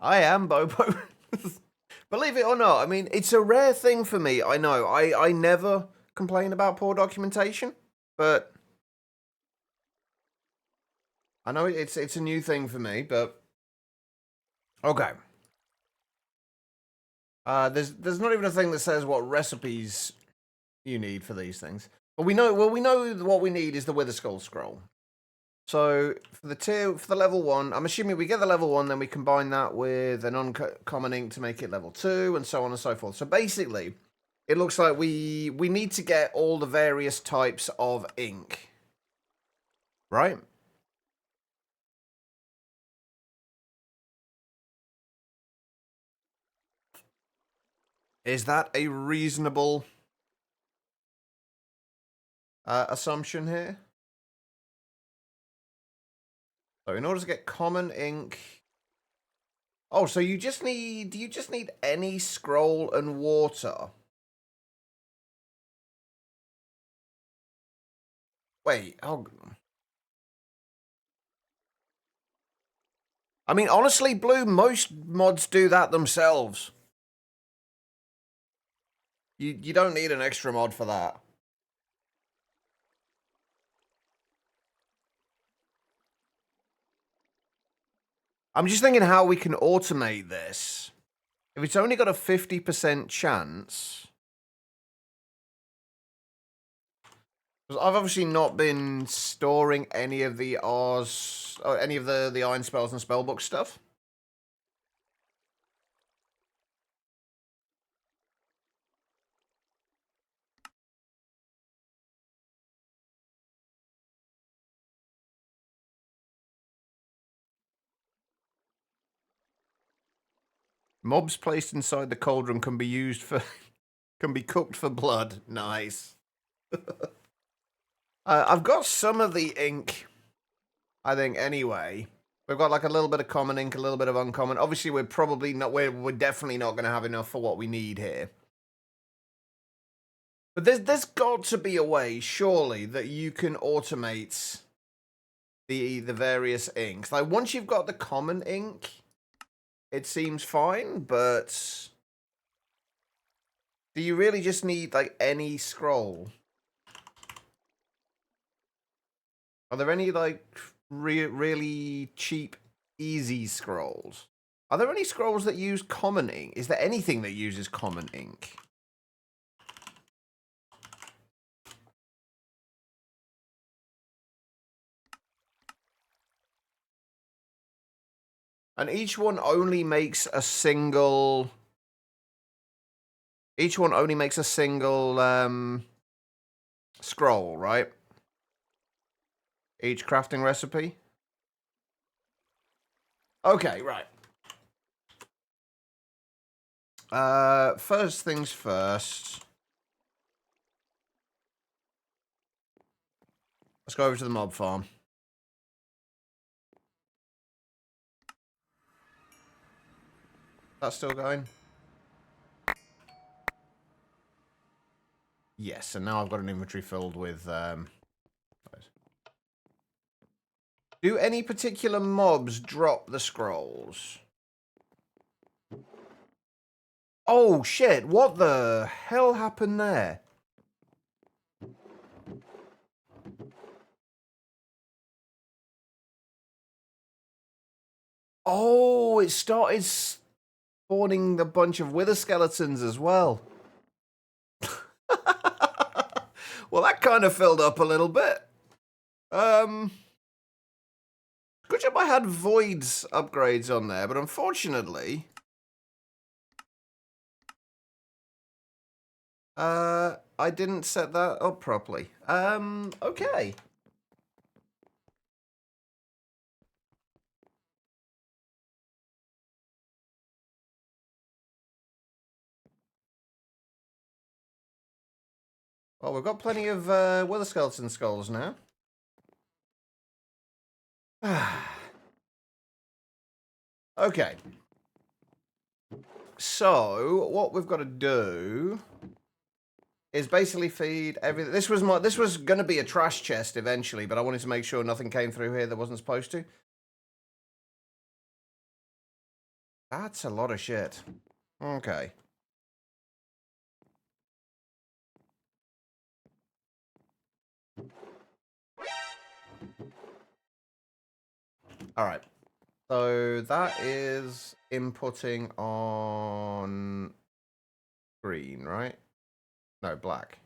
I am Bobo. Believe it or not, I mean, it's a rare thing for me. I know. I never complain about poor documentation, but I know it's a new thing for me, but okay. There's not even a thing that says what recipes you need for these things. But we know what we need is the Wither Skull scroll. So for the level 1, I'm assuming we get the level 1, then we combine that with an uncommon ink to make it level 2, and so on and so forth. So basically, it looks like we need to get all the various types of ink. Right? Is that a reasonable assumption here? So in order to get common ink... Oh, so you just need any scroll and water? Wait, oh... I mean, honestly, Blue, most mods do that themselves. You don't need an extra mod for that. I'm just thinking how we can automate this. If it's only got a 50% chance... Because I've obviously not been storing any of the R's... Or any of the Iron Spells and Spellbook stuff. Mobs placed inside the cauldron can be used for... can be cooked for blood. Nice. I've got some of the ink, I think, anyway. We've got like a little bit of common ink, a little bit of uncommon. Obviously, we're probably not... We're definitely not going to have enough for what we need here. But there's got to be a way, surely, that you can automate the various inks. Like, once you've got the common ink, it seems fine, but... Do you really just need, like, any scroll? Are there any, like, really cheap, easy scrolls? Are there any scrolls that use common ink? Is there anything that uses common ink? And each one only makes a single... Each one only makes a single scroll, right? Each crafting recipe? Okay, right. First things first. Let's go over to the mob farm. That's still going? Yes, and now I've got an inventory filled with... Do any particular mobs drop the scrolls? Oh, shit. What the hell happened there? Oh, it started spawning a bunch of wither skeletons as well. Well, that kind of filled up a little bit. Good job I had voids upgrades on there, but unfortunately... I didn't set that up properly. Okay. Well, we've got plenty of wither skeleton skulls now. Okay. So, what we've got to do is basically feed everything. This was going to be a trash chest eventually, but I wanted to make sure nothing came through here that wasn't supposed to. That's a lot of shit. Okay. All right. So that is inputting on green, right? No, black.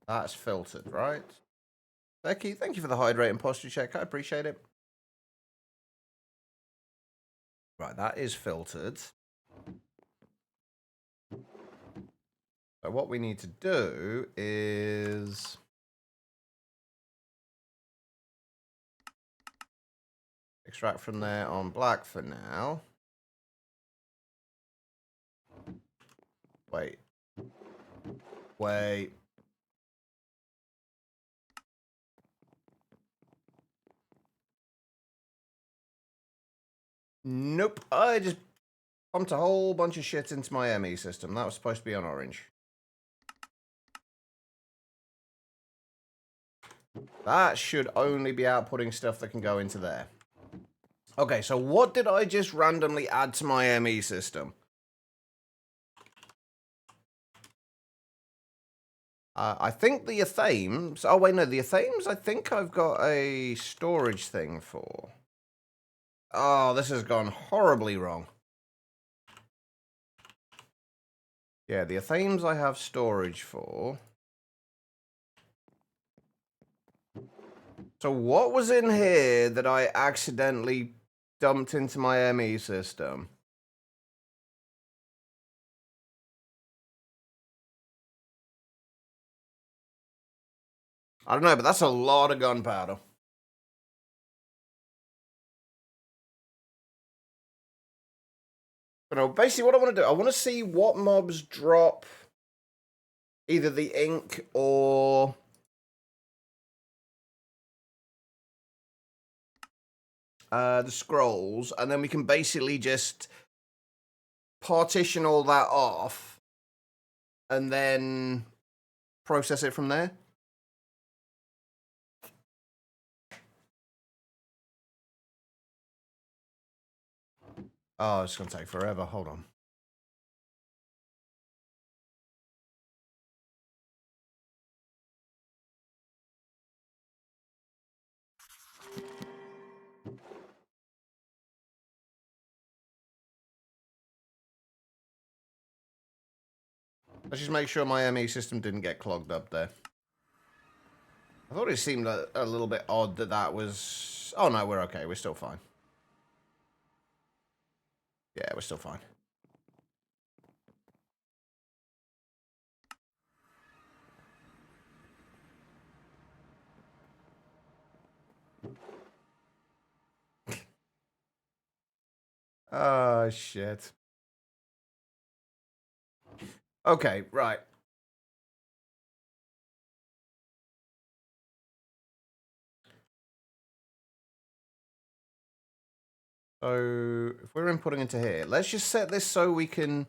That's filtered, right? Becky, thank you for the hydrate and posture check. I appreciate it. Right, that is filtered. So what we need to do is extract from there on black for now. Wait. Wait. Nope. I just pumped a whole bunch of shit into my ME system. That was supposed to be on orange. That should only be outputting stuff that can go into there. Okay, so what did I just randomly add to my ME system? I think the Athames... Oh, wait, no, the Athames I think I've got a storage thing for. Oh, this has gone horribly wrong. Yeah, the Athames I have storage for. So what was in here that I accidentally dumped into my ME system? I don't know, but that's a lot of gunpowder. You know, basically what I want to do, I want to see what mobs drop either the ink or the scrolls, and then we can basically just partition all that off and then process it from there. Oh, it's going to take forever. Hold on. Let's just make sure my ME system didn't get clogged up there. I thought it seemed a little bit odd that that was... Oh, no, we're okay. We're still fine. Yeah, we're still fine. Oh, shit. Okay, right. So, if we're inputting into here, let's just set this so we can...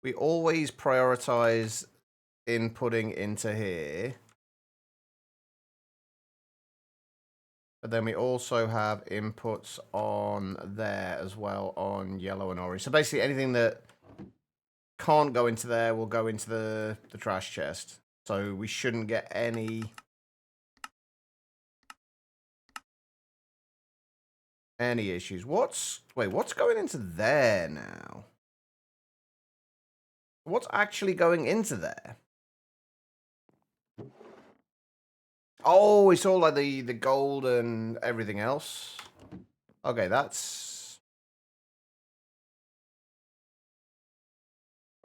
We always prioritize inputting into here. But then we also have inputs on there as well on yellow and orange. So basically anything that can't go into there will go into the trash chest. So we shouldn't get any issues. Wait, what's going into there now? What's actually going into there? Oh, it's all like the gold and everything else. Okay, that's...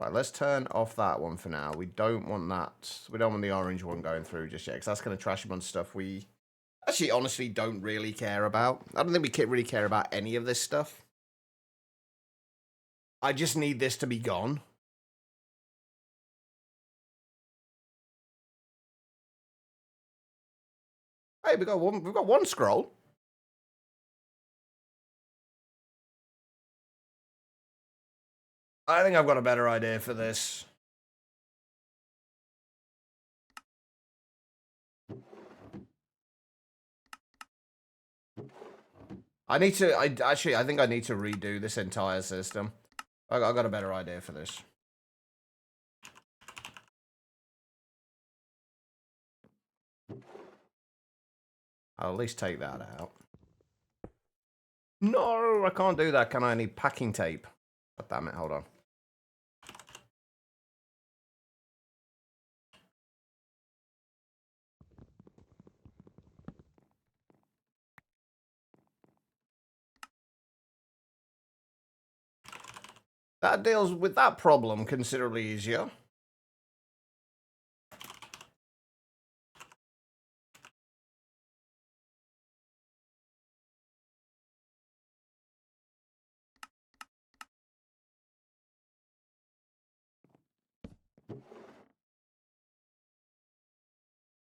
Right, let's turn off that one for now. We don't want that. We don't want the orange one going through just yet, because that's going to trash a bunch of stuff we actually honestly don't really care about. I don't think we really care about any of this stuff. I just need this to be gone. Hey, we've got one scroll. I think I've got a better idea for this. I think I need to redo this entire system. I got a better idea for this. I'll at least take that out. No, I can't do that, can I? I need packing tape. God damn it, hold on. That deals with that problem considerably easier.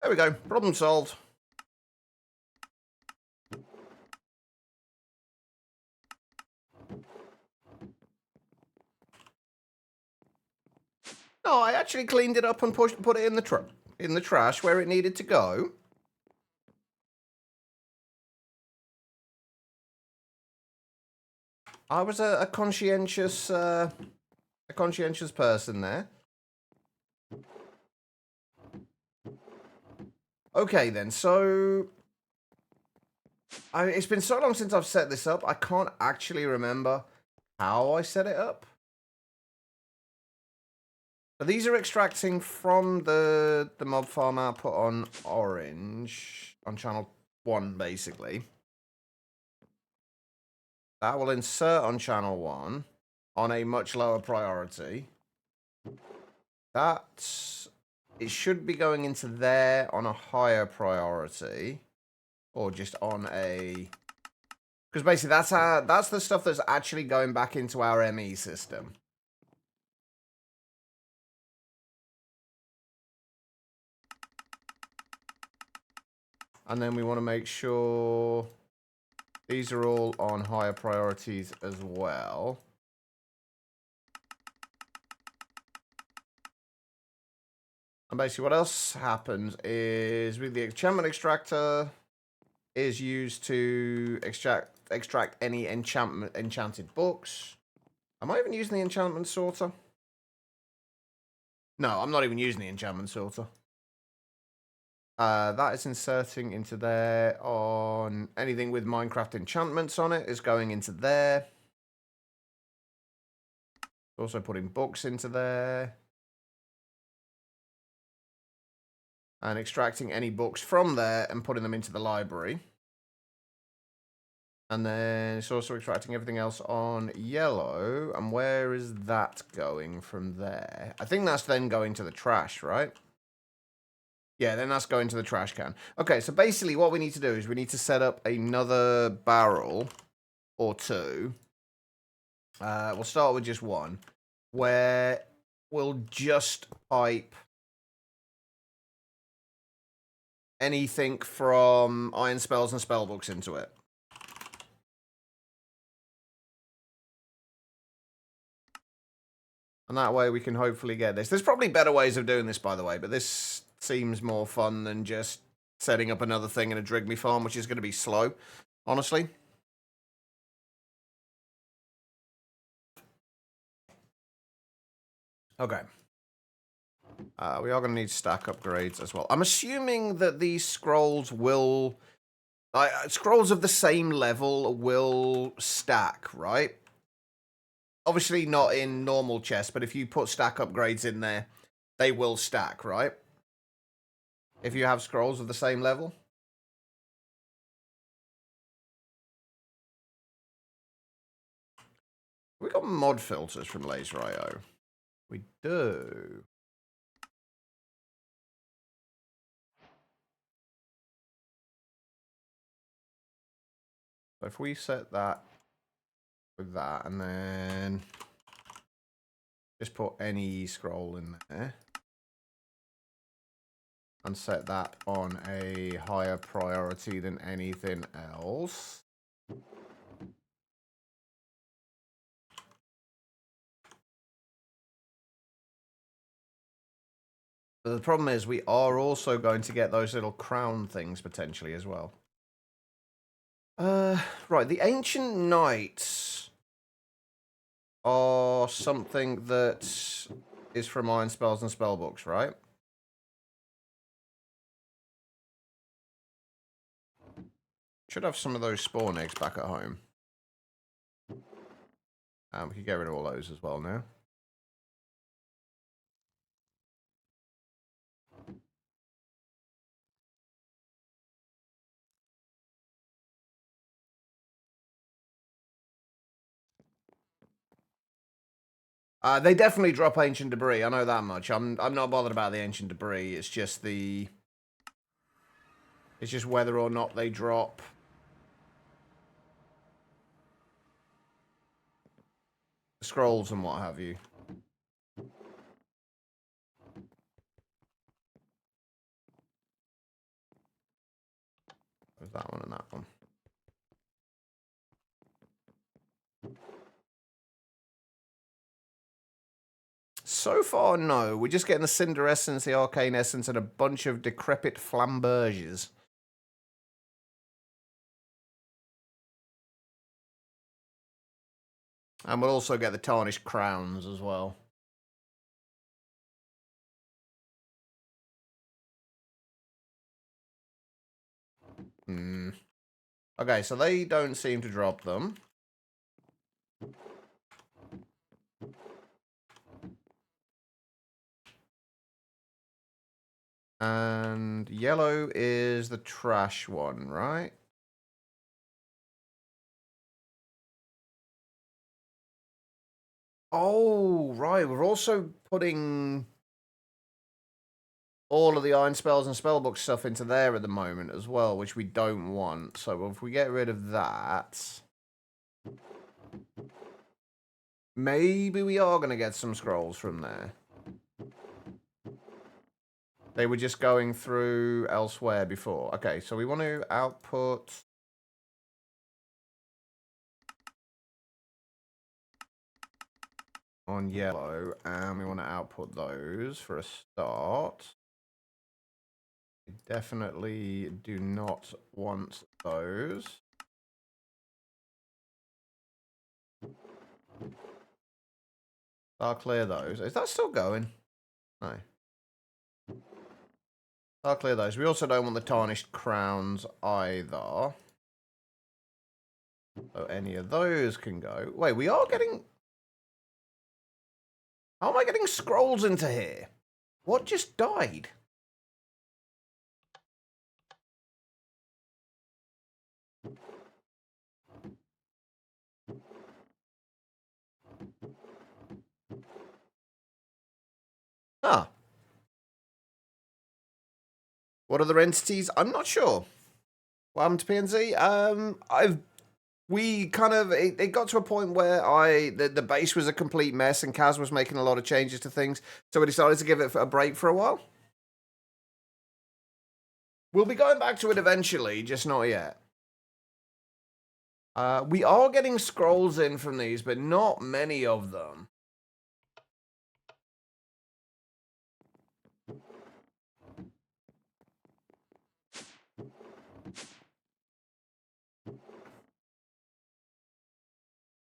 There we go. Problem solved. No, I actually cleaned it up and put it in the trash where it needed to go. I was a conscientious person there. Okay then, so it's been so long since I've set this up, I can't actually remember how I set it up. So these are extracting from the mob farm output on orange, on channel 1 basically. That will insert on channel 1 on a much lower priority. It should be going into there on a higher priority. Or just on a... Because basically that's the stuff that's actually going back into our ME system. And then we want to make sure these are all on higher priorities as well. And basically what else happens is with the enchantment extractor is used to extract any enchanted books. Am I even using the enchantment sorter? No, I'm not even using the enchantment sorter. That is inserting into there on anything with Minecraft enchantments on it is going into there. Also putting books into there. And extracting any books from there and putting them into the library. And then it's also extracting everything else on yellow. And where is that going from there? I think that's then going to the trash, right? Yeah, then that's going to the trash can. Okay, so basically what we need to do is we need to set up another barrel or two. We'll start with just one, where we'll just pipe anything from iron spells and spellbooks into it. And that way we can hopefully get this. There's probably better ways of doing this, by the way, but this seems more fun than just setting up another thing in a Drigme farm, which is going to be slow, honestly. Okay. We are going to need stack upgrades as well. I'm assuming that these scrolls will... scrolls of the same level will stack, right? Obviously not in normal chests, but if you put stack upgrades in there, they will stack, right? If you have scrolls of the same level. We got mod filters from Laser.io. We do. So if we set that with that and then just put any scroll in there and set that on a higher priority than anything else. But the problem is we are also going to get those little crown things potentially as well. Right, the Ancient Knights are something that is from Iron Spells and Spellbooks, right? Should have some of those spawn eggs back at home. We could get rid of all those as well now. They definitely drop ancient debris. I know that much. I'm not bothered about the ancient debris. It's just whether or not they drop scrolls and what have you. There's that one and that one. So far, no. We're just getting the Cinder Essence, the Arcane Essence, and a bunch of decrepit flamberges. And we'll also get the Tarnished Crowns as well. Okay, so they don't seem to drop them. And yellow is the trash one, right? Oh, right. We're also putting all of the Iron Spells and Spellbook stuff into there at the moment as well, which we don't want. So if we get rid of that, maybe we are going to get some scrolls from there. They were just going through elsewhere before. Okay, so we want to output on yellow, and we want to output those for a start. We definitely do not want those. I'll clear those. Is that still going? No. I'll clear those. We also don't want the Tarnished Crowns either. So any of those can go. Wait, we are getting... How am I getting scrolls into here? What just died? Ah. What other entities? I'm not sure. What happened to PNZ? We kind of it got to a point where the base was a complete mess and Kaz was making a lot of changes to things, so we decided to give it a break for a while. We'll be going back to it eventually, just not yet. We are getting scrolls in from these, but not many of them.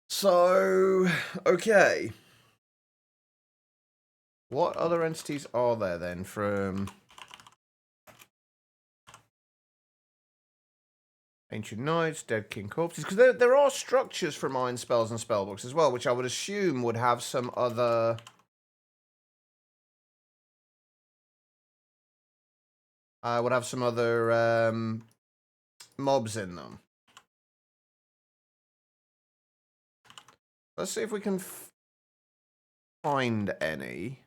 So, okay. What other entities are there then from Ancient Knights, Dead King Corpses? Because there are structures from Iron Spells and Spellbooks as well, which I would assume would have some other... would have some other mobs in them. Let's see if we can find any.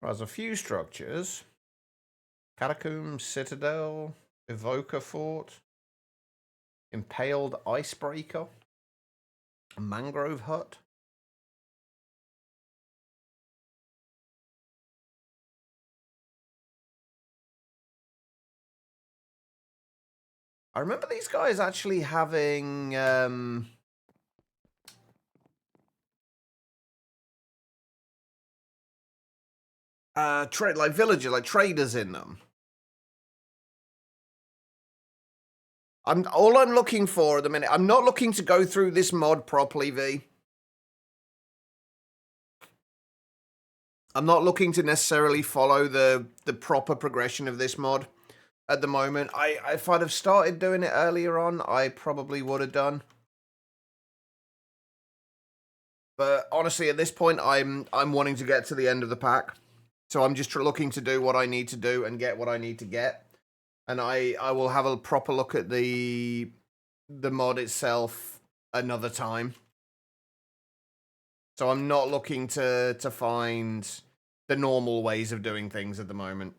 There's a few structures. Catacomb, Citadel, Evoker Fort, Impaled Icebreaker, a Mangrove Hut. I remember these guys actually having trade like villager, like traders in them. All I'm looking for at the minute. I'm not looking to go through this mod properly, V. I'm not looking to necessarily follow the proper progression of this mod at the moment. If I'd have started doing it earlier on, I probably would have done. But honestly, at this point, I'm wanting to get to the end of the pack, so I'm just looking to do what I need to do and get what I need to get, and I will have a proper look at the mod itself another time. So I'm not looking to find the normal ways of doing things at the moment.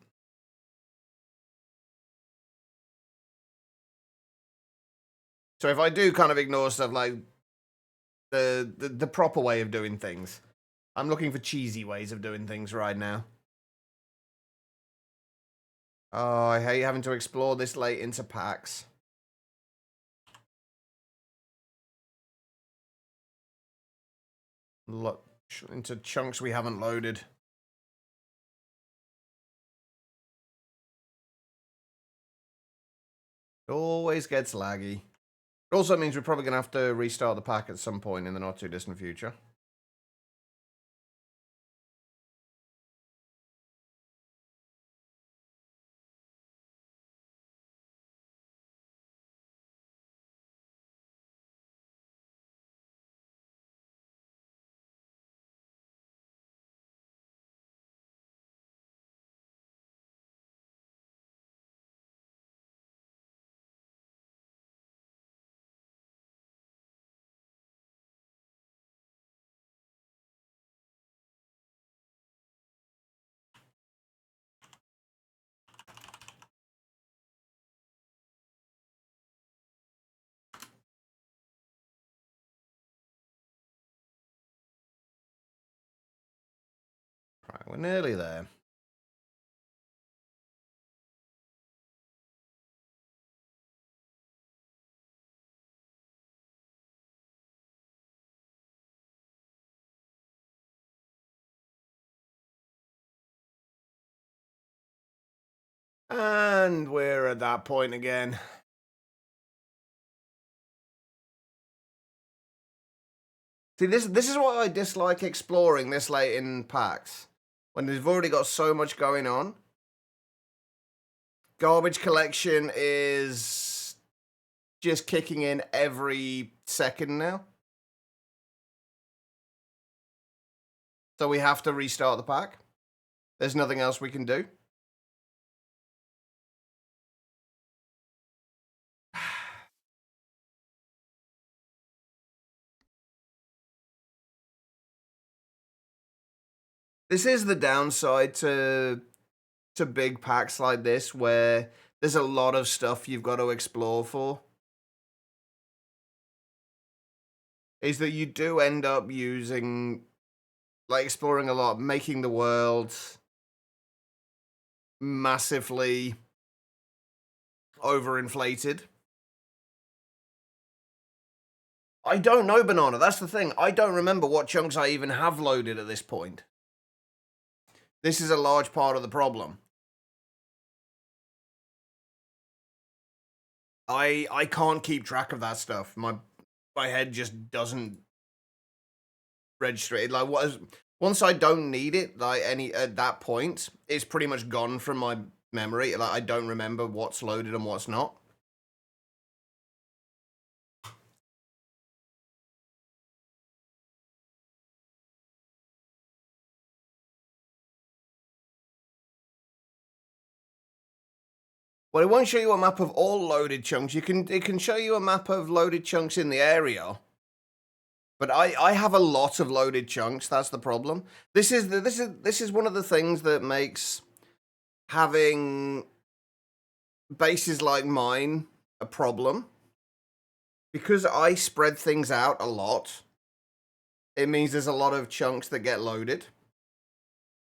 So if I do kind of ignore stuff like the proper way of doing things, I'm looking for cheesy ways of doing things right now. Oh, I hate having to explore this late into packs. Look into chunks we haven't loaded. It always gets laggy. It also means we're probably going to have to restart the pack at some point in the not too distant future. Right, we're nearly there. And we're at that point again. See, this is why I dislike exploring this late in packs. When they've already got so much going on. Garbage collection is just kicking in every second now. So we have to restart the pack. There's nothing else we can do. This is the downside to big packs like this, where there's a lot of stuff you've got to explore for. Is that you do end up using, like, exploring a lot, making the world massively overinflated. I don't know, Banana. That's the thing. I don't remember what chunks I even have loaded at this point. This is a large part of the problem. I can't keep track of that stuff. My head just doesn't register it. Like, once I don't need it, like, at that point, it's pretty much gone from my memory. Like, I don't remember what's loaded and what's not. Well, it won't show you a map of all loaded chunks. It can show you a map of loaded chunks in the area, But I have a lot of loaded chunks. That's the problem. This is one of the things that makes having bases like mine a problem. Because I spread things out a lot, it means there's a lot of chunks that get loaded.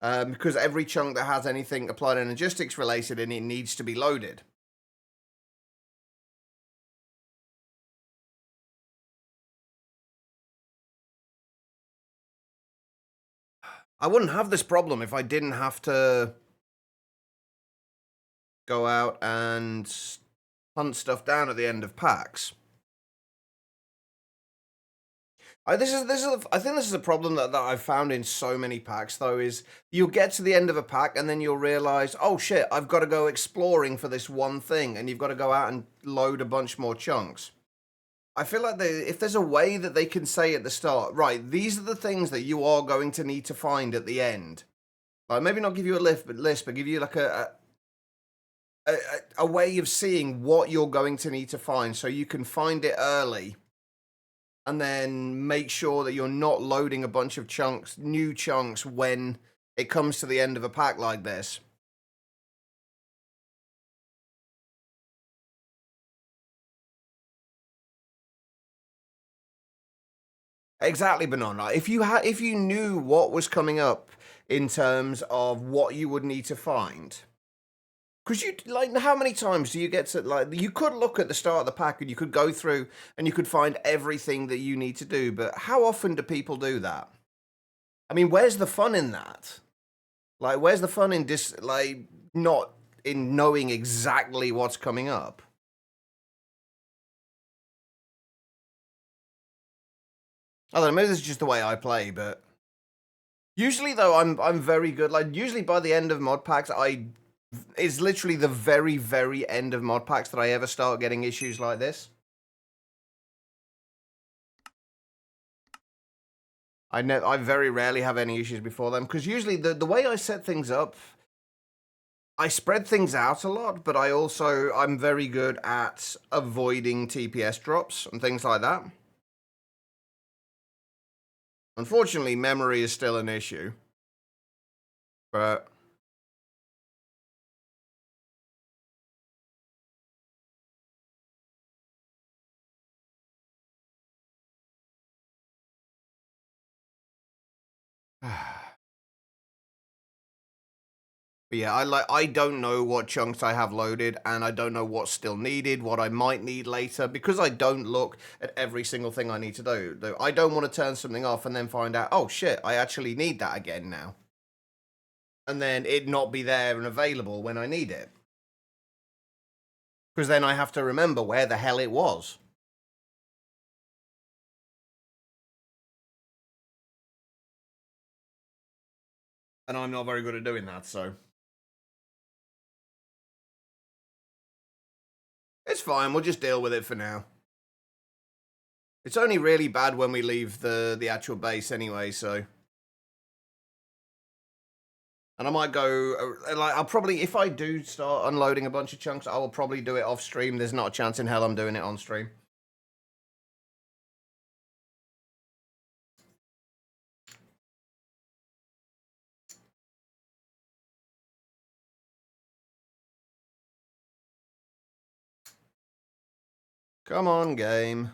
Because every chunk that has anything applied energistics related in it needs to be loaded. I wouldn't have this problem if I didn't have to go out and hunt stuff down at the end of packs. I think this is a problem that I've found in so many packs, though, is you'll get to the end of a pack and then you'll realize, oh shit, I've got to go exploring for this one thing, and you've got to go out and load a bunch more chunks. I feel like if there's a way that they can say at the start, right, these are the things that you are going to need to find at the end. Like, maybe not give you a list, but give you like a way of seeing what you're going to need to find so you can find it early. And then make sure that you're not loading a bunch of chunks, new chunks, when it comes to the end of a pack like this. Exactly, Banana. If you knew what was coming up in terms of what you would need to find, because you like, how many times do you get to, like, you could look at the start of the pack and you could go through and you could find everything that you need to do, but how often do people do that? I mean, where's the fun in that? Like, where's the fun in not in knowing exactly what's coming up? I don't know, maybe this is just the way I play, but usually though I'm very good. Like, usually by the end of mod packs, it's literally the very, very end of mod packs that I ever start getting issues like this. I very rarely have any issues before them, because usually the way I set things up, I spread things out a lot, but I'm very good at avoiding TPS drops and things like that. Unfortunately, memory is still an issue, but But yeah, I don't know what chunks I have loaded, and I don't know what's still needed, what I might need later, because I don't look at every single thing I need to do. I don't want to turn something off and then find out, oh shit, I actually need that again now. And then it not be there and available when I need it. Because then I have to remember where the hell it was. And I'm not very good at doing that, so. It's fine, we'll just deal with it for now. It's only really bad when we leave the actual base anyway, so. And I might go, like, I'll probably, if I do start unloading a bunch of chunks, I will probably do it off stream. There's not a chance in hell I'm doing it on stream. Come on, game.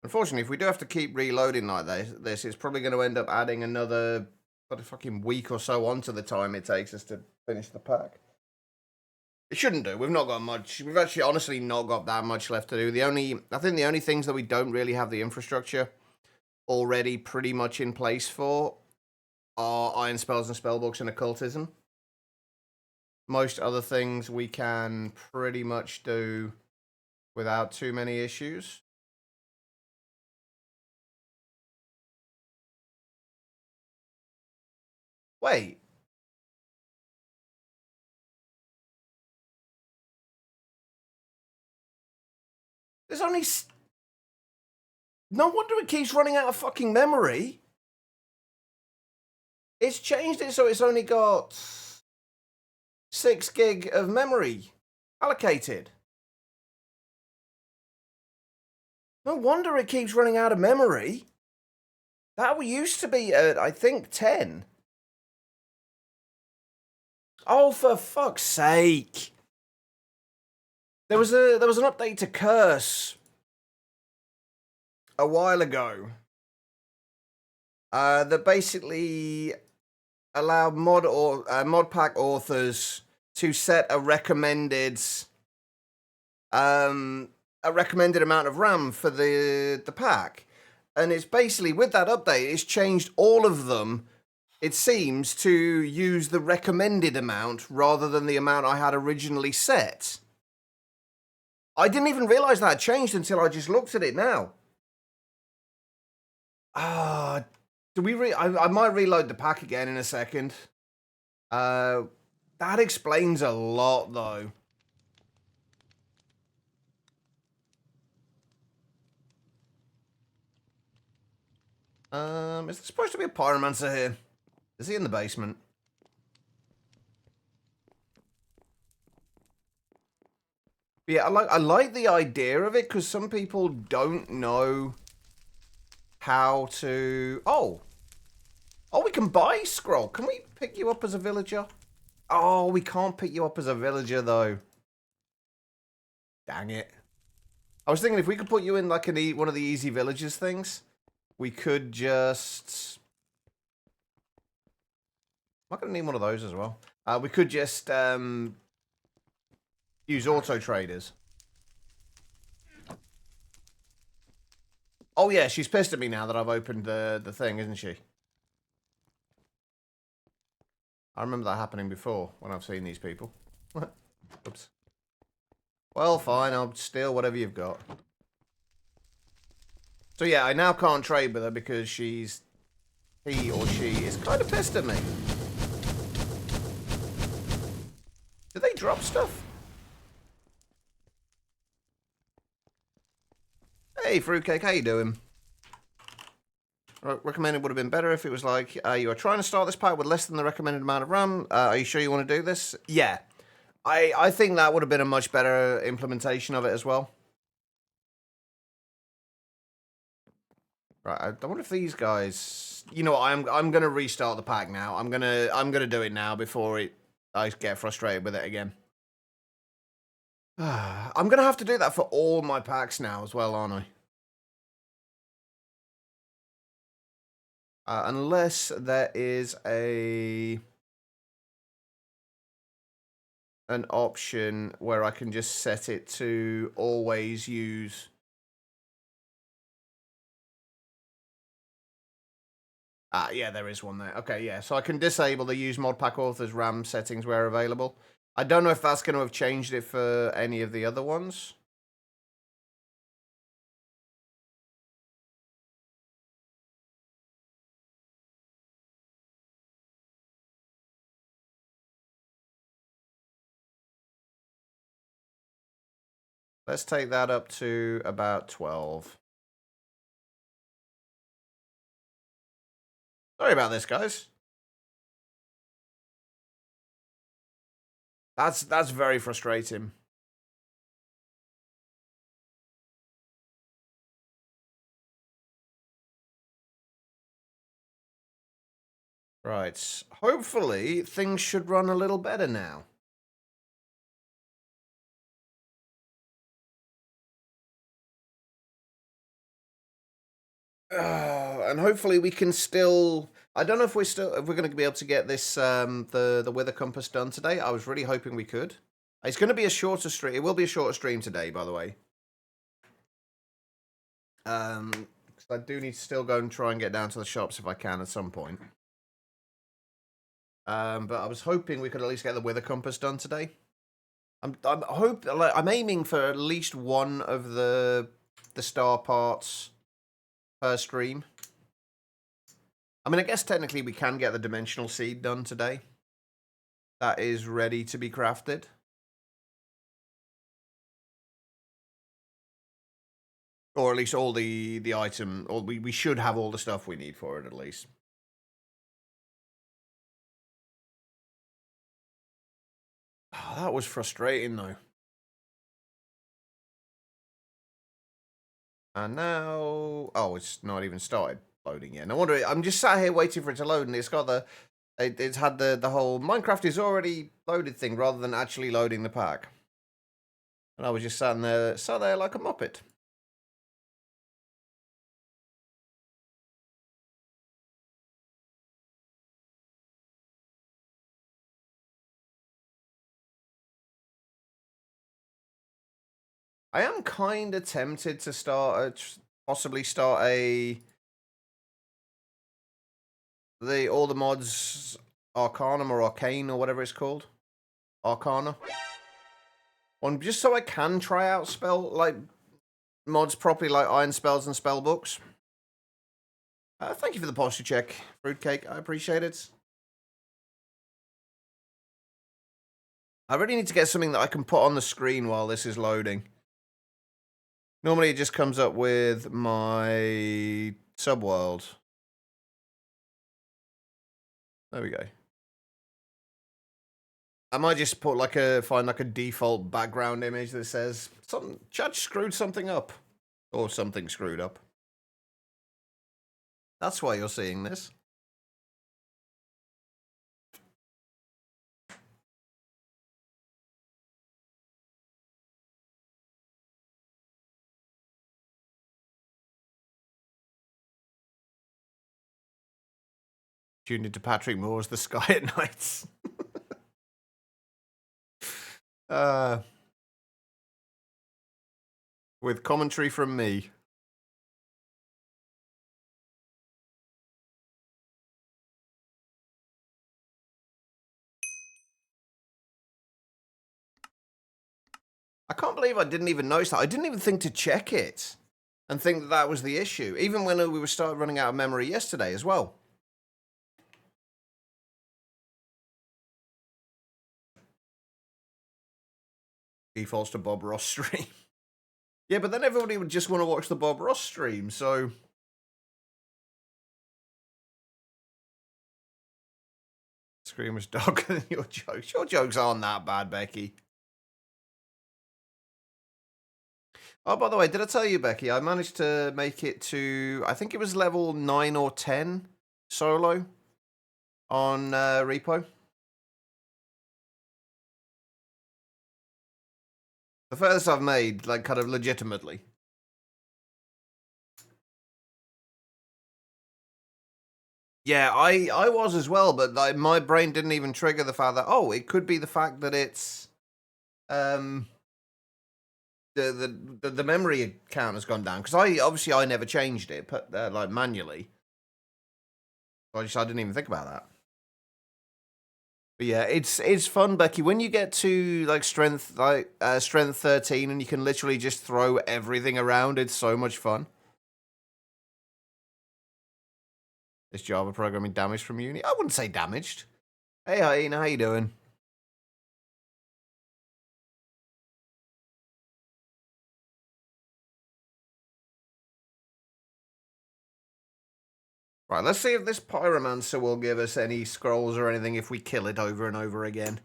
Unfortunately, if we do have to keep reloading like this, it's probably going to end up adding another fucking week or so onto the time it takes us to finish the pack. It shouldn't do. We've not got much. We've actually honestly not got that much left to do. I think the only things that we don't really have the infrastructure already pretty much in place for are iron spells and spellbooks and occultism. Most other things we can pretty much do without too many issues. Wait. There's only... No wonder it keeps running out of fucking memory. It's changed it so it's only got 6 gig of memory allocated. No wonder it keeps running out of memory. That used to be at, I think, 10. Oh, for fuck's sake. There was an update to Curse a while ago that basically allowed mod pack authors to set a recommended amount of RAM for the pack. And it's basically, with that update, it's changed all of them, it seems, to use the recommended amount rather than the amount I had originally set. I didn't even realize that had changed until I just looked at it now. Do we I might reload the pack again in a second. That explains a lot, though. Is there supposed to be a pyromancer here? Is he in the basement? Yeah, I like the idea of it, because some people don't know how to... Oh, we can buy scroll. Can we pick you up as a villager? Oh, we can't pick you up as a villager, though. Dang it. I was thinking if we could put you in like one of the easy villages things, we could just... I'm not going to need one of those as well. We could just use auto traders. Oh yeah, she's pissed at me now that I've opened the thing, isn't she? I remember that happening before when I've seen these people. Oops. Well, fine, I'll steal whatever you've got. So yeah, I now can't trade with her because he or she is kind of pissed at me. Do they drop stuff? Hey, Fruitcake, how you doing? Recommended would have been better if it was like, you are trying to start this pack with less than the recommended amount of RAM. Are you sure you want to do this? Yeah. I think that would have been a much better implementation of it as well. Right, I wonder if these guys... You know what, I'm gonna restart the pack now. I'm gonna do it now before I get frustrated with it again. I'm gonna have to do that for all my packs now as well, aren't I? Unless there is an option where I can just set it to always use... yeah, there is one there. Okay, yeah, so I can disable the use mod pack authors RAM settings where available. I don't know if that's going to have changed it for any of the other ones. Let's take that up to about 12. Sorry about this, guys. That's very frustrating. Right. Hopefully, things should run a little better now. And hopefully we can still... I don't know if we're going to be able to get this the Wither Compass done today. I was really hoping we could. It's going to be a shorter stream. It will be a shorter stream today, by the way. Because I do need to still go and try and get down to the shops if I can at some point. But I was hoping we could at least get the Wither Compass done today. I'm aiming for at least one of the star parts per stream. I mean, I guess technically we can get the dimensional seed done today. That is ready to be crafted. Or at least all the item, or we should have all the stuff we need for it at least. Oh, that was frustrating, though. And now... Oh, it's not even started loading yet. No wonder... I'm just sat here waiting for it to load, and it's got the... It's had the whole Minecraft is already loaded thing, rather than actually loading the pack. And I was just sat there like a muppet. I am kind of tempted to possibly start all the mods Arcanum or Arcane or whatever it's called. Arcana. One, just so I can try out mods properly, like iron spells and spell books. Thank you for the posture check, Fruitcake. I appreciate it. I really need to get something that I can put on the screen while this is loading. Normally it just comes up with my subworld. There we go. I might just put find a default background image that says Chad screwed something up. Or something screwed up. That's why you're seeing this. Tuned into Patrick Moore's The Sky at Nights. With commentary from me. I can't believe I didn't even notice that. I didn't even think to check it and think that was the issue, even when we were starting running out of memory yesterday as well. Defaults to Bob Ross stream. Yeah, but then everybody would just want to watch the Bob Ross stream, so... Screamer's darker than your jokes. Your jokes aren't that bad, Becky. Oh, by the way, did I tell you, Becky, I managed to make it to, I think it was level 9 or 10 solo on Repo. The furthest I've made, like, kind of legitimately. Yeah, I was as well, but like, my brain didn't even trigger the fact that, oh, it could be the fact that it's the memory count has gone down, because I never changed it, like manually. I didn't even think about that. But yeah, it's fun, Becky. When you get to like strength 13, and you can literally just throw everything around, it's so much fun. Is Java programming damaged from uni? I wouldn't say damaged. Hey, Ian, how you doing? Right, let's see if this pyromancer will give us any scrolls or anything if we kill it over and over again.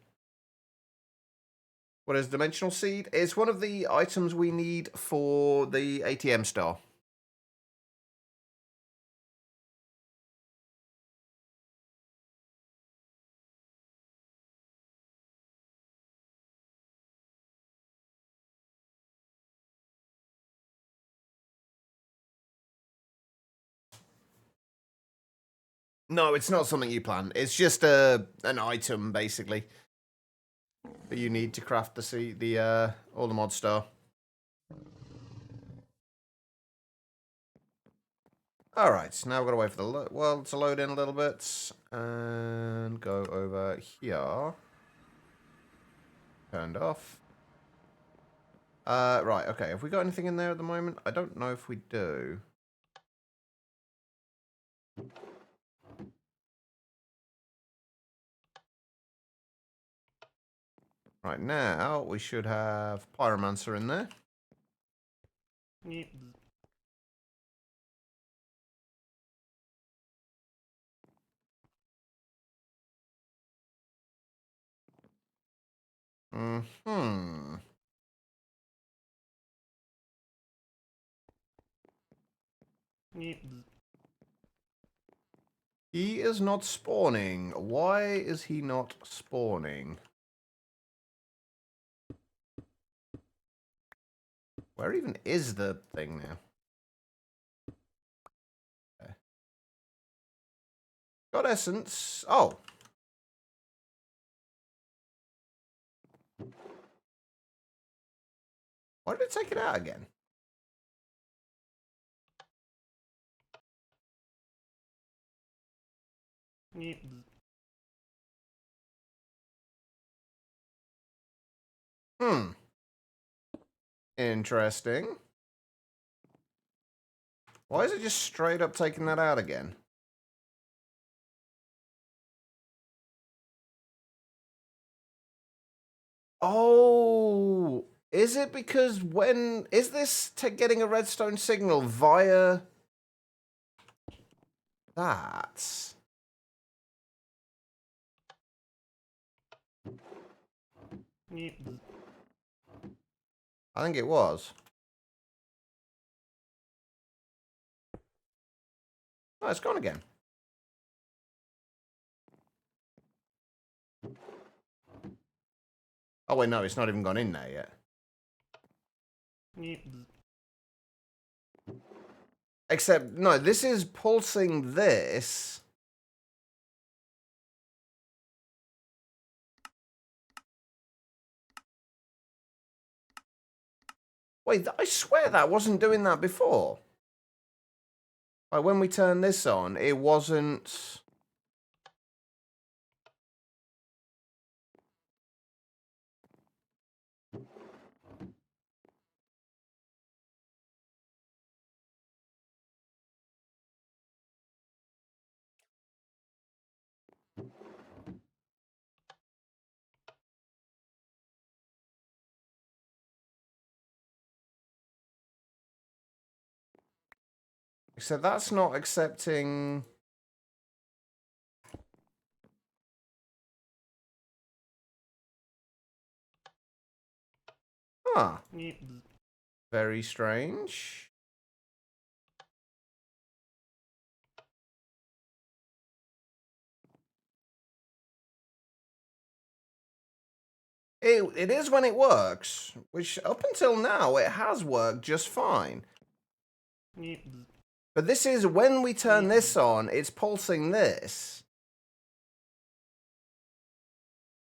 What is Dimensional Seed? It's one of the items we need for the ATM star. No, it's not something you plan. It's just an item, basically, that you need to craft the all the mod star. All right, now we've got to wait for the world to load in a little bit and go over here. Turned off. Right, okay. Have we got anything in there at the moment? I don't know if we do. Right, now we should have Pyromancer in there. Hmm. He is not spawning. Why is he not spawning? Where even is the thing now? Okay. Got essence. Oh. Why did it take it out again? Hmm. Interesting. Why is it just straight up taking that out again? Oh, is it because is this getting a redstone signal via that? I think it was. Oh, it's gone again. Oh, wait, no, it's not even gone in there yet. Except, no, this is pulsing this. Wait, I swear that wasn't doing that before. Like, when we turned this on, it wasn't... Except that's not accepting... Huh. Very strange. It is when it works, which up until now, it has worked just fine. But this is when we turn this on, it's pulsing this.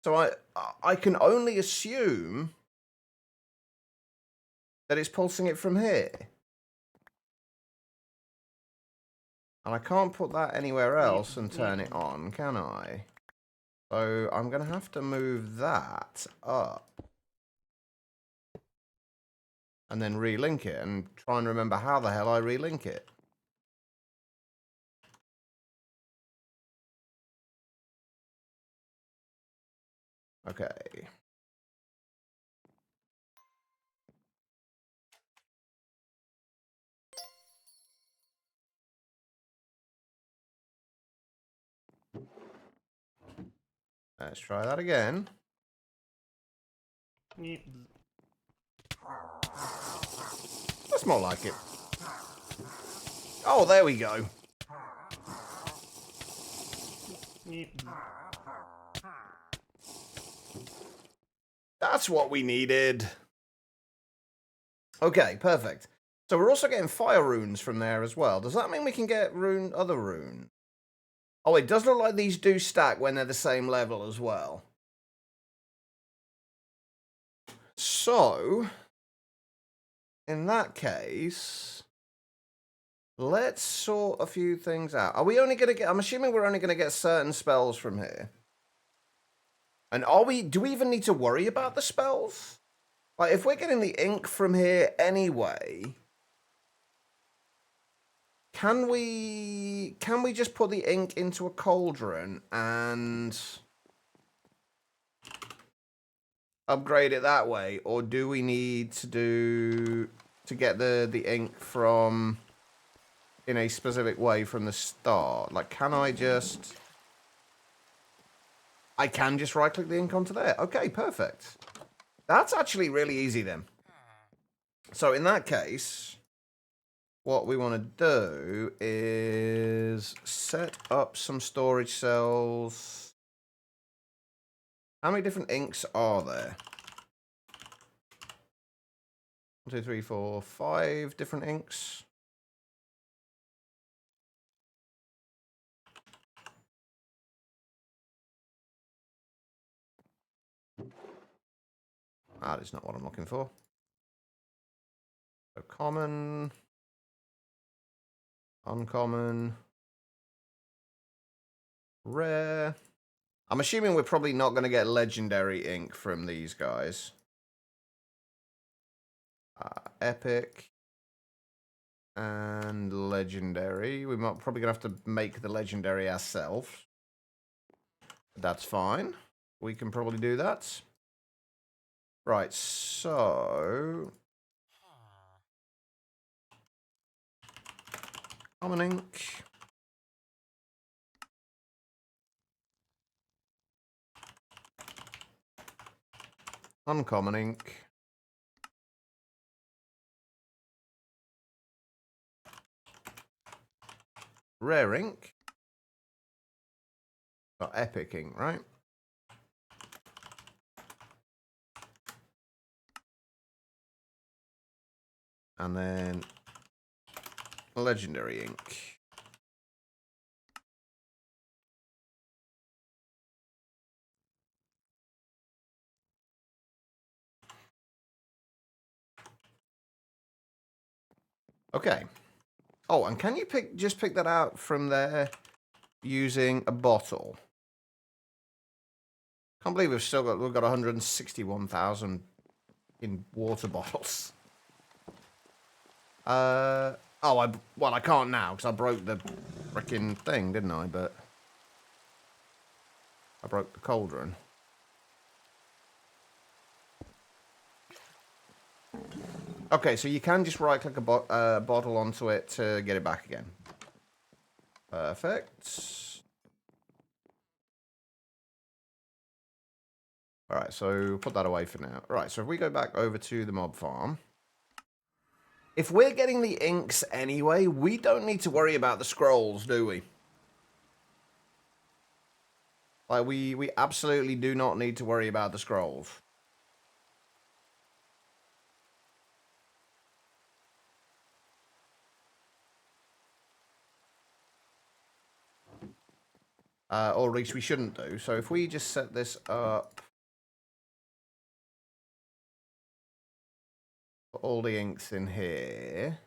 So I can only assume that it's pulsing it from here. And I can't put that anywhere else and turn it on, can I? So I'm going to have to move that up. And then relink it and try and remember how the hell I relink it. Okay. Let's try that again. That's more like it. Oh, there we go. That's what we needed. Okay, perfect. So we're also getting fire runes from there as well. Does that mean we can get other runes? Oh, it does look like these do stack when they're the same level as well. So, in that case, let's sort a few things out. Are we only going to get... I'm assuming we're only going to get certain spells from here. And do we even need to worry about the spells? Like, if we're getting the ink from here anyway... Can we just put the ink into a cauldron and upgrade it that way, or do we need to get the ink from in a specific way from the start? Like, can I just right click the ink onto there? Okay, perfect. That's actually really easy then. So in that case, what we want to do is set up some storage cells. How many different inks are there? 1, 2, 3, 4, 5 different inks. That is not what I'm looking for. So common, uncommon, rare. I'm assuming we're probably not going to get legendary ink from these guys. Epic and legendary. We might probably going to have to make the legendary ourselves. That's fine. We can probably do that. Right, so common ink. Uncommon ink. Rare ink. Got epic ink, right? And then legendary ink. Okay. Oh, and can you just pick that out from there using a bottle? Can't believe we've got 161,000 in water bottles. Oh, I can't now because I broke the freaking thing, didn't I? But I broke the cauldron. Okay, so you can just right-click a bottle onto it to get it back again. Perfect. Alright, so put that away for now. Right, so if we go back over to the mob farm. If we're getting the inks anyway, we don't need to worry about the scrolls, do we? Like, we absolutely do not need to worry about the scrolls. Or at least we shouldn't do. So if we just set this up, put all the inks in here.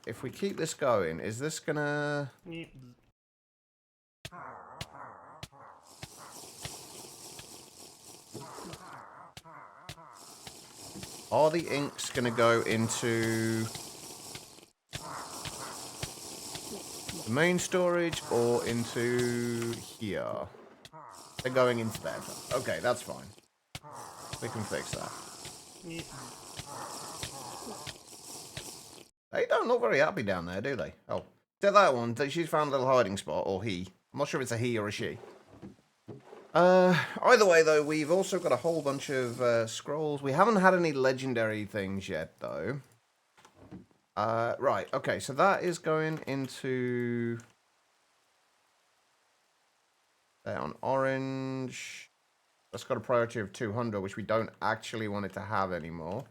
If we keep this going, is this gonna... Are the inks gonna go into the main storage or into here? They're going into there. Okay, that's fine. We can fix that. They don't look very happy down there, do they? Oh, that one. She's found a little hiding spot, or he. I'm not sure if it's a he or a she. Either way, though, we've also got a whole bunch of scrolls. We haven't had any legendary things yet, though. Right, okay, so that is going into... There on orange. That's got a priority of 200, which we don't actually want it to have anymore.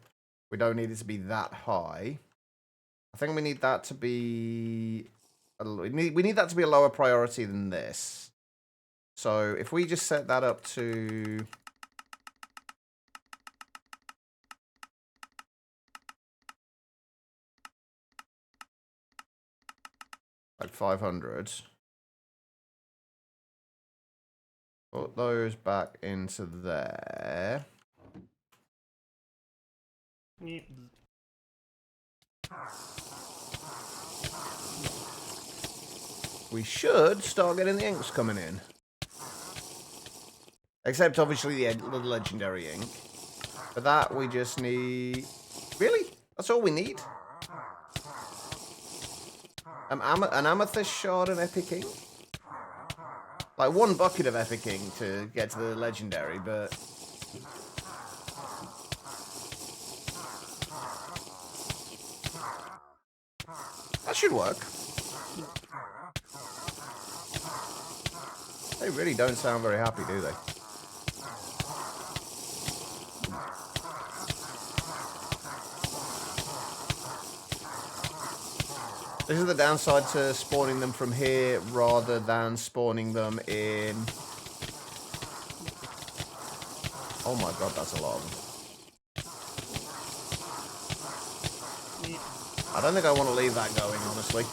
We don't need it to be that high. I think we need that to be... We need that to be a lower priority than this. So if we just set that up to... like 500. Put those back into there. We should start getting the inks coming in. Except, obviously, the legendary ink. For that, we just need... Really? That's all we need? An amethyst shard and epic ink? Like, one bucket of epic ink to get to the legendary, but... that should work. They really don't sound very happy, do they? This is the downside to spawning them from here rather than spawning them in... oh my god, that's a lot of them. I don't think I want to leave that going, honestly.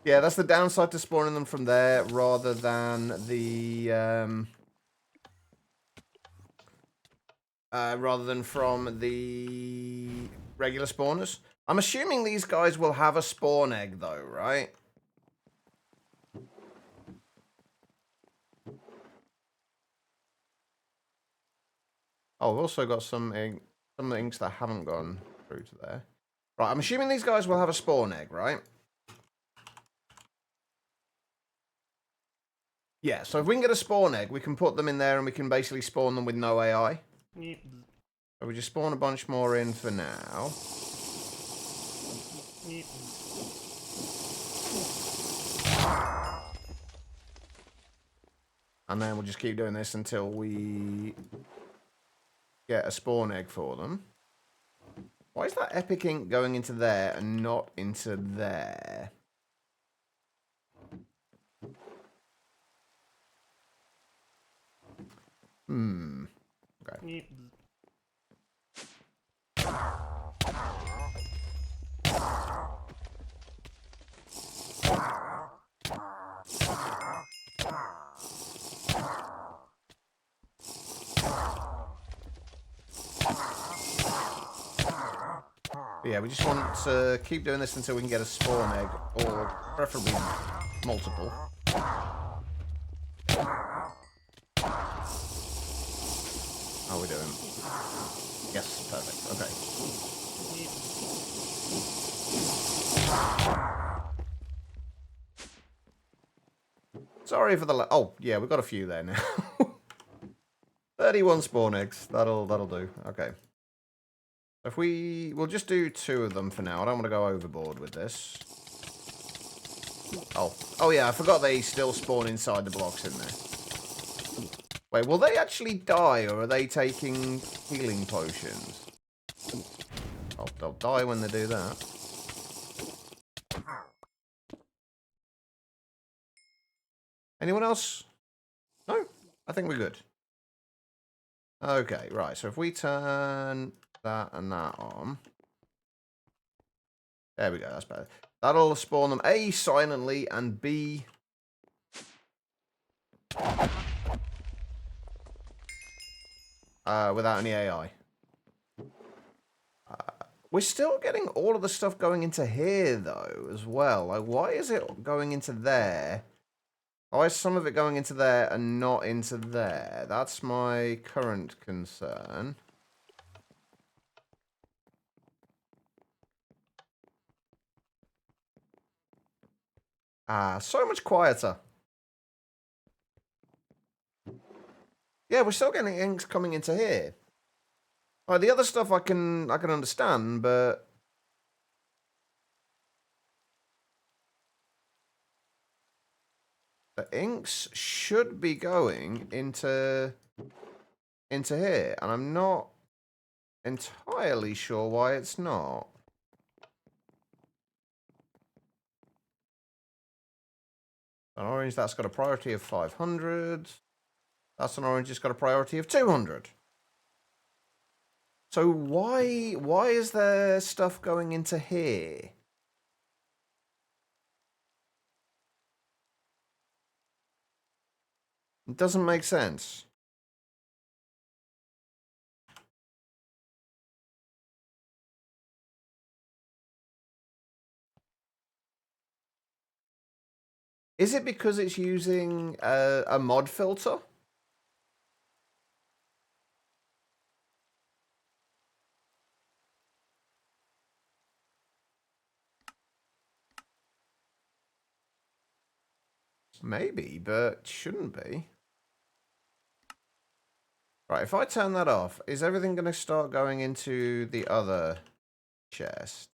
Yeah, that's the downside to spawning them from there rather than the... rather than from the regular spawners. I'm assuming these guys will have a spawn egg, though, right? Oh, we've also got some inks that haven't gone through to there. Right, I'm assuming these guys will have a spawn egg, right? Yeah, so if we can get a spawn egg, we can put them in there and we can basically spawn them with no AI. So we just spawn a bunch more in for now. And then we'll just keep doing this until we get a spawn egg for them. Why is that epic ink going into there and not into there? Okay. But yeah, we just want to keep doing this until we can get a spawn egg, or preferably multiple. How are we doing? Yes, perfect. Okay. Sorry for the... oh, yeah, we've got a few there now. 31 spawn eggs. That'll do. Okay. If we'll just do 2 of them for now. I don't want to go overboard with this. Oh yeah, I forgot they still spawn inside the blocks in there. Wait, will they actually die, or are they taking healing potions? Oh, they'll die when they do that. Anyone else? No? I think we're good. Okay, right. So if we turn that and that on. There we go, that's better. That'll spawn them A, silently, and B... without any AI. We're still getting all of the stuff going into here, though, as well. Like, why is it going into there? Why is some of it going into there and not into there? That's my current concern. Ah, so much quieter. Yeah, we're still getting inks coming into here. Like, the other stuff I can understand, but... the inks should be going into here, and I'm not entirely sure why it's not. An orange that's got a priority of 500. That's an orange that's got a priority of 200. So why is there stuff going into here? It doesn't make sense. Is it because it's using a mod filter? Maybe, but shouldn't be. Right, if I turn that off, is everything going to start going into the other chest?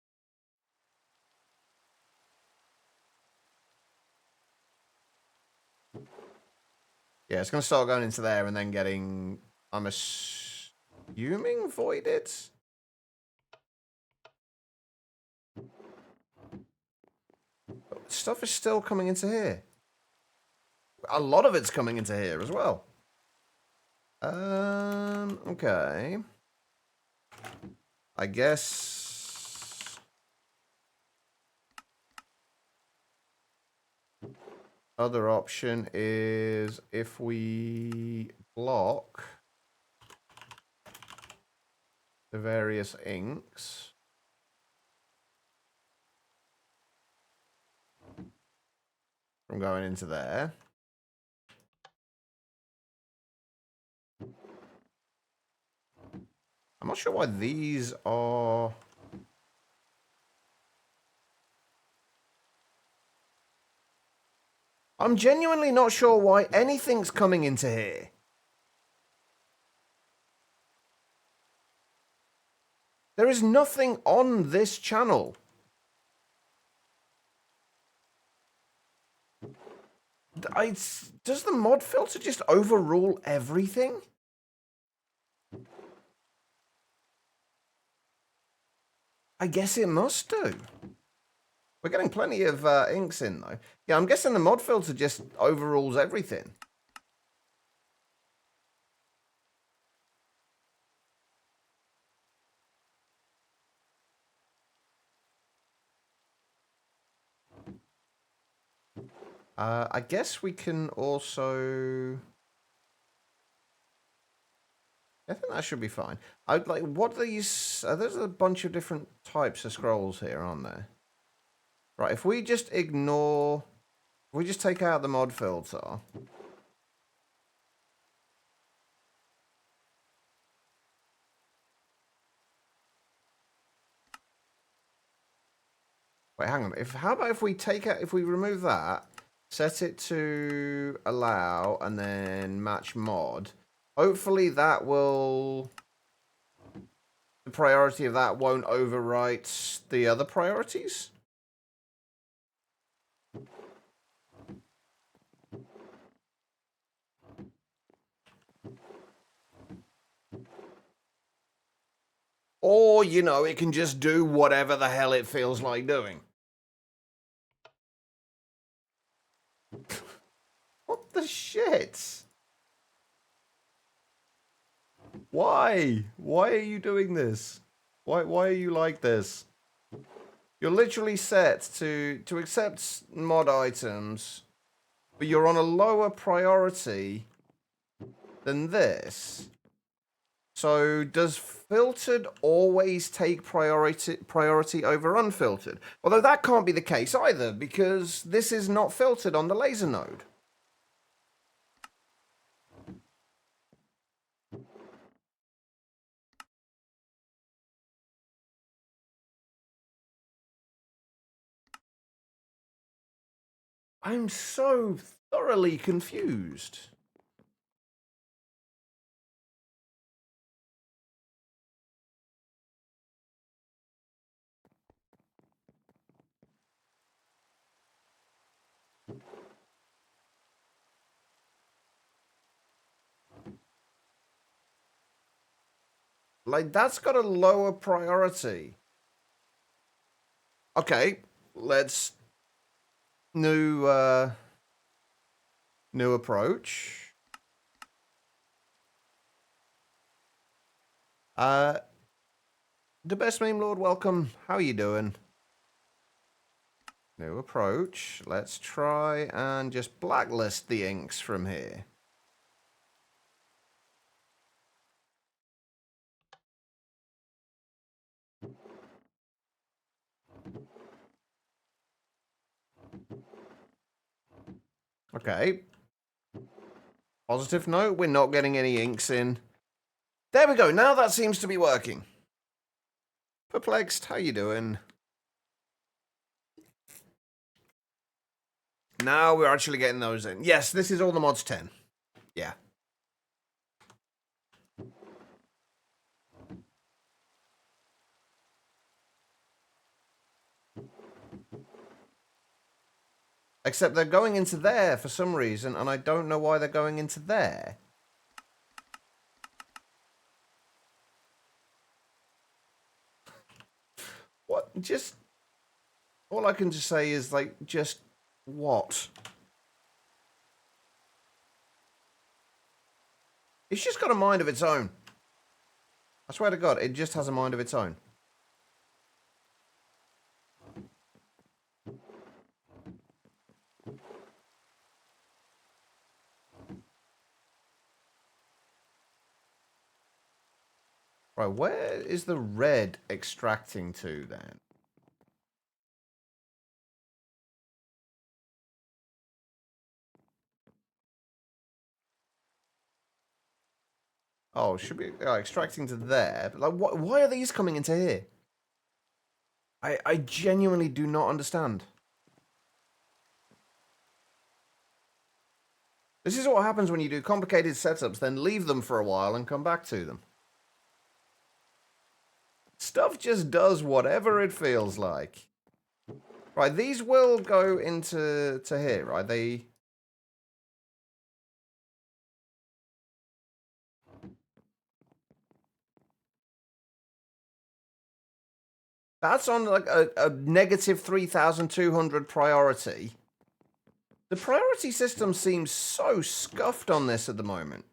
Yeah, it's going to start going into there and then getting, I'm assuming, voided? Stuff is still coming into here. A lot of it's coming into here as well. Okay. I guess... Other option is if we block the various inks from going into there. I'm not sure why these are... I'm genuinely not sure why anything's coming into here. There is nothing on this channel. Does the mod filter just overrule everything? I guess it must do. We're getting plenty of inks in, though. Yeah, I'm guessing the mod filter just overrules everything. I guess we can also... I think that should be fine. I'd like, what are these? There's a bunch of different types of scrolls here, aren't there? Right, if we just ignore... If we just take out the mod filter... Wait, hang on. How about if we take out... If we remove that, set it to allow, and then match mod... Hopefully that will... The priority of that won't overwrite the other priorities? Or, you know, it can just do whatever the hell it feels like doing. What the shit? Why? Why are you doing this? Why are you like this? You're literally set to accept mod items, but you're on a lower priority than this. So does filtered always take priority over unfiltered? Although that can't be the case either, because this is not filtered on the laser node. I'm so thoroughly confused. Like, that's got a lower priority. Okay, let's... New approach. The best meme lord, welcome. How are you doing? New approach. Let's try and just blacklist the inks from here. Okay. Positive note, we're not getting any inks in. There we go, now that seems to be working. Perplexed, how you doing? Now we're actually getting those in. Yes, this is all the mods 10. Yeah. Except they're going into there for some reason, and I don't know why they're going into there. What? Just... All I can just say is, like, just... What? It's just got a mind of its own. I swear to God, it just has a mind of its own. Right, where is the red extracting to then? Oh, should be extracting to there. But like, why are these coming into here? I genuinely do not understand. This is what happens when you do complicated setups, then leave them for a while and come back to them. Stuff just does whatever it feels like. Right, these will go into here, right? That's on like a negative 3,200 priority. The priority system seems so scuffed on this at the moment.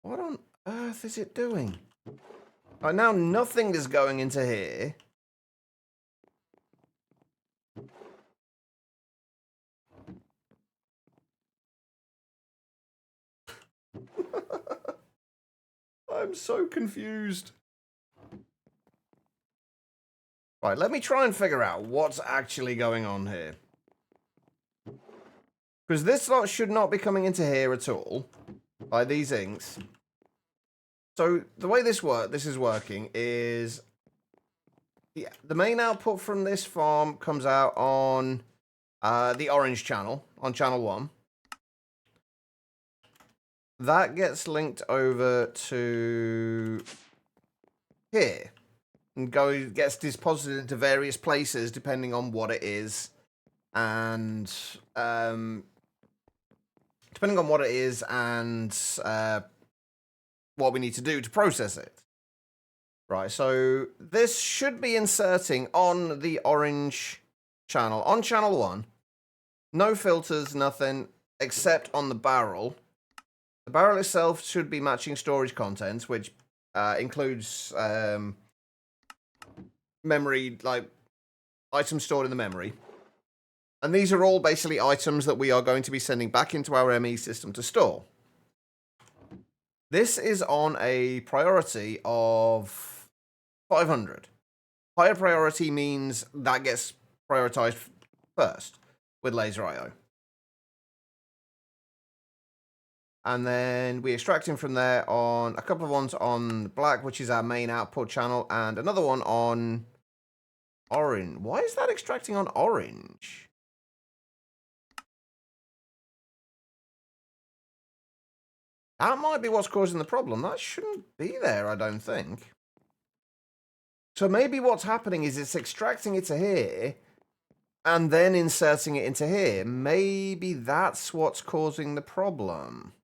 What on earth is it doing? Right, now nothing is going into here. I'm so confused. Right, let me try and figure out what's actually going on here. Because this lot should not be coming into here at all. By these inks. So the way this is working is... Yeah, the main output from this farm comes out on the orange channel, on channel 1. That gets linked over to here. And gets deposited into various places depending on what it is. And depending on what it is and what we need to do to process it. Right, so this should be inserting on the orange channel, on channel 1. No filters, nothing, except on the barrel. The barrel itself should be matching storage contents, which includes memory, like items stored in the memory. And these are all basically items that we are going to be sending back into our ME system to store. This is on a priority of 500. Higher priority means that gets prioritized first with laser IO. And then we extract him from there on a couple of ones on black, which is our main output channel, and another one on orange. Why is that extracting on orange? That might be what's causing the problem. That shouldn't be there, I don't think. So maybe what's happening is it's extracting it to here and then inserting it into here. Maybe that's what's causing the problem.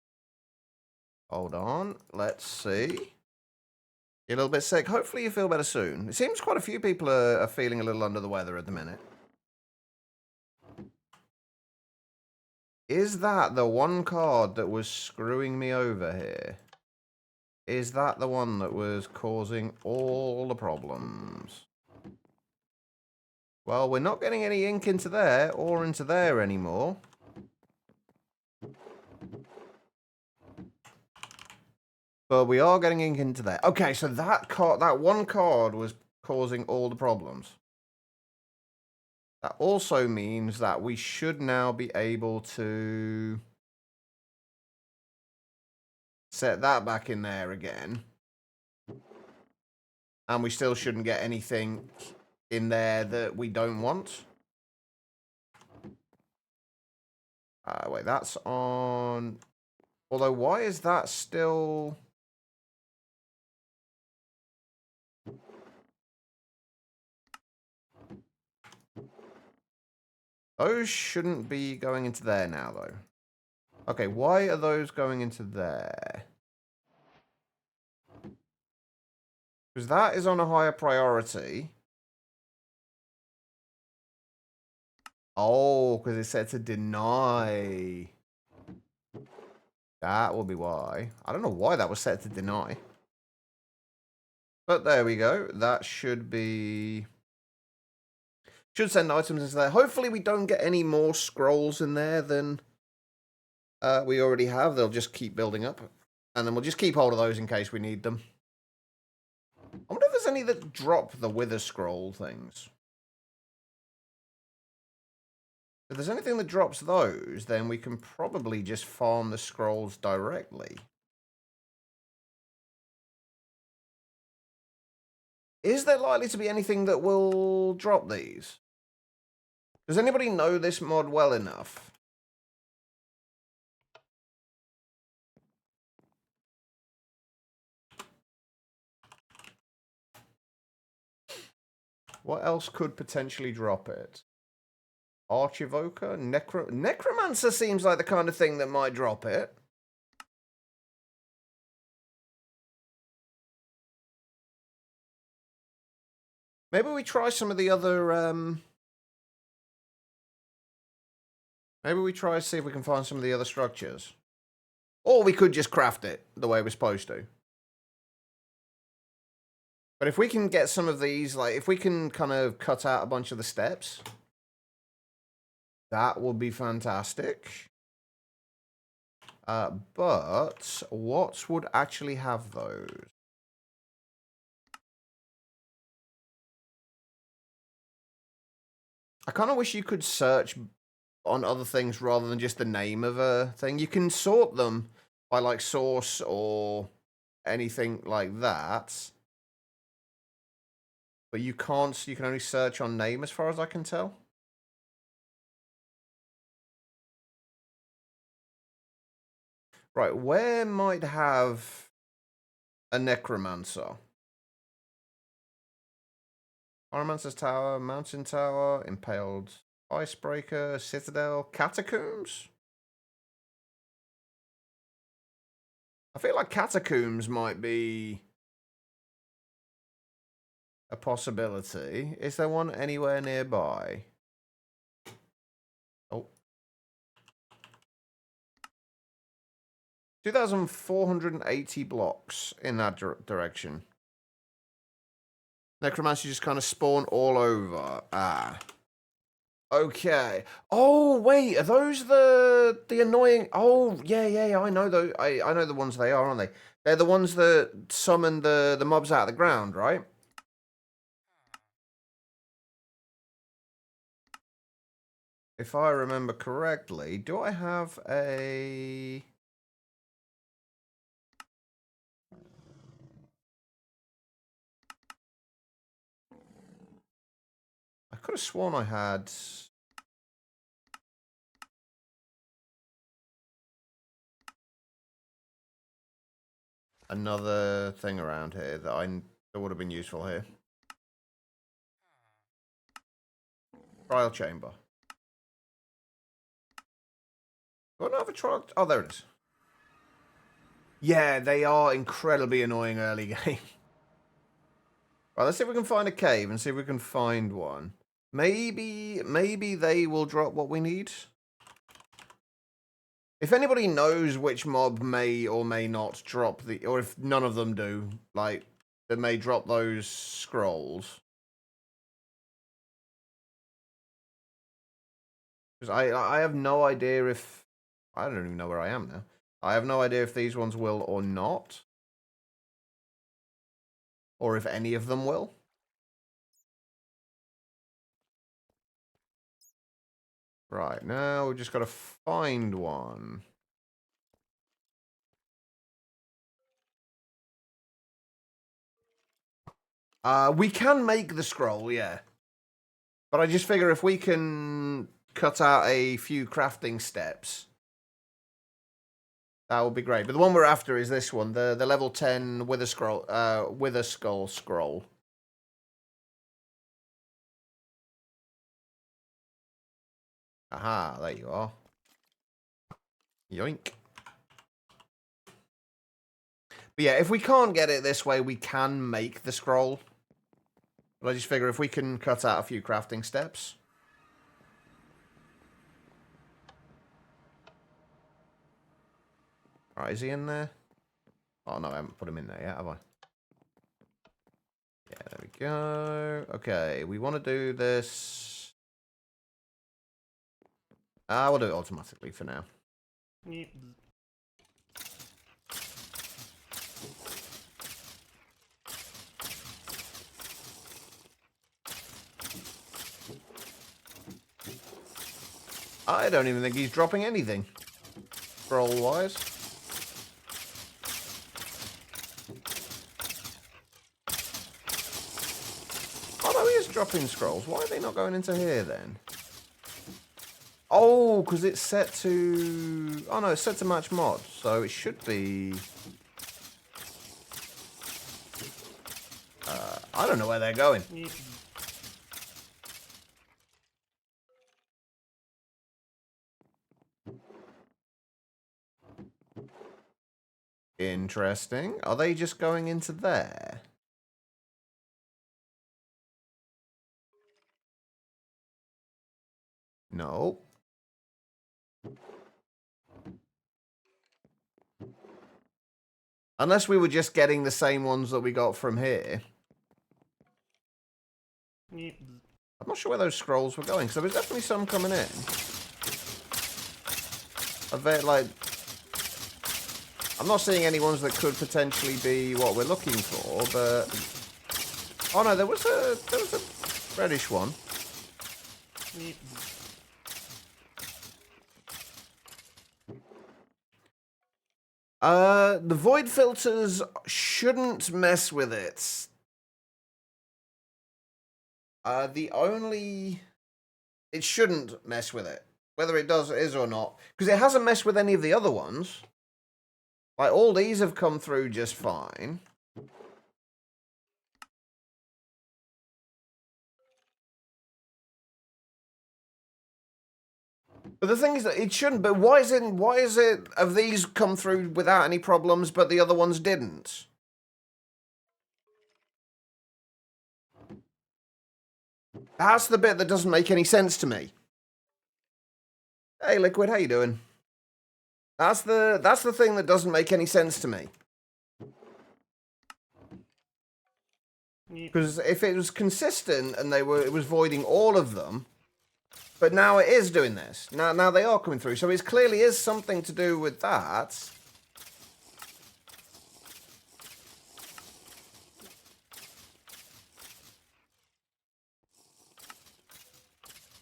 Hold on. Let's see. You're a little bit sick. Hopefully you feel better soon. It seems quite a few people are feeling a little under the weather at the minute. Is that the one card that was screwing me over here? Is that the one that was causing all the problems? Well, we're not getting any ink into there or into there anymore. But we are getting ink into there. Okay, so that one card was causing all the problems. That also means that we should now be able to set that back in there again. And we still shouldn't get anything in there that we don't want. Wait, that's on... Although, why is that still... Those shouldn't be going into there now, though. Okay, why are those going into there? Because that is on a higher priority. Oh, because it's set to deny. That will be why. I don't know why that was set to deny. But there we go. That should be... Should send items into there. Hopefully we don't get any more scrolls in there than we already have. They'll just keep building up. And then we'll just keep hold of those in case we need them. I wonder if there's any that drop the Wither Scroll things. If there's anything that drops those, then we can probably just farm the scrolls directly. Is there likely to be anything that will drop these? Does anybody know this mod well enough? What else could potentially drop it? Archivoker? Necromancer seems like the kind of thing that might drop it. Maybe we try some of the other... Maybe we try to see if we can find some of the other structures. Or we could just craft it the way we're supposed to. But if we can get some of these, like, if we can kind of cut out a bunch of the steps, that would be fantastic. But what would actually have those? I kind of wish you could search on other things rather than just the name of a thing. You can sort them by, like, source or anything like that. But you can't, you can only search on name as far as I can tell. Right, where might have a necromancer? Pyromancer's Tower, Mountain Tower, Impaled Icebreaker, Citadel, Catacombs? I feel like Catacombs might be a possibility. Is there one anywhere nearby? Oh. 2,480 blocks in that direction. Necromancy just kind of spawn all over. Ah. Okay. Oh, wait, are those the annoying... Oh, yeah, I know those. I know the ones they are, aren't they? They're the ones that summon the mobs out of the ground, right? If I remember correctly, do I have a... I could have sworn I had... another thing around here that would have been useful here. Trial chamber. Do I not have a trial? Oh, there it is. Yeah, they are incredibly annoying early game. Right, let's see if we can find a cave and see if we can find one. Maybe they will drop what we need. If anybody knows which mob may or may not drop the, or if none of them do, like, that may drop those scrolls. Because I have no idea if, I don't even know where I am now. I have no idea if these ones will or not. Or if any of them will. Right, now we've just got to find one. We can make the scroll, yeah. But I just figure if we can cut out a few crafting steps, that would be great. But the one we're after is this one, the level 10 Wither Skull scroll. Aha, there you are. Yoink. But yeah, if we can't get it this way, we can make the scroll. But I just figure if we can cut out a few crafting steps. Alright, is he in there? Oh no, I haven't put him in there yet, have I? Yeah, there we go. Okay, we want to do this. We'll do it automatically for now. I don't even think he's dropping anything. Scroll-wise. Oh no, he is dropping scrolls. Why are they not going into here then? Oh, because it's set to... Oh no, it's set to match mod. So it should be... I don't know where they're going. Interesting. Are they just going into there? No. Unless we were just getting the same ones that we got from here. I'm not sure where those scrolls were going, because there was definitely some coming in. I bet, like... I'm not seeing any ones that could potentially be what we're looking for, but... Oh no, there was a reddish one. The void filters shouldn't mess with it. It shouldn't mess with it. Whether it is or not. Because it hasn't messed with any of the other ones. Like, all these have come through just fine. But the thing is that it shouldn't. But why is it have these come through without any problems, but the other ones didn't? That's the bit that doesn't make any sense to me. Hey, Liquid, how you doing? That's the thing that doesn't make any sense to me. Because if it was consistent and it was voiding all of them, but now it is doing this. Now they are coming through, so it clearly is something to do with that.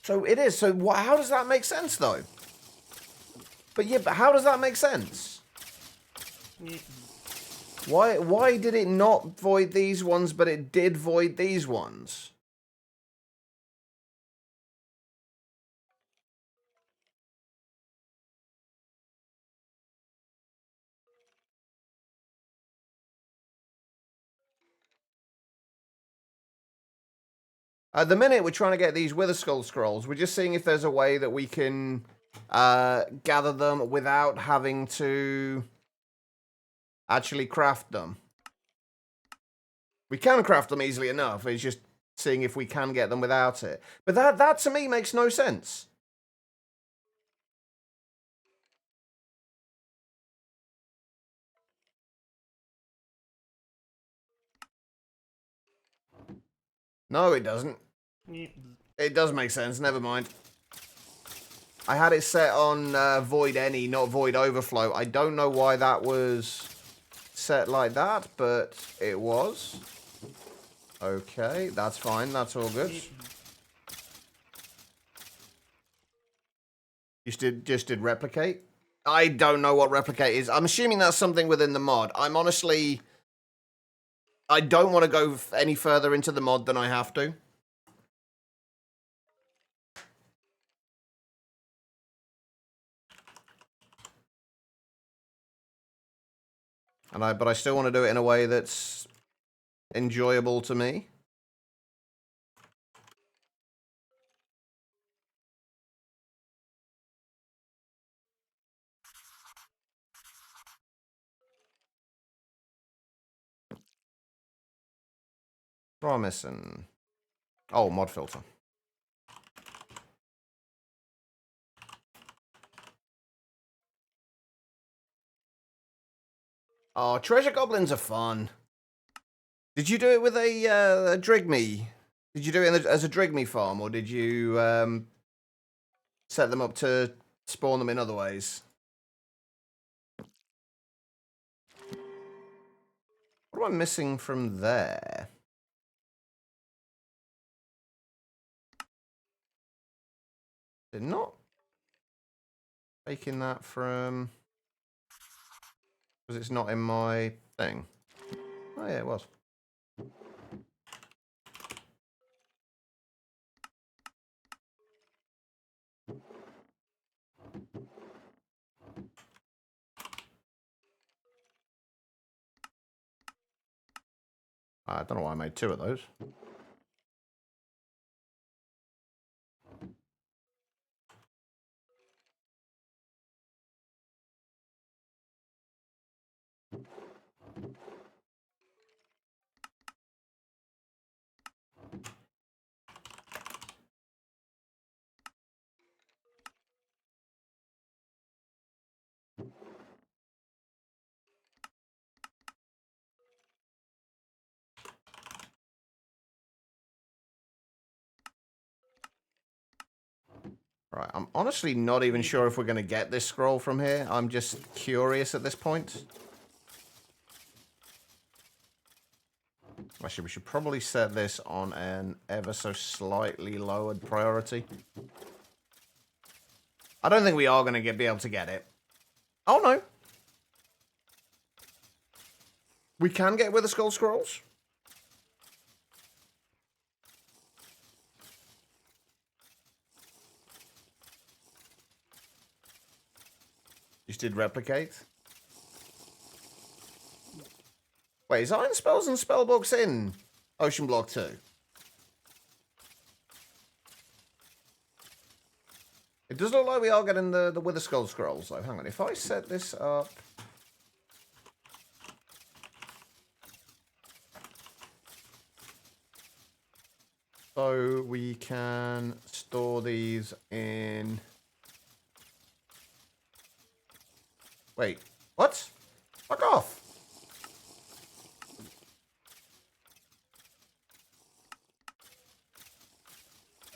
So it is. So how does that make sense, though? But yeah, but how does that make sense? Why did it not void these ones, but it did void these ones? At the minute, we're trying to get these Wither Skull scrolls. We're just seeing if there's a way that we can gather them without having to actually craft them. We can craft them easily enough. It's just seeing if we can get them without it. But that to me makes no sense. No, it doesn't. It does make sense. Never mind. I had it set on void any, not void overflow. I don't know why that was set like that, but it was. Okay, that's fine. That's all good. You just did replicate? I don't know what replicate is. I'm assuming that's something within the mod. I'm honestly... I don't want to go any further into the mod than I have to. But I still want to do it in a way that's enjoyable to me. What am I missing? Oh, mod filter. Oh, treasure goblins are fun. Did you do it with a Drigme? Did you do it as a Drigme farm, or did you set them up to spawn them in other ways? What am I missing from there? Did not taking that from... Because it's not in my thing. Oh yeah, it was. I don't know why I made 2 of those. Right, I'm honestly not even sure if we're going to get this scroll from here. I'm just curious at this point. Actually, we should probably set this on an ever so slightly lowered priority. I don't think we are going to be able to get it. Oh, no. We can get Wither Skull Scrolls. Just did replicate. Wait, is Iron Spells and Spellbooks in Ocean Block 2? It does look like we are getting the Wither Skull Scrolls, though. Hang on, if I set this up... So we can store these in... Wait, what? Fuck off!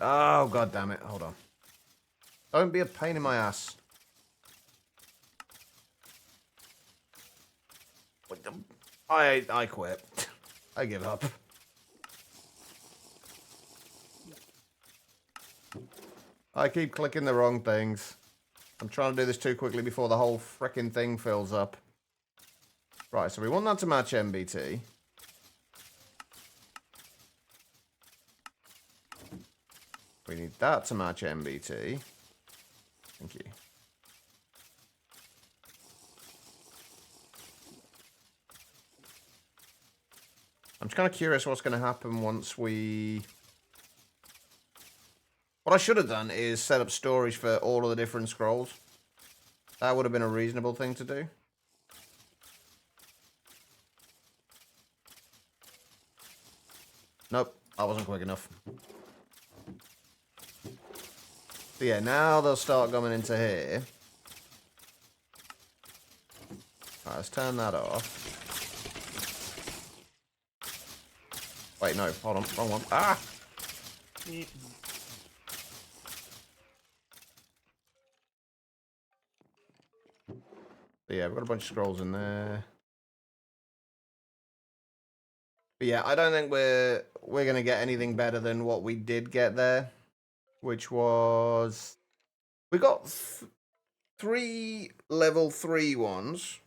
Oh, god damn it. Hold on. Don't be a pain in my ass. I quit. I give up. I keep clicking the wrong things. I'm trying to do this too quickly before the whole frickin' thing fills up. Right, so we want that to match MBT. We need that to match MBT. Thank you. I'm just kind of curious what's going to happen once we... What I should have done is set up storage for all of the different scrolls. That would have been a reasonable thing to do. Nope, I wasn't quick enough. So yeah, now they'll start coming into here. Alright, let's turn that off. Wait, no, hold on, wrong one. Ah! So yeah, we've got a bunch of scrolls in there. But yeah, I don't think we're gonna get anything better than what we did get there, which was we got 3 level 3 ones.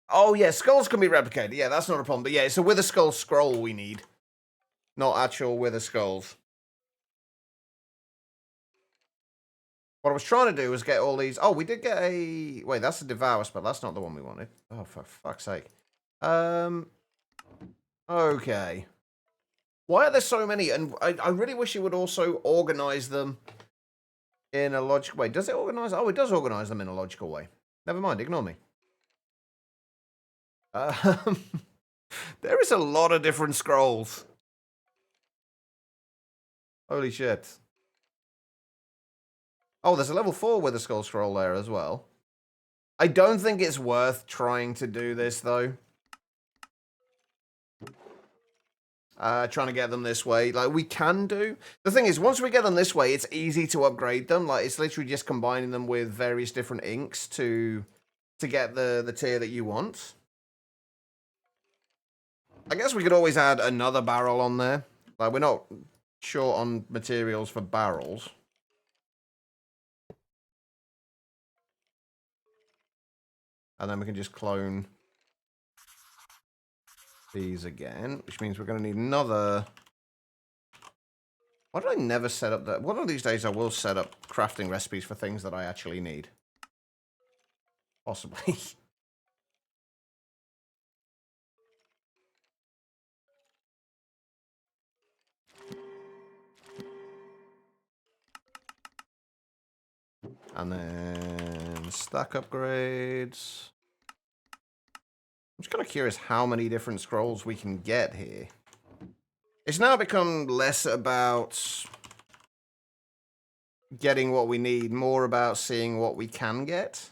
Oh yeah, skulls can be replicated. Yeah, that's not a problem. But yeah, it's a Wither Skull scroll we need, not actual Wither Skulls. What I was trying to do was get all these... Oh, we did get a... Wait, that's a Devour spell. That's not the one we wanted. Oh, for fuck's sake. Okay. Why are there so many? And I really wish it would also organize them in a logical way. Does it organize? Oh, it does organize them in a logical way. Never mind. Ignore me. Um, there is a lot of different scrolls. Holy shit. Oh, there's a level 4 with a skull scroll there as well. I don't think it's worth trying to do this, though. Trying to get them this way. Like, we can do... The thing is, once we get them this way, it's easy to upgrade them. Like, it's literally just combining them with various different inks to get the tier that you want. I guess we could always add another barrel on there. Like, we're not short on materials for barrels. And then we can just clone these again, which means we're going to need another... Why did I never set up that? One of these days I will set up crafting recipes for things that I actually need. Possibly. And then stack upgrades. I'm just kind of curious how many different scrolls we can get here. It's now become less about getting what we need, more about seeing what we can get.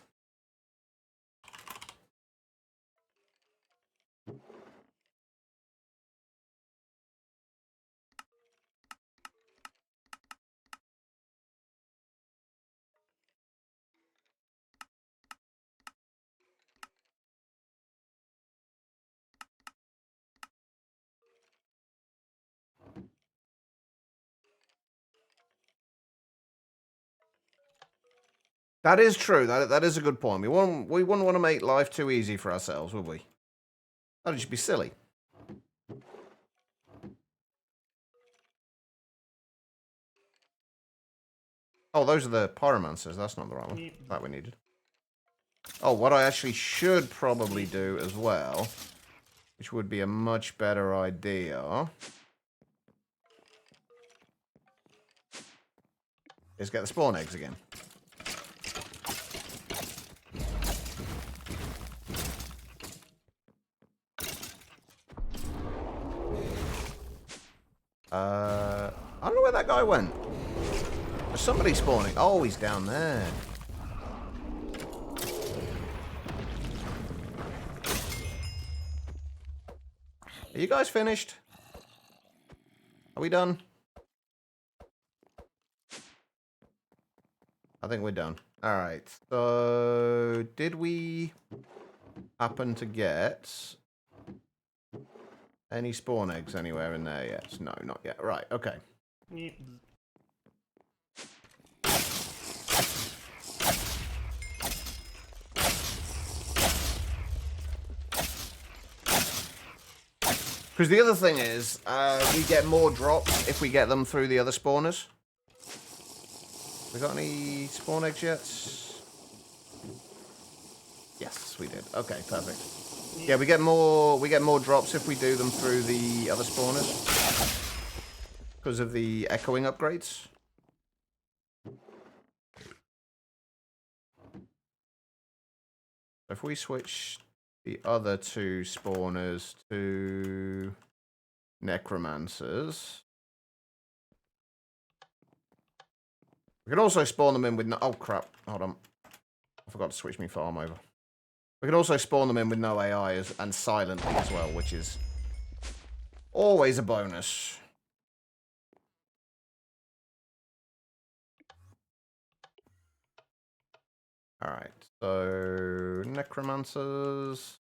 That is true. That is a good point. We wouldn't want to make life too easy for ourselves, would we? That'd just be silly. Oh, those are the pyromancers. That's not the right one that we needed. Oh, what I actually should probably do as well, which would be a much better idea, is get the spawn eggs again. I don't know where that guy went. There's somebody spawning. Oh, he's down there. Are you guys finished? Are we done? I think we're done. Alright, so did we happen to get any spawn eggs anywhere in there yet? No, not yet. Right, okay. Because the other thing is, we get more drops if we get them through the other spawners. We got any spawn eggs yet? Yes, we did. Okay, perfect. Yeah, we get more drops if we do them through the other spawners. Because of the echoing upgrades. If we switch the other two spawners to necromancers. We can also spawn them in with no... Oh, crap. Hold on. I forgot to switch my farm over. We can also spawn them in with no AI and silently as well, which is always a bonus. Alright, so... necromancers...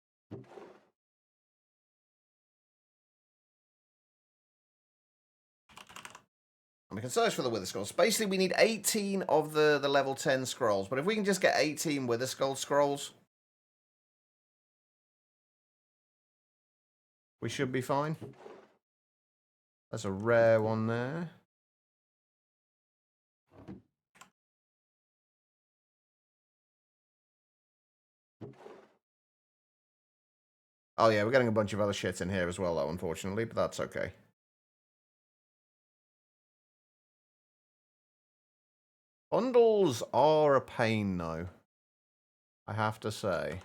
We can search for the Wither Scrolls. Basically, we need 18 of the level 10 scrolls. But if we can just get 18 Wither Skull scrolls, we should be fine. That's a rare one there. Oh yeah, we're getting a bunch of other shit in here as well, though, unfortunately, but that's okay. Bundles are a pain, though. I have to say.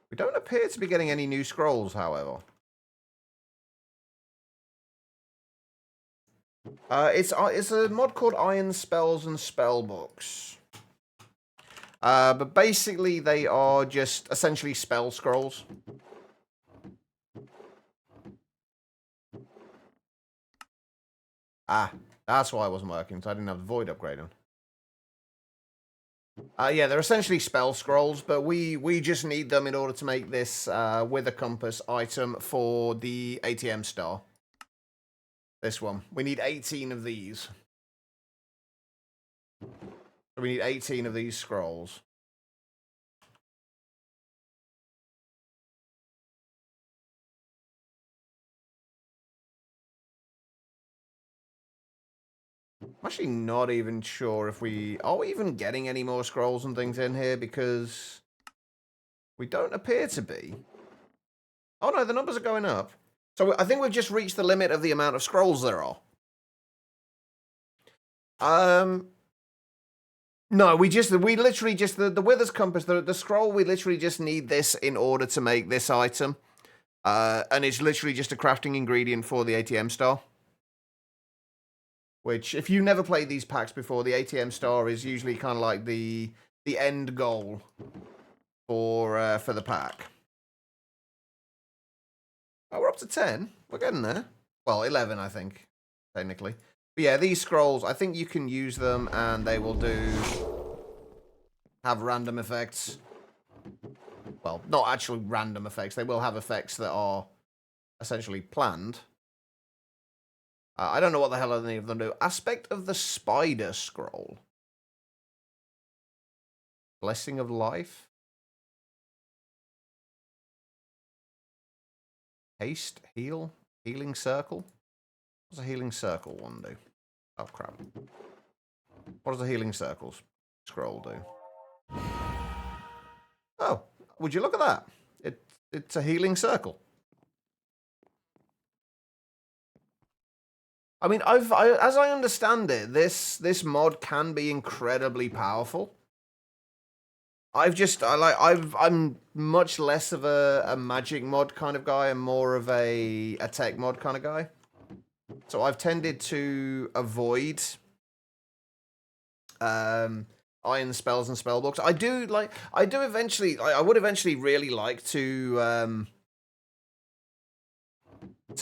We don't appear to be getting any new scrolls, however. It's a mod called Iron Spells and Spellbooks. But basically they are just essentially spell scrolls. Ah, that's why it wasn't working, so I didn't have the void upgrade on. Yeah, they're essentially spell scrolls, but we just need them in order to make this with a compass item for the ATM star. This one. We need 18 of these. So we need 18 of these scrolls. I'm actually not even sure if we... Are we even getting any more scrolls and things in here? Because we don't appear to be. Oh no, the numbers are going up. So I think we've just reached the limit of the amount of scrolls there are. No, we literally just, the Wither's Compass, the scroll, we literally just need this in order to make this item. And it's literally just a crafting ingredient for the ATM star. Which, if you never played these packs before, the ATM star is usually kind of like the end goal for the pack. Oh, we're up to 10. We're getting there. Well, 11, I think, technically. But yeah, these scrolls, I think you can use them, and they will have random effects. Well, not actually random effects. They will have effects that are essentially planned. I don't know what the hell any of them do. Aspect of the Spider Scroll. Blessing of Life. Haste, Heal, Healing Circle. What does a Healing Circle one do? Oh, crap. What does a Healing Circle scroll do? Oh, would you look at that? It's a Healing Circle. I mean, as I understand it, this mod can be incredibly powerful. I'm much less of a magic mod kind of guy and more of a tech mod kind of guy. So I've tended to avoid iron spells and spell books. I would eventually really like to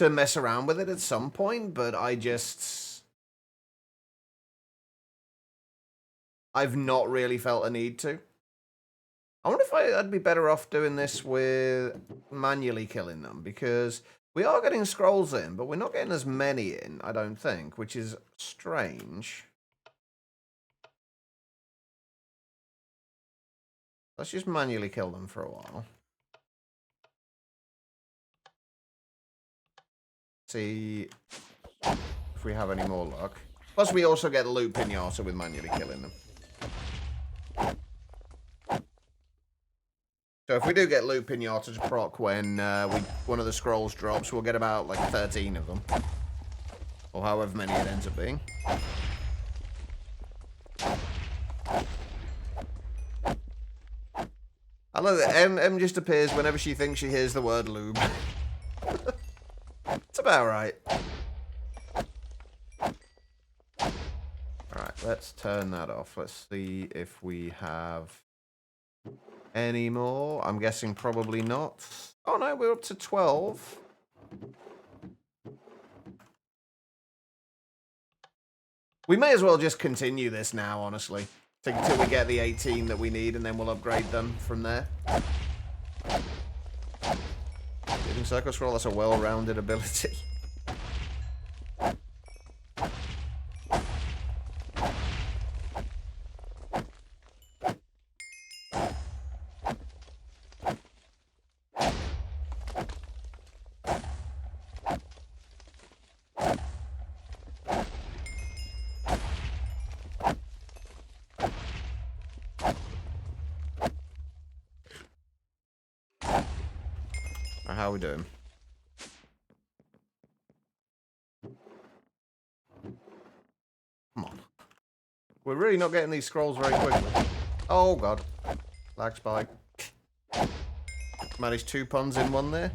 mess around with it at some point, but I've not really felt a need to. I wonder if I'd be better off doing this with manually killing them, because we are getting scrolls in, but we're not getting as many in, I don't think, which is strange. Let's just manually kill them for a while. See if we have any more luck. Plus, we also get loot pinata with manually killing them. So if we do get loot pinata to proc when one of the scrolls drops, we'll get about like 13 of them. Or however many it ends up being. I love that M just appears whenever she thinks she hears the word lube. It's about right. Alright, let's turn that off. Let's see if we have any more. I'm guessing probably not. Oh no, we're up to 12. We may as well just continue this now, honestly. Until we get the 18 that we need, and then we'll upgrade them from there. Hidden Circle Scroll, that's a well-rounded ability. How we doing? Come on. We're really not getting these scrolls very quickly. Oh, God. Lag spike. Managed 2 puns in one there.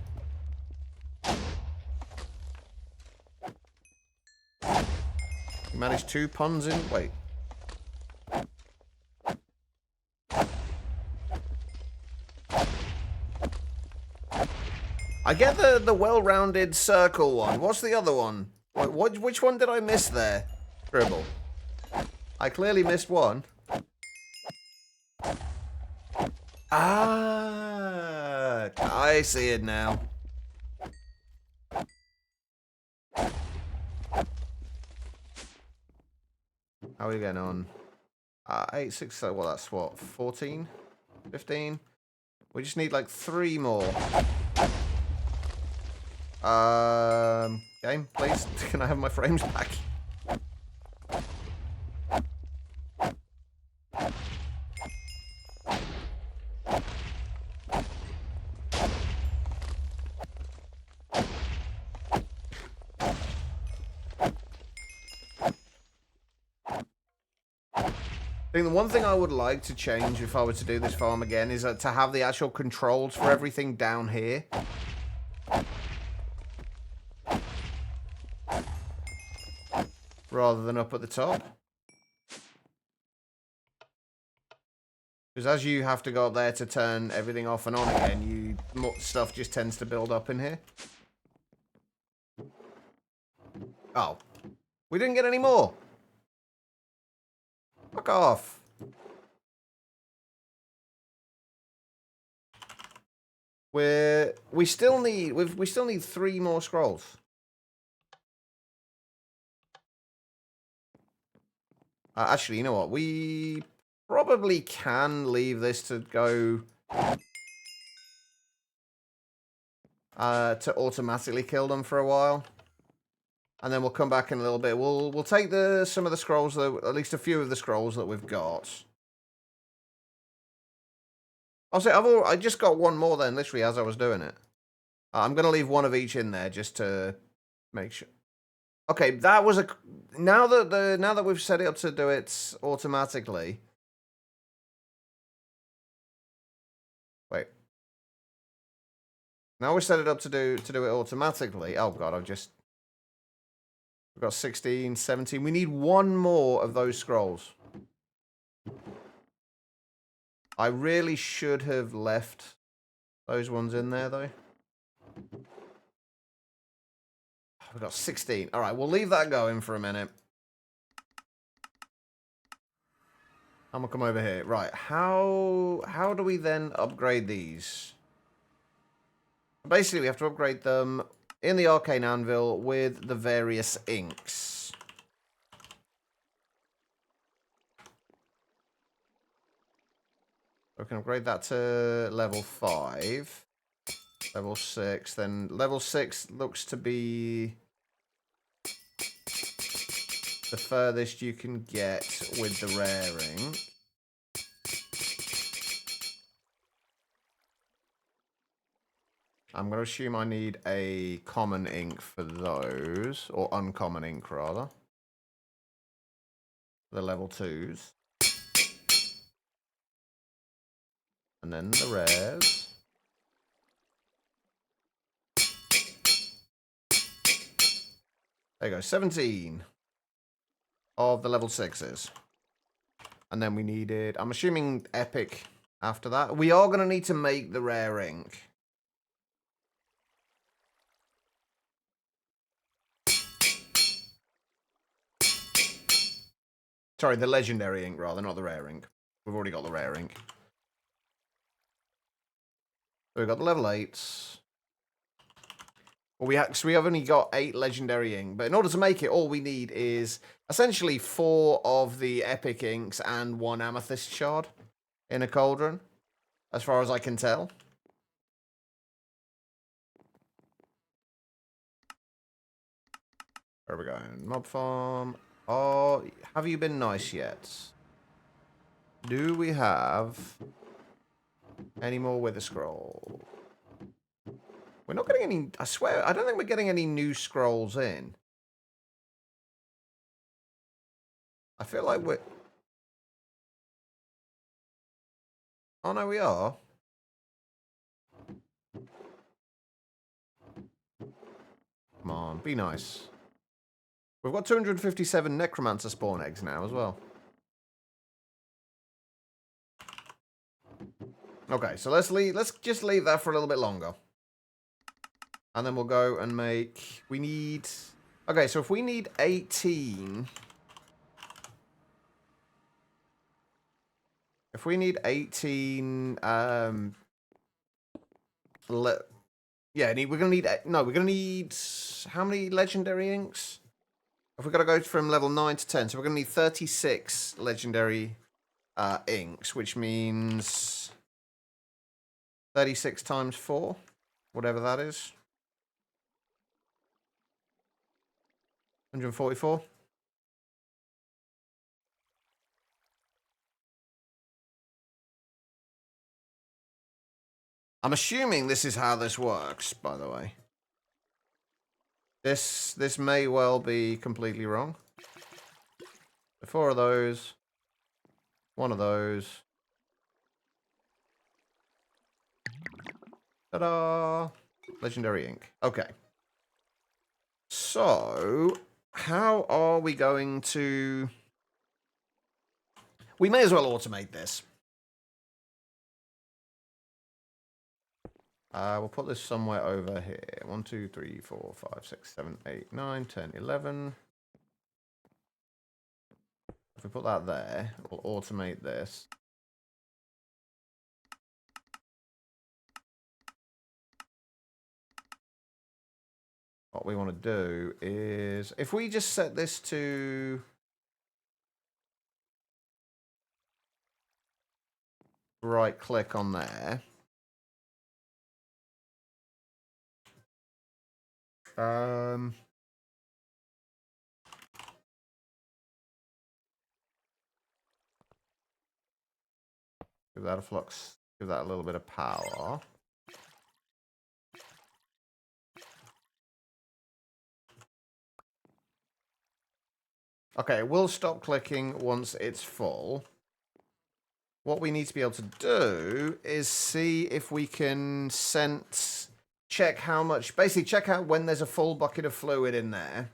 Managed 2 puns in... Wait. I get the well-rounded circle one. What's the other one? Which one did I miss there? Dribble. I clearly missed one. Ah, I see it now. How are we getting on? 8, 6, so well, that's what, 14? 15? We just need like 3 more. Game, please. Can I have my frames back? I think the one thing I would like to change if I were to do this farm again is to have the actual controls for everything down here. Rather than up at the top. Because as you have to go up there to turn everything off and on again, stuff just tends to build up in here. Oh. We didn't get any more. Fuck off. We still need 3 more scrolls. Actually, you know what? We probably can leave this to go to automatically kill them for a while. And then we'll come back in a little bit. We'll take some of the scrolls, at least a few of the scrolls that we've got. I'll say I just got one more then, literally as I was doing it. I'm gonna leave one of each in there just to make sure. Okay, that was now that we've set it up to do it automatically. Wait. Now we set it up to do it automatically. Oh god, we've got 16, 17. We need 1 more of those scrolls. I really should have left those ones in there, though. We've got 16. All right, we'll leave that going for a minute. I'm going to come over here. Right, how do we then upgrade these? Basically, we have to upgrade them in the arcane anvil with the various inks. We can upgrade that to level 5. Level 6. Then level 6 looks to be the furthest you can get with the rare ink. I'm going to assume I need a common ink for those, or uncommon ink rather. The level 2s. And then the rares. There you go, 17 of the level 6s. And then we needed, I'm assuming epic after that. We are going to need to make the rare ink. Sorry, the legendary ink rather, not the rare ink. We've already got the rare ink. So we've got the level 8s. Well, we have only got 8 legendary ink, but in order to make it, all we need is essentially 4 of the epic inks and 1 amethyst shard in a cauldron, as far as I can tell. Where are we going? Mob farm. Oh, have you been nice yet? Do we have any more wither scroll? We're not getting any... I swear, I don't think we're getting any new scrolls in. I feel like we're... Oh, no, we are. Come on, be nice. We've got 257 Necromancer spawn eggs now as well. Okay, so let's just leave that for a little bit longer. And then we'll go and make... We need... Okay, so if we need 18... If we need 18... yeah, we're going to need... No, we're going to need... How many legendary inks? If we've got to go from level 9 to 10, so we're going to need 36 legendary inks, which means 36 times 4, whatever that is. 144. I'm assuming this is how this works, by the way. This may well be completely wrong. 4 of those. 1 of those. Ta-da! Legendary ink. Okay. So, how are we going to... We may as well automate this. We'll put this somewhere over here. 1, 2, 3, 4, 5, 6, 7, 8, 9, 10, 11. If we put that there, we'll automate this. What we want to do is, if we just set this to right click on there. Give that a flux, give that a little bit of power. Okay, we'll stop clicking once it's full. What we need to be able to do is see if we can sense, check how much, basically check out when there's a full bucket of fluid in there.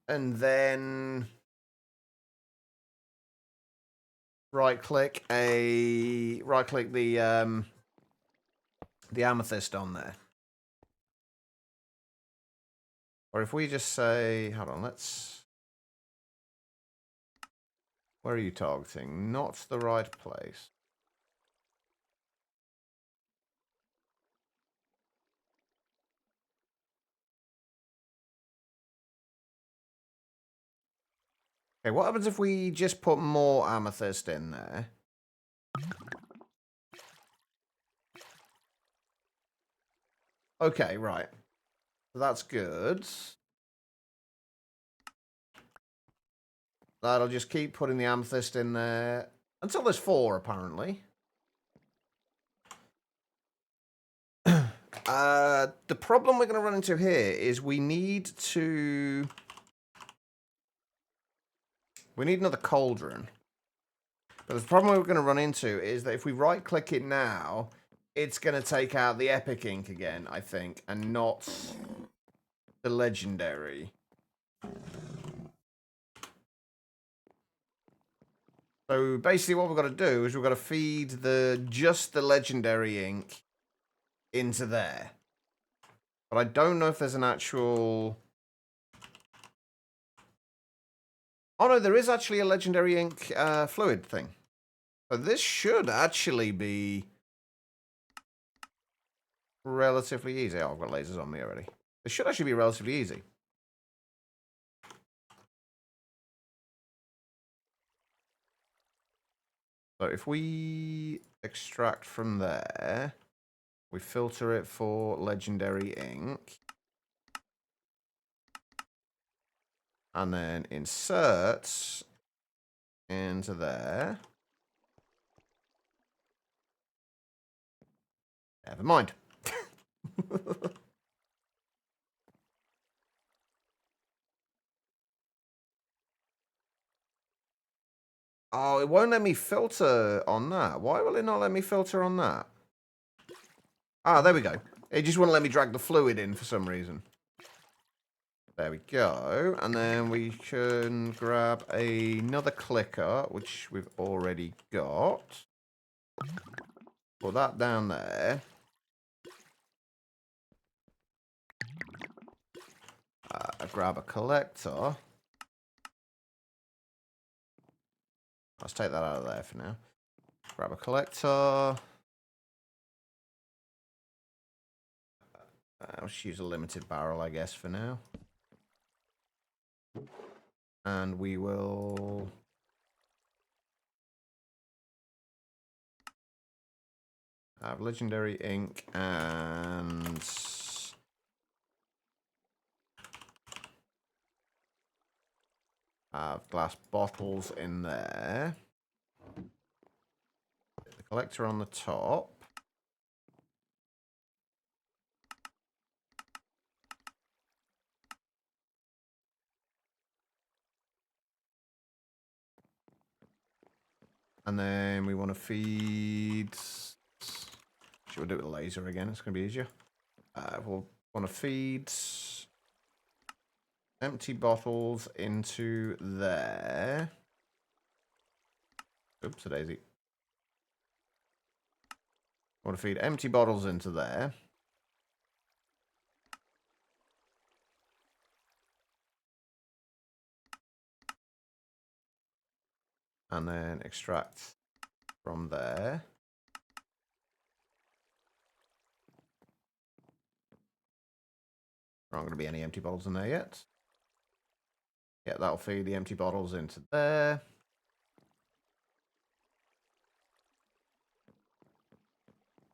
And then right click the amethyst on there. Or if we just say, hold on, where are you targeting? Not the right place. Okay, what happens if we just put more amethyst in there? Okay, right. That's good. That'll just keep putting the amethyst in there until there's 4, apparently. The problem we're going to run into here is we need another cauldron. But the problem we're going to run into is that if we right-click it now, it's going to take out the epic ink again, I think, and not the legendary. So basically what we've got to do is we've got to feed just the legendary ink into there. But I don't know if there's an actual... Oh no, there is actually a legendary ink fluid thing. So this should actually be relatively easy. Oh, I've got lasers on me already. This should actually be relatively easy. So if we extract from there, we filter it for legendary ink. And then insert into there. Never mind. Oh, it won't let me filter on that. Why will it not let me filter on that? Ah, there we go. It just wouldn't let me drag the fluid in for some reason. There we go. And then we can grab another clicker, which we've already got. Put that down there. Grab a collector. Let's take that out of there for now. Grab a collector. I'll just use a limited barrel, I guess, for now. And we will... have legendary ink and... have glass bottles in there. The collector on the top. And then we want to feed... should we do it with a laser again? It's going to be easier. We'll want to feed empty bottles into there. Oops, a daisy. Want to feed empty bottles into there. And then extract from there. There aren't going to be any empty bottles in there yet. Yeah, that'll feed the empty bottles into there.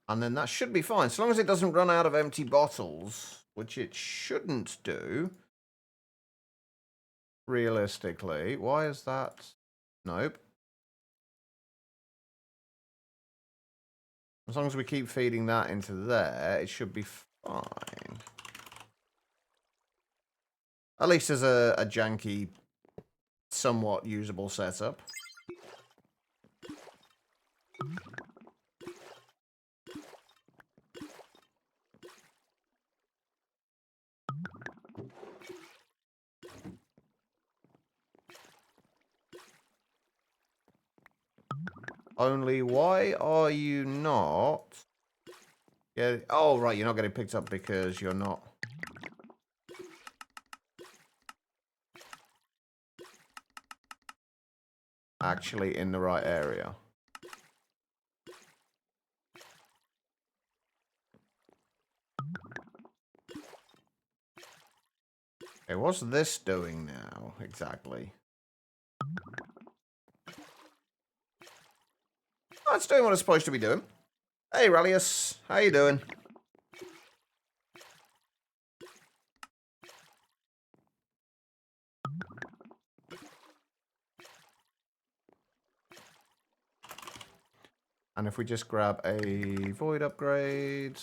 And then that should be fine. So long as it doesn't run out of empty bottles, which it shouldn't do. Realistically. Why is that? Nope. As long as we keep feeding that into there, it should be fine. At least as a janky, somewhat usable setup. Only, why are you not... oh, right, you're not getting picked up because you're not... actually in the right area. Okay, what's this doing now, exactly? Oh, it's doing what it's supposed to be doing. Hey, Rallius, how you doing? And if we just grab a void upgrade...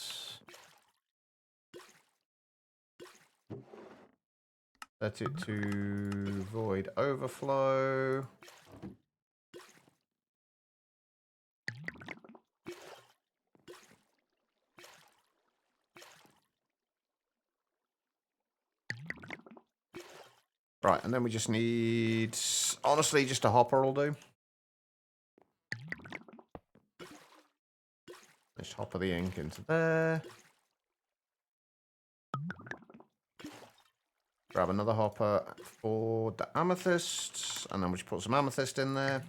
set it to void overflow. Right, and then we just need... honestly, just a hopper will do. Just hopper the ink into there. Grab another hopper for the amethyst. And then we just put some amethyst in there.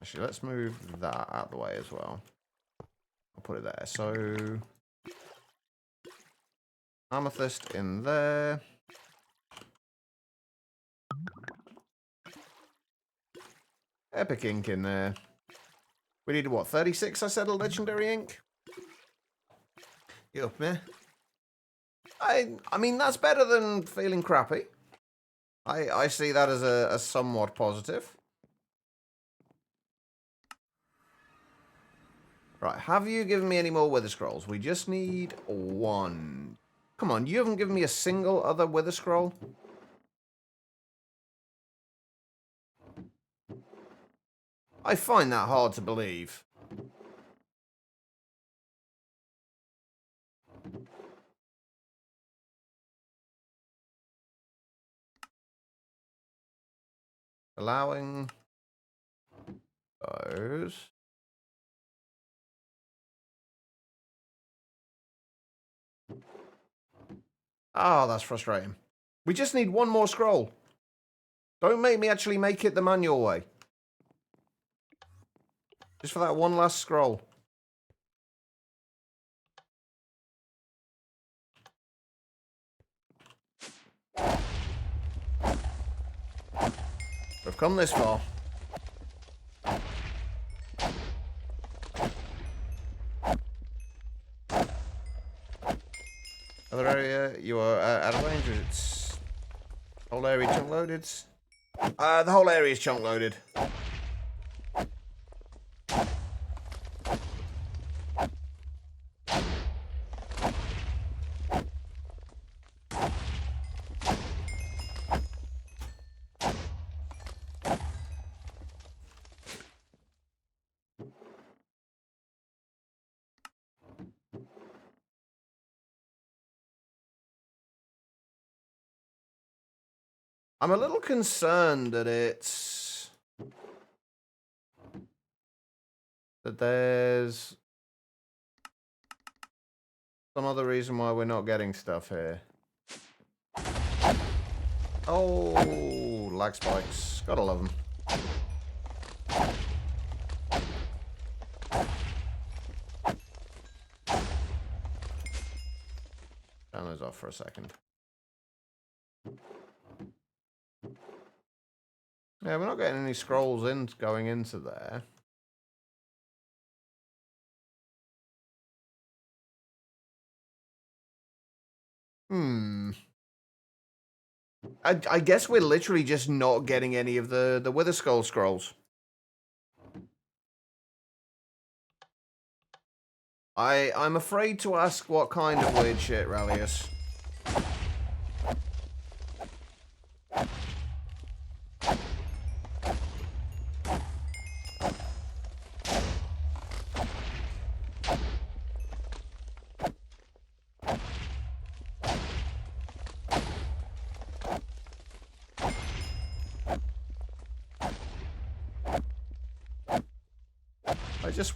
Actually, let's move that out of the way as well. I'll put it there. So... amethyst in there. Epic ink in there. We needed, what, 36, I said, a legendary ink? You up, man? I mean, that's better than feeling crappy. I see that as a somewhat positive. Right, have you given me any more wither scrolls? We just need one. Come on, you haven't given me a single other wither scroll? I find that hard to believe. Allowing those. Oh, that's frustrating. We just need one more scroll. Don't make me actually make it the manual way. Just for that one last scroll. We've come this far. Other area, you are out of range. It's whole area chunk loaded. The whole area is chunk loaded. I'm a little concerned that there's some other reason why we're not getting stuff here. Oh, lag spikes. Gotta love them. Turn those off for a second. Yeah, we're not getting any scrolls going into there. I guess we're literally just not getting any of the Wither Skull scrolls. I'm afraid to ask what kind of weird shit, Rallius.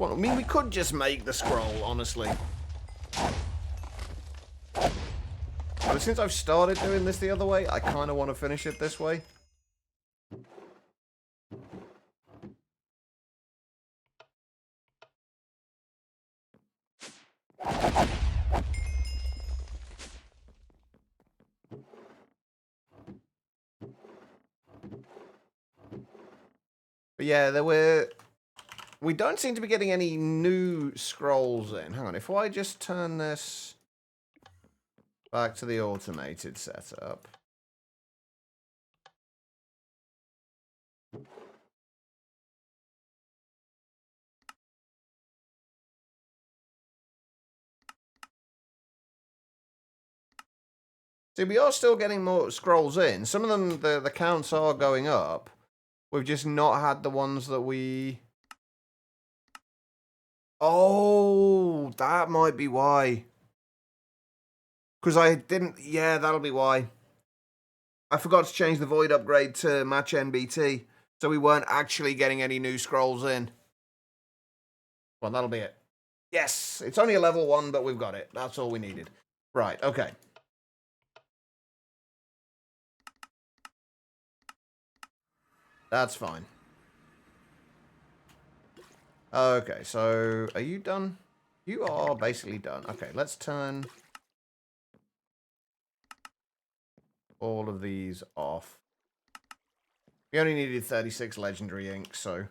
I mean, we could just make the scroll, honestly. But since I've started doing this the other way, I kind of want to finish it this way. But yeah, we don't seem to be getting any new scrolls in. Hang on, if I just turn this back to the automated setup. See, we are still getting more scrolls in. Some of them, the counts are going up. We've just not had the ones that we... Oh, that might be why. Because I didn't... Yeah, that'll be why. I forgot to change the void upgrade to match NBT. So we weren't actually getting any new scrolls in. Well, that'll be it. Yes, it's only a level 1, but we've got it. That's all we needed. Right, okay. That's fine. Okay, so are you done? You are basically done. Okay, let's turn all of these off. We only needed 36 legendary ink, so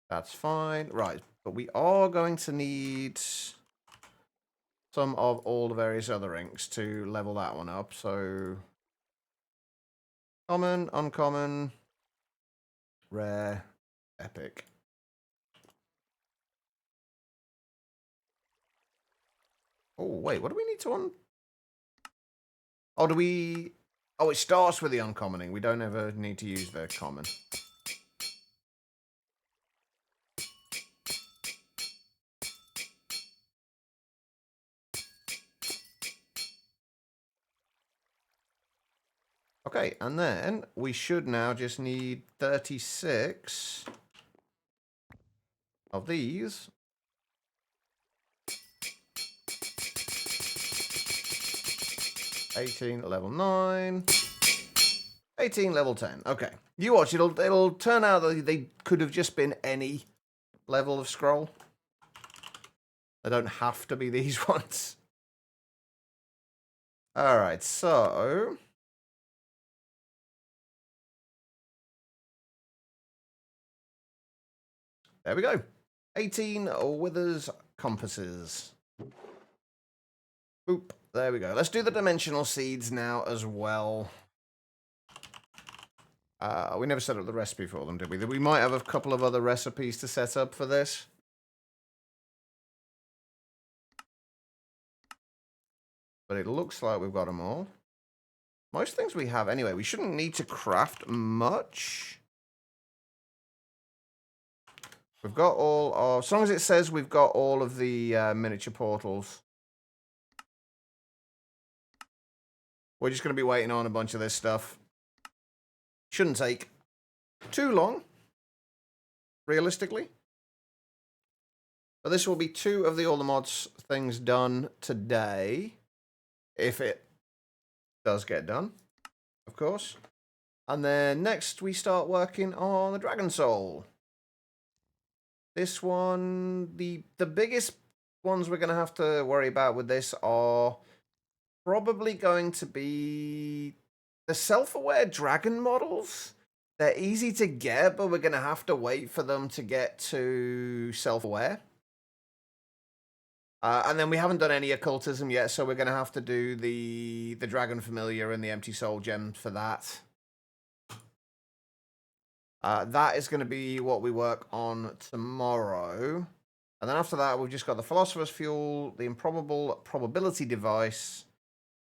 that's fine. Right, but we are going to need some of all the various other inks to level that one up. So common, uncommon, rare, epic. Oh, wait, what do we need to on? Oh, do we... Oh, it starts with the uncommoning. We don't ever need to use the common. Okay, and then we should now just need 36 of these. 18 level 9. 18 level 10. Okay. You watch, it'll turn out that they could have just been any level of scroll. They don't have to be these ones. Alright, so... There we go. 18 Withers compasses. Boop. There we go. Let's do the dimensional seeds now as well. We never set up the recipe for them, did we? We might have a couple of other recipes to set up for this. But it looks like we've got them all. Most things we have anyway. We shouldn't need to craft much. We've got all of... As long as it says we've got all of the miniature portals. We're just going to be waiting on a bunch of this stuff. Shouldn't take too long, realistically. But this will be 2 of the All the Mods things done today. If it does get done, of course. And then next we start working on the Dragon Soul. This one, the biggest ones we're going to have to worry about with this are probably going to be the self-aware dragon models. They're easy to get, but we're going to have to wait for them to get to self-aware. And then we haven't done any occultism yet, so we're going to have to do the Dragon Familiar and the Empty Soul Gem for that. That is going to be what we work on tomorrow. And then after that, we've just got the Philosopher's Fuel, the Improbable Probability Device,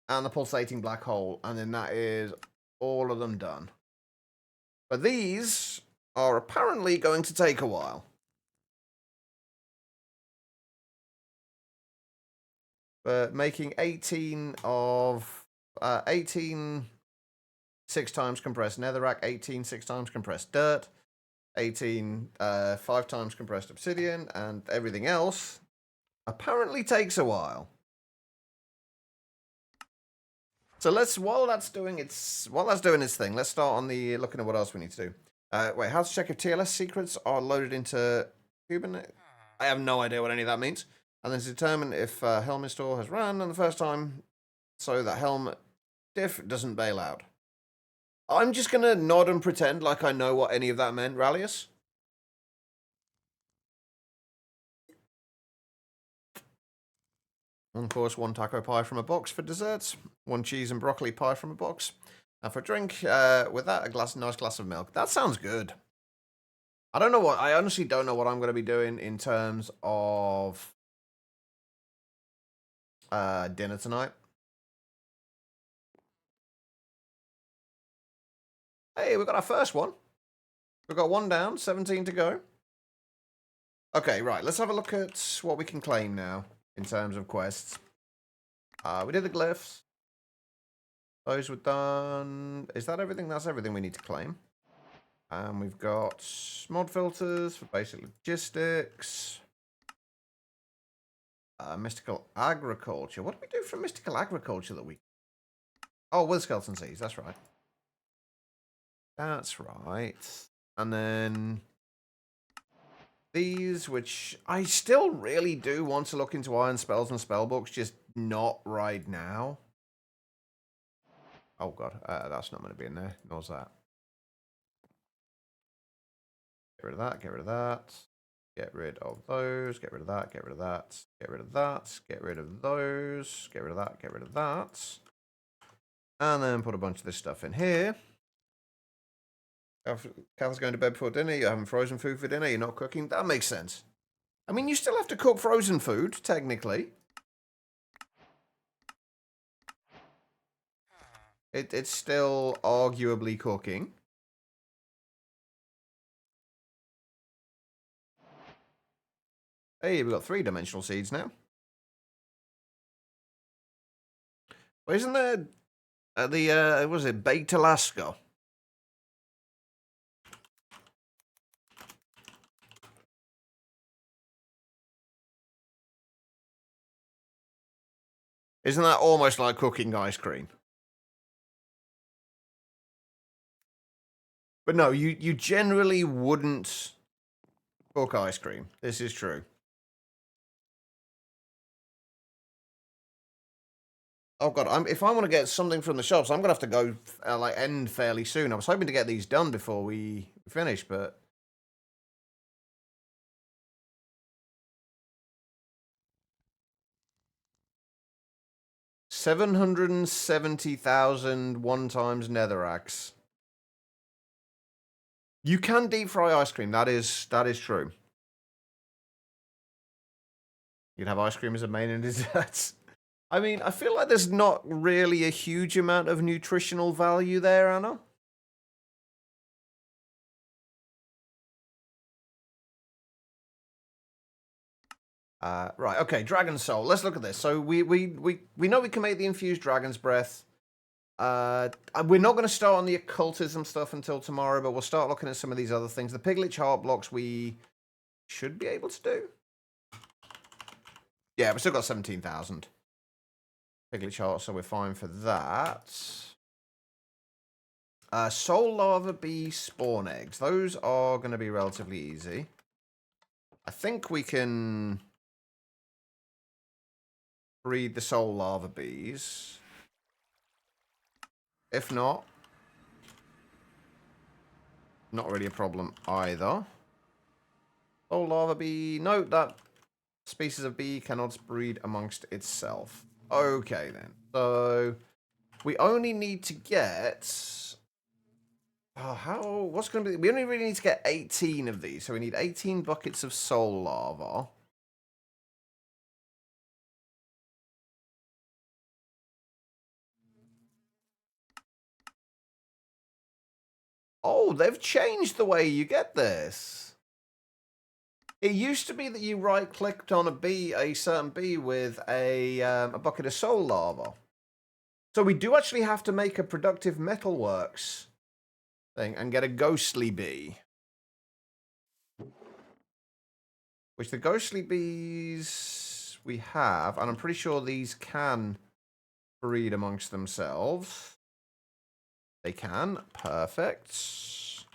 and the Pulsating Black Hole. And then that is all of them done. But these are apparently going to take a while. But making 18 of 18 6 times compressed netherrack, 18 6 times compressed dirt, 18 5 times compressed obsidian, and everything else apparently takes a while. So let's while that's doing its thing, let's start on the looking at what else we need to do. Wait, how to check if TLS secrets are loaded into Kubernetes? I have no idea what any of that means. And then to determine if Helm install has run on the first time, so that Helm diff doesn't bail out. I'm just going to nod and pretend like I know what any of that meant, Rallius. And of course, 1 taco pie from a box for desserts, 1 cheese and broccoli pie from a box. And for a drink, with that, a nice glass of milk. That sounds good. I honestly don't know what I'm going to be doing in terms of dinner tonight. Hey, we got our first one. We've got 1 down, 17 to go. Okay, right, let's have a look at what we can claim now in terms of quests. We did the glyphs. Those were done. Is that everything? That's everything we need to claim. And we've got mod filters for basic logistics. Mystical agriculture. What do we do for mystical agriculture that we... Oh, with skeleton seeds, that's right. That's right. And then these, which I still really do want to look into iron spells and spell books, just not right now. Oh god, that's not going to be in there. Nor's that. Get rid of that, get rid of that. Get rid of those, get rid of that, get rid of that, get rid of that, get rid of those, get rid of that, get rid of that. And then put a bunch of this stuff in here. Cather's going to bed before dinner, you're having frozen food for dinner, you're not cooking. That makes sense. I mean, you still have to cook frozen food, technically. It's still arguably cooking. Hey, we've got 3-dimensional seeds now. Well, isn't there what was it, Baked Alaska? Isn't that almost like cooking ice cream? But no, you generally wouldn't cook ice cream. This is true. Oh god, if I want to get something from the shops, I'm gonna have to go like end fairly soon. I was hoping to get these done before we finish, but 770,000 one times netherrax. You can deep fry ice cream. That is true. You'd have ice cream as a main and dessert. I mean, I feel like there's not really a huge amount of nutritional value there, Anna. Right, okay, Dragon Soul. Let's look at this. So we know we can make the infused Dragon's Breath. We're not going to start on the occultism stuff until tomorrow, but we'll start looking at some of these other things. The Piglich Heart blocks we should be able to do. Yeah, we've still got 17,000. Piglich Heart, so we're fine for that. Soul Lava Bee Spawn Eggs. Those are going to be relatively easy. I think we can breed the Soul Lava Bees. If not, not really a problem either. Soul Lava Bee. No, that species of bee cannot breed amongst itself. Okay, then. So, we only need to get... what's going to be... We only really need to get 18 of these. So we need 18 buckets of soul lava. Oh, they've changed the way you get this. It used to be that you right-clicked on a certain bee with a bucket of soul lava. So we do actually have to make a productive metalworks thing and get a ghostly bee. Which the ghostly bees we have, and I'm pretty sure these can breed amongst themselves. They can. Perfect. So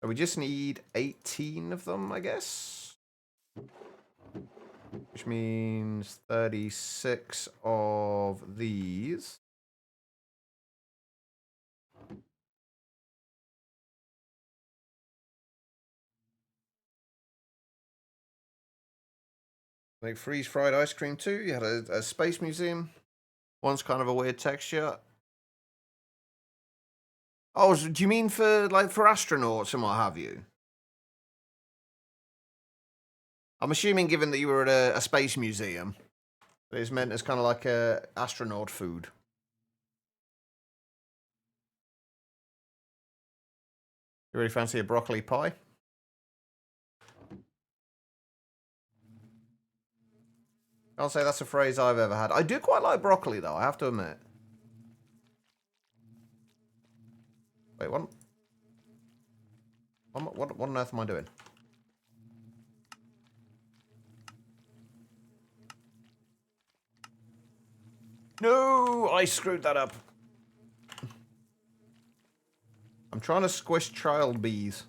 we just need 18 of them, I guess. Which means 36 of these. Make freeze-fried ice cream too. You had a space museum. One's kind of a weird texture. Oh, do you mean for astronauts and what have you? I'm assuming, given that you were at a space museum, it's meant as kind of like a astronaut food. You really fancy a broccoli pie? I'll say that's a phrase I've ever had. I do quite like broccoli, though, I have to admit. Wait, what on earth am I doing? No, I screwed that up. I'm trying to squish child bees.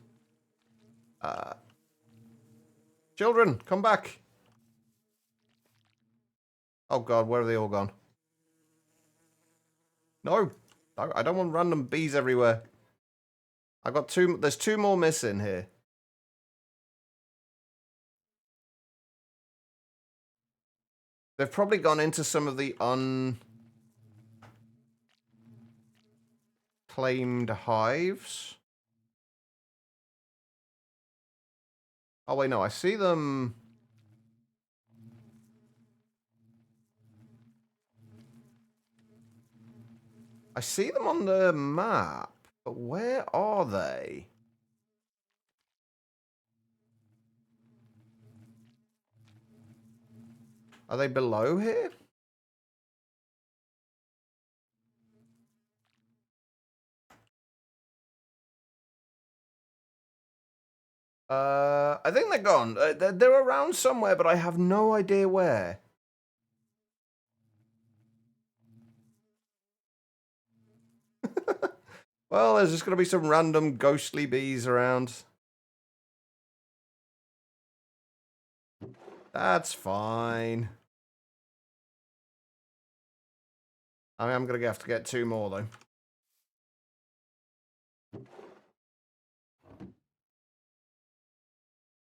Children, come back. Oh god, where are they all gone? No, I don't want random bees everywhere. I got two. There's 2 more missing here. They've probably gone into some of the unclaimed hives. Oh wait, no, I see them. I see them on the map, but where are they? Are they below here? I think they're gone. They're around somewhere, but I have no idea where. Well, there's just going to be some random ghostly bees around. That's fine. I mean, I'm going to have to get 2 more, though.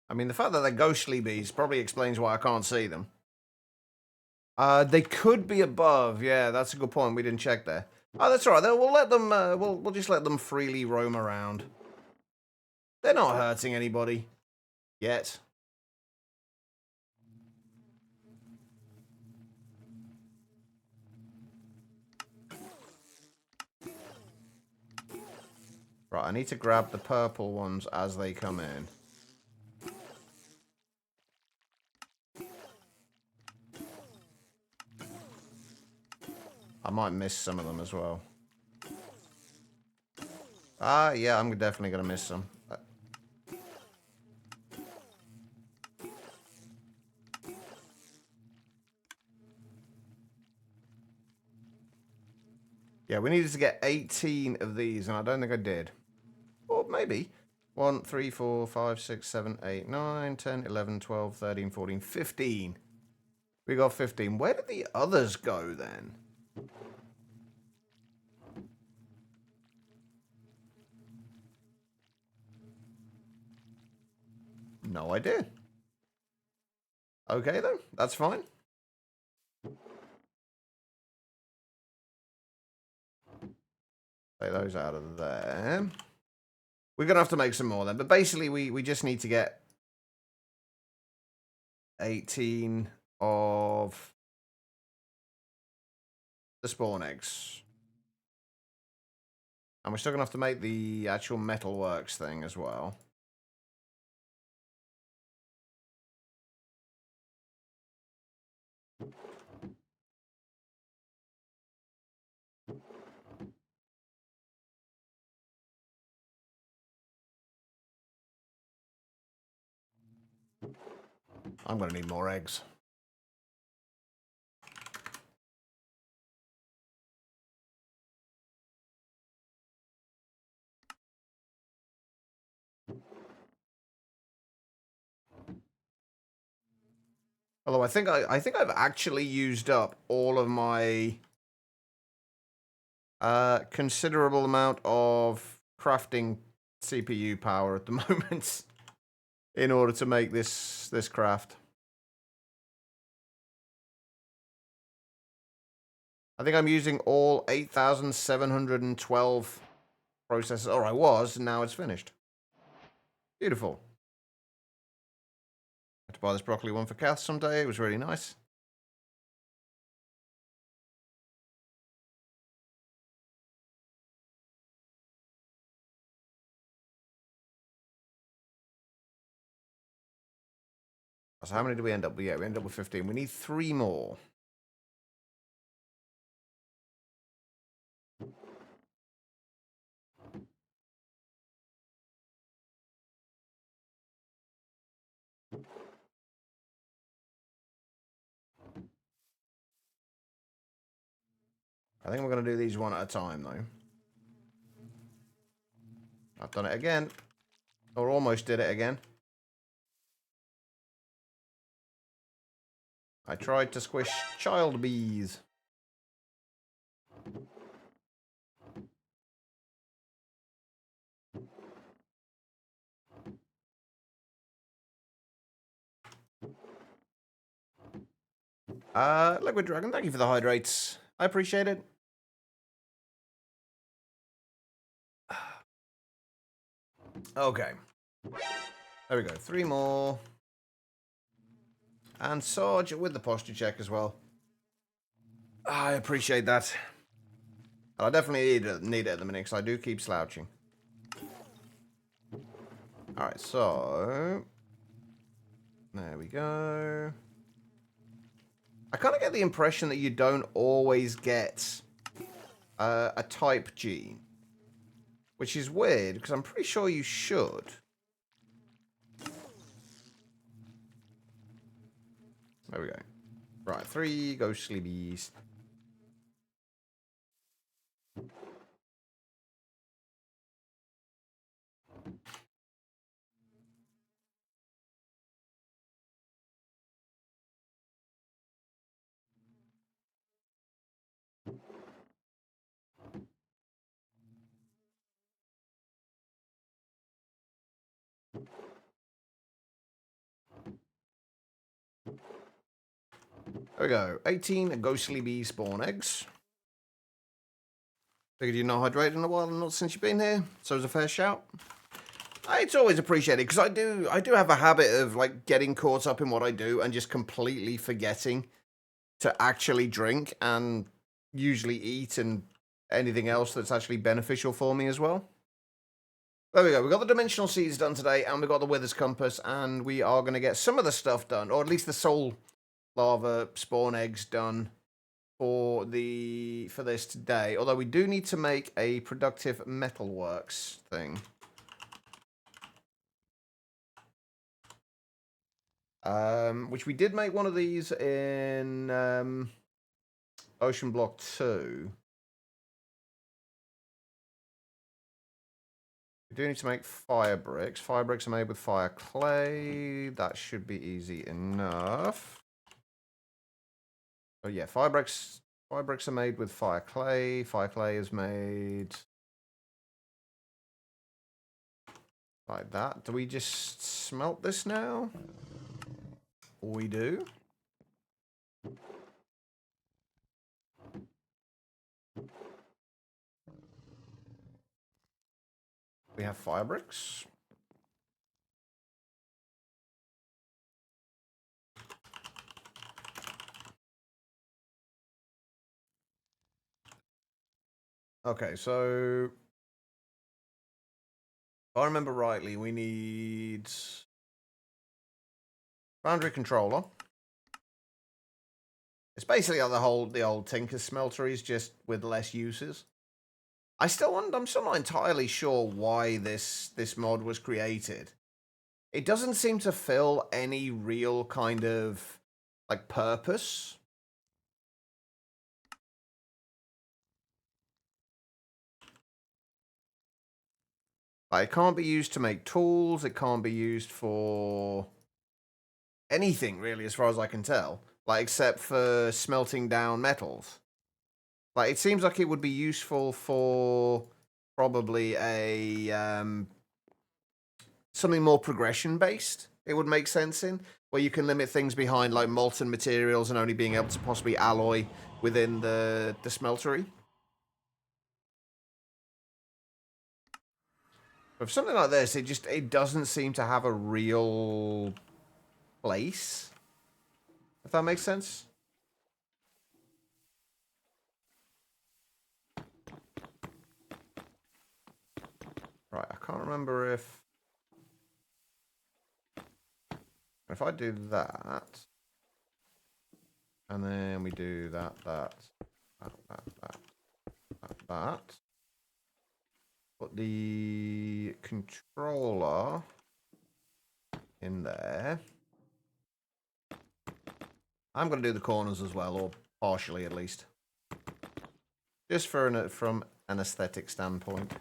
I mean, the fact that they're ghostly bees probably explains why I can't see them. They could be above. Yeah, that's a good point. We didn't check there. Oh, that's all right. We'll let them. We'll just let them freely roam around. They're not hurting anybody yet. Right, I need to grab the purple ones as they come in. I might miss some of them as well. Yeah, I'm definitely going to miss some. Yeah, we needed to get 18 of these, and I don't think I did. Or maybe. 1, 3, 4, 5, 6, 7, 8, 9, 10, 11, 12, 13, 14, 15. We got 15. Where did the others go then? No idea. Okay, though. That's fine. Take those out of there. We're going to have to make some more then. But basically, we just need to get 18 of the spawn eggs. And we're still going to have to make the actual metalworks thing as well. I'm going to need more eggs. Although I think I've actually used up all of my considerable amount of crafting CPU power at the moment in order to make this craft. I think I'm using all 8,712 processors, or I was, and now it's finished. Beautiful. I had to buy this broccoli one for Kath someday. It was really nice. So how many do we end up with? Yeah, we end up with 15. We need 3 more. I think we're going to do these one at a time, though. I've done it again. Or almost did it again. I tried to squish child bees. Liquid Dragon, thank you for the hydrates. I appreciate it. Okay. There we go. 3 more. And Sarge with the posture check as well. I appreciate that. And I definitely need it at the minute, because I do keep slouching. Alright, so... there we go. I kind of get the impression that you don't always get a type gene. Which is weird, because I'm pretty sure you should. There we go. Right, 3 ghostly bees. There we go. 18 ghostly bee spawn eggs. Figured you're not hydrated in a while, not since you've been here. So it's a fair shout. It's always appreciated, because I do have a habit of like getting caught up in what I do and just completely forgetting to actually drink and usually eat and anything else that's actually beneficial for me as well. There we go. We've got the dimensional seeds done today, and we've got the withers compass, and we are going to get some of the stuff done, or at least the soul lava spawn eggs done for this today. Although we do need to make a productive metalworks thing. Which we did make one of these in Ocean Block 2. We do need to make fire bricks. Fire bricks are made with fire clay. That should be easy enough. Oh yeah, fire bricks are made with fire clay. Fire clay is made like that. Do we just smelt this now? We do. We have fire bricks. Okay, so if I remember rightly, we need boundary controller. It's basically like the old Tinker smelteries, just with less uses. I'm still not entirely sure why this mod was created. It doesn't seem to fill any real kind of like purpose. Like, it can't be used to make tools. It can't be used for anything really, as far as I can tell. Like, except for smelting down metals. Like, it seems like it would be useful for probably a something more progression based. It would make sense in where you can limit things behind like molten materials and only being able to possibly alloy within the smeltery. But for something like this, it doesn't seem to have a real place. If that makes sense. Right, I can't remember if I do that, and then we do that, put the controller in there. I'm going to do the corners as well, or partially at least. Just from an aesthetic standpoint.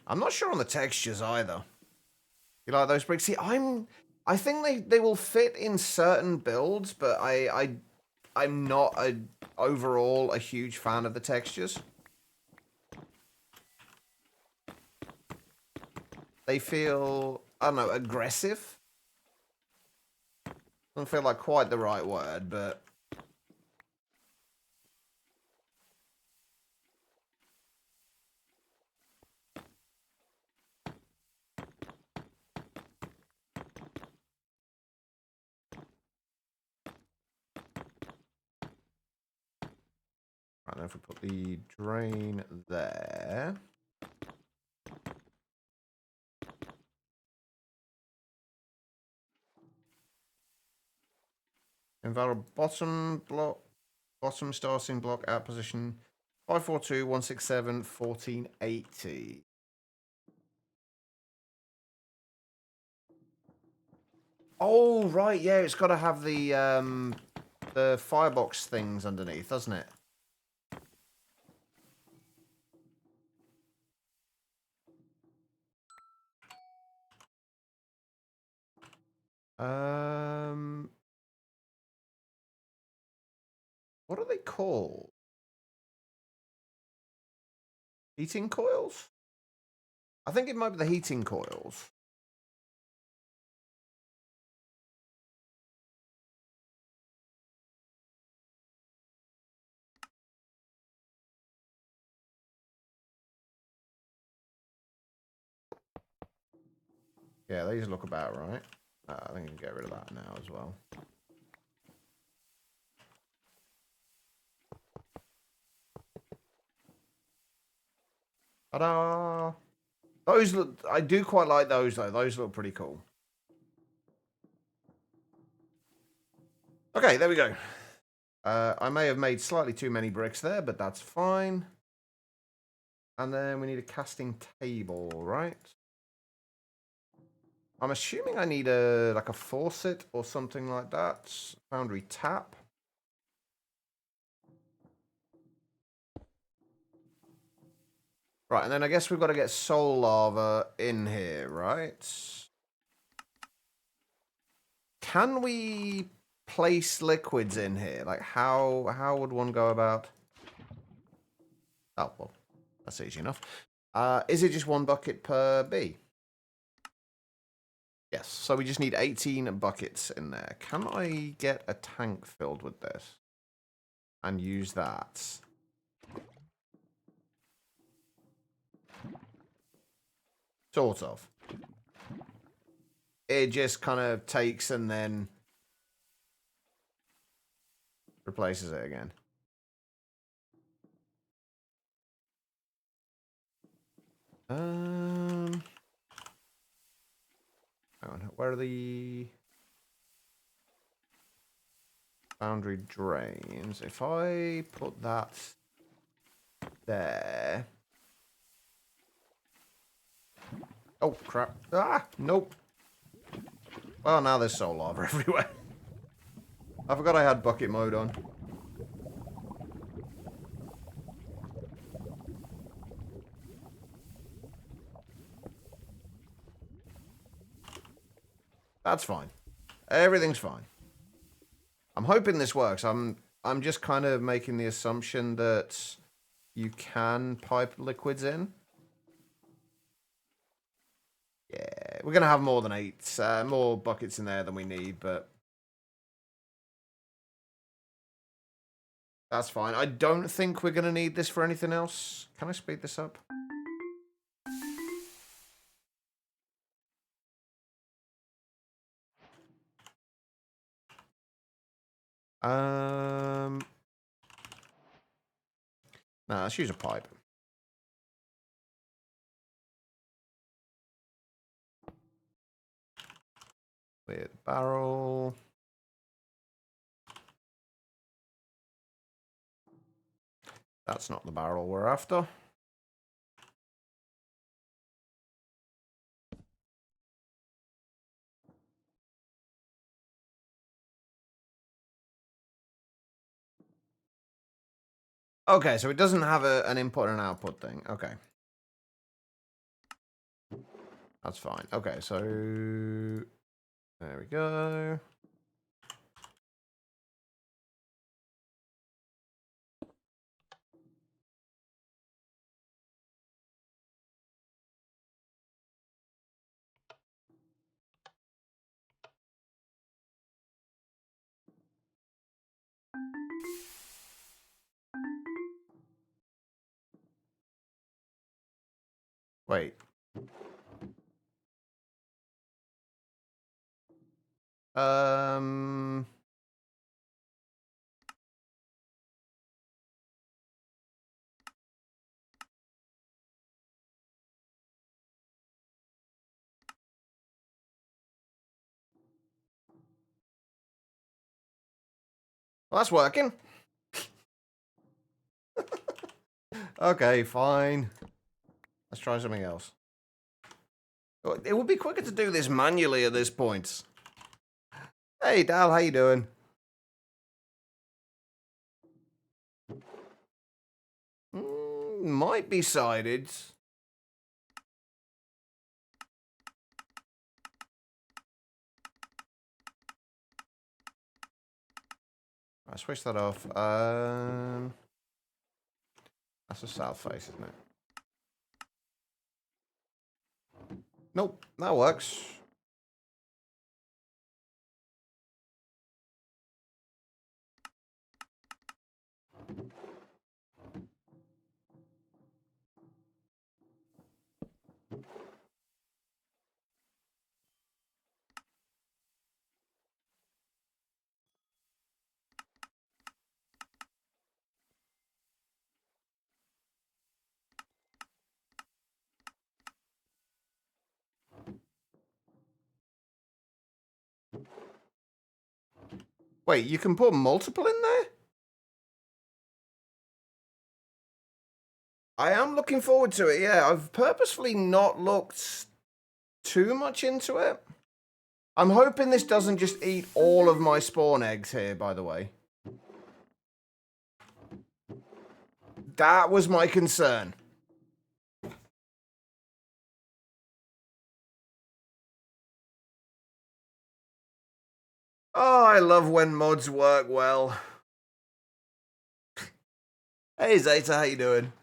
I'm not sure on the textures either. You like those bricks? See, I think they will fit in certain builds, but I'm not overall a huge fan of the textures. They feel, I don't know, aggressive. Doesn't feel like quite the right word, but And if we put the drain there. Invalid bottom block, bottom starting block out position 542 167 1480. Oh right, yeah, it's got to have the firebox things underneath, doesn't it? What are they called? Heating coils? I think it might be the heating coils. Yeah, these look about right. I think I can get rid of that now as well. Ta-da! Those look. I do quite like those though. Those look pretty cool. Okay, there we go. I may have made slightly too many bricks there, but that's fine. And then we need a casting table, right? I'm assuming I need a like a faucet or something like that. Foundry tap. Right, and then I guess we've got to get soul lava in here, right? Can we place liquids in here? Like how would one go about? Oh well, that's easy enough. Is it just one bucket per bee? Yes. So we just need 18 buckets in there. Can I get a tank filled with this and use that? Sort of. It just kind of takes and then replaces it again. Where are the boundary drains? If I put that there. Oh crap! Ah, nope. Well, now there's soul lava everywhere. I forgot I had bucket mode on. That's fine. Everything's fine. I'm hoping this works. I'm just kind of making the assumption that you can pipe liquids in. Yeah, we're gonna have more than 8, more buckets in there than we need, but that's fine. I don't think we're gonna need this for anything else. Can I speed this up? No, let's use a pipe. With barrel. That's not the barrel we're after. Okay, so it doesn't have an input and output thing. Okay. That's fine. Okay, so there we go. Wait. Um Well, that's working. Okay, fine. Let's try something else. It would be quicker to do this manually at this point. Hey, Dal, how you doing? Might be sided. I switched that off. That's a south face, isn't it? Nope, that works. Wait, you can put multiple in there? I am looking forward to it, yeah. I've purposefully not looked too much into it. I'm hoping this doesn't just eat all of my spawn eggs here, by the way. That was my concern. Oh, I love when mods work well. Hey, Zeta, how you doing?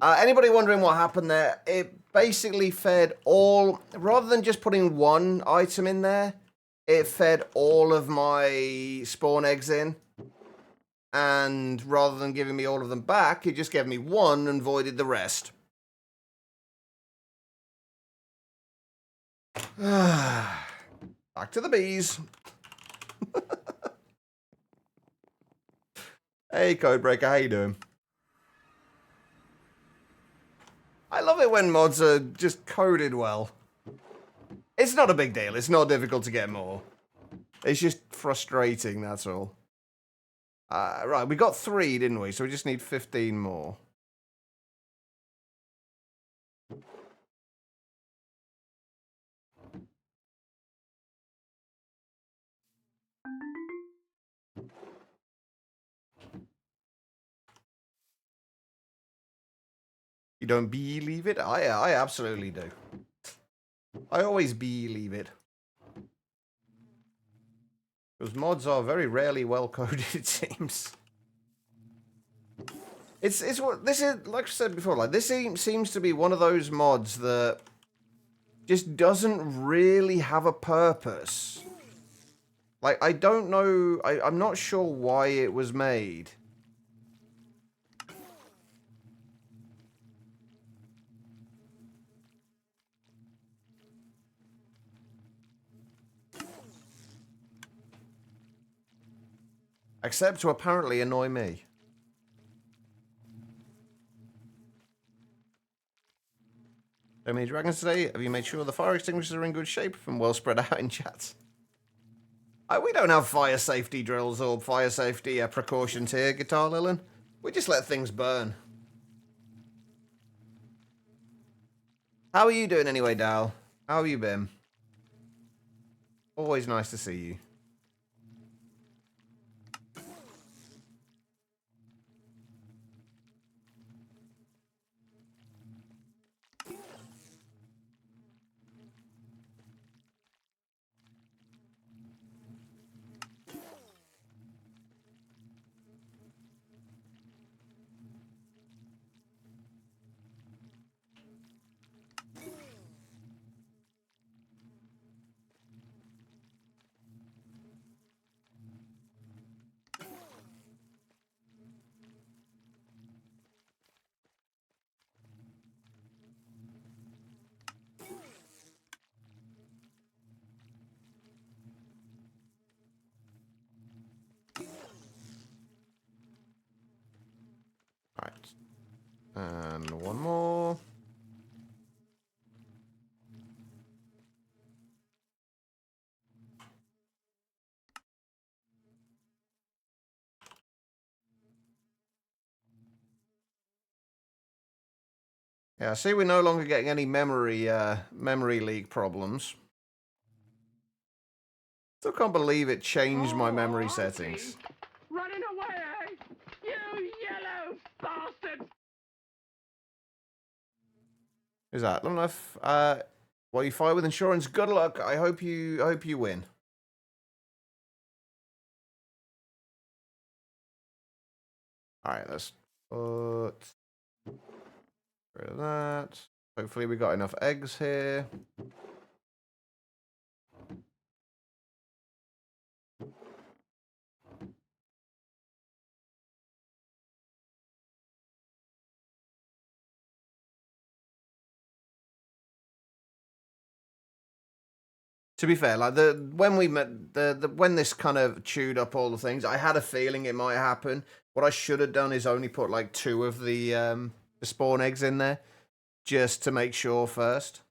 Anybody wondering what happened there? It basically fed all, rather than just putting one item in there, it fed all of my spawn eggs in. And rather than giving me all of them back, it just gave me one and voided the rest. Back to the bees. Hey, Codebreaker, how you doing? I love it when mods are just coded well. It's not a big deal. It's not difficult to get more. It's just frustrating, that's all. Right, we got 3, didn't we? So we just need 15 more. You don't believe it? I absolutely do. I always believe it. Because mods are very rarely well coded, it seems. It's what this is, like I said before, like this seems to be one of those mods that just doesn't really have a purpose. Like, I don't know, I'm not sure why it was made. Except to apparently annoy me. How many dragons today? Have you made sure the fire extinguishers are in good shape and well spread out in chats? We don't have fire safety drills or fire safety precautions here, Guitar Lilin. We just let things burn. How are you doing anyway, Dal? How have you been? Always nice to see you. Alright. And one more. Yeah, see, we're no longer getting any memory leak problems. Still can't believe it changed my memory settings. Running away, you yellow bastard! Who's that? Long enough. Well, you fight with insurance. Good luck. I hope you win. All right, let's put rid of that. Hopefully, we got enough eggs here. To be fair, like when we met when this kind of chewed up all the things, I had a feeling it might happen. What I should have done is only put like 2 of the spawn eggs in there, just to make sure first.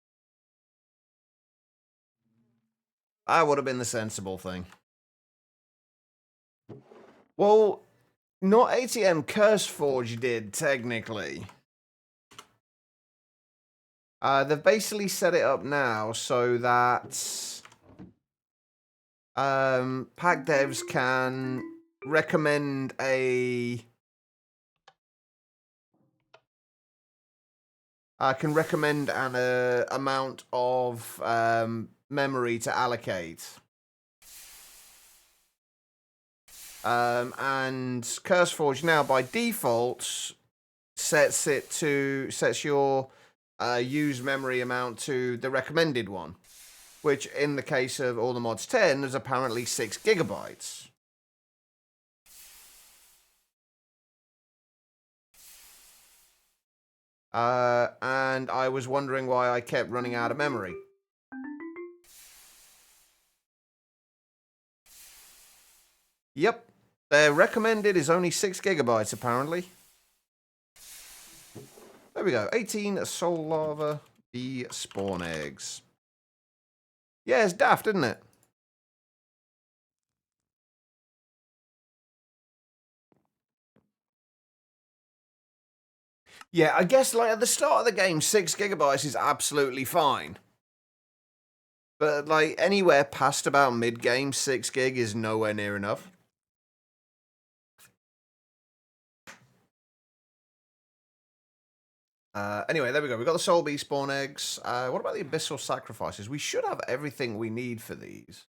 That would have been the sensible thing. Well, not ATM CurseForge did technically. They've basically set it up now so that pack devs can recommend an amount of memory to allocate. And CurseForge now by default sets your use memory amount to the recommended one, which in the case of all the mods 10 is apparently 6 gigabytes. And I was wondering why I kept running out of memory. Yep, their recommended is only 6 gigabytes apparently. There we go, 18 soul lava, the spawn eggs. Yeah, it's daft, isn't it? Yeah, I guess like at the start of the game, 6 gigabytes is absolutely fine. But like anywhere past about mid-game, 6 gig is nowhere near enough. Anyway, there we go. We got the Soul Bee spawn eggs. What about the Abyssal Sacrifices? We should have everything we need for these.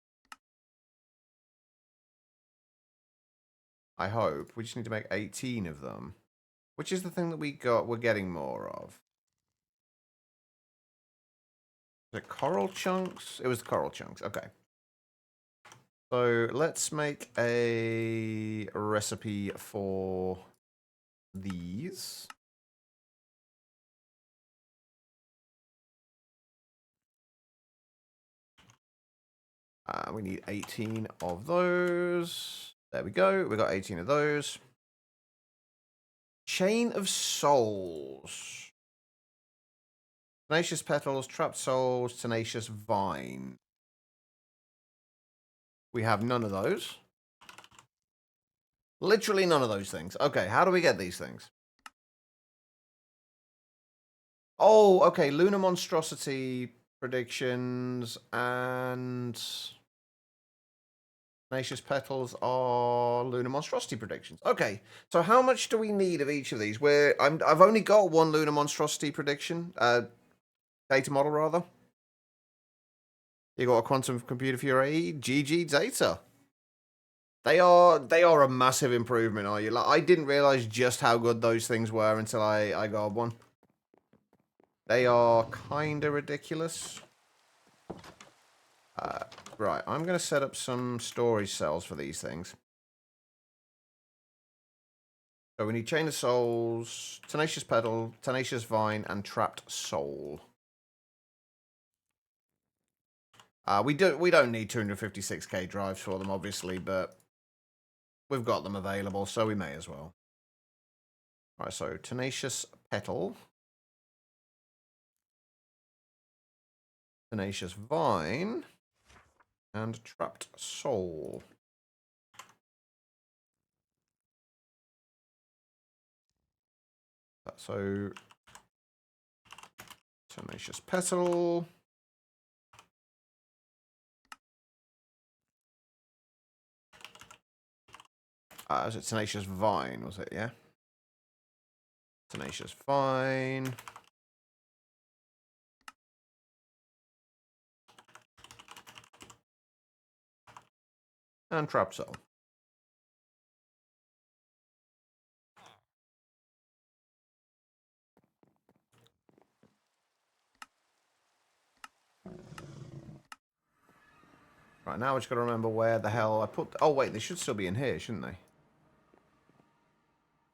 I hope. We just need to make 18 of them. Which is the thing that we're getting more of. The coral chunks? It was the coral chunks. Okay. So let's make a recipe for these. We need 18 of those. There we go. We got 18 of those. Chain of Souls. Tenacious Petals, Trapped Souls, Tenacious Vine. We have none of those. Literally none of those things. Okay, how do we get these things? Oh, okay. Lunar Monstrosity predictions and Tenacious Petals are Lunar Monstrosity predictions. Okay, so how much do we need of each of these? I've only got 1 Lunar Monstrosity prediction, data model rather. You got a Quantum Computer Fury, GG data. They are a massive improvement, are you? Like I didn't realize just how good those things were until I got one. They are kind of ridiculous. Right, I'm going to set up some storage cells for these things. So we need Chain of Souls, Tenacious Petal, Tenacious Vine, and Trapped Soul. We don't need 256k drives for them, obviously, but we've got them available, so we may as well. Right, so Tenacious Petal, Tenacious Vine, and Trapped Soul. So Tenacious petal. Was it tenacious vine? Was it? Yeah. Tenacious vine. And trap cell. Right, now I just got to remember where the hell I put... Oh, wait, they should still be in here, shouldn't they?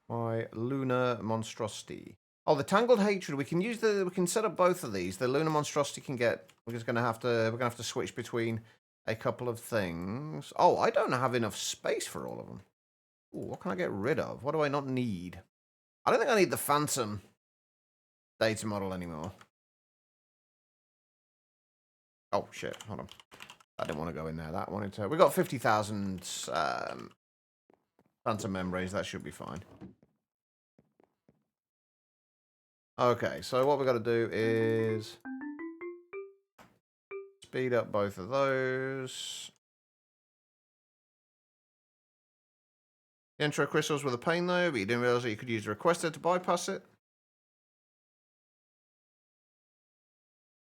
My lunar monstrosity. Oh, the tangled hatred. We can use the... We can set up both of these. The lunar monstrosity can get... We're just going to have to... We're going to have to switch between a couple of things. Oh, I don't have enough space for all of them. Ooh, what can I get rid of? What do I not need? I don't think I need the phantom data model anymore. Oh, shit. Hold on. I didn't want to go in there. That wanted to... We got 50,000 phantom membranes. That should be fine. Okay, so what we've got to do is... Speed up both of those. The intro crystals were the pain, though, but you didn't realize that you could use the requester to bypass it.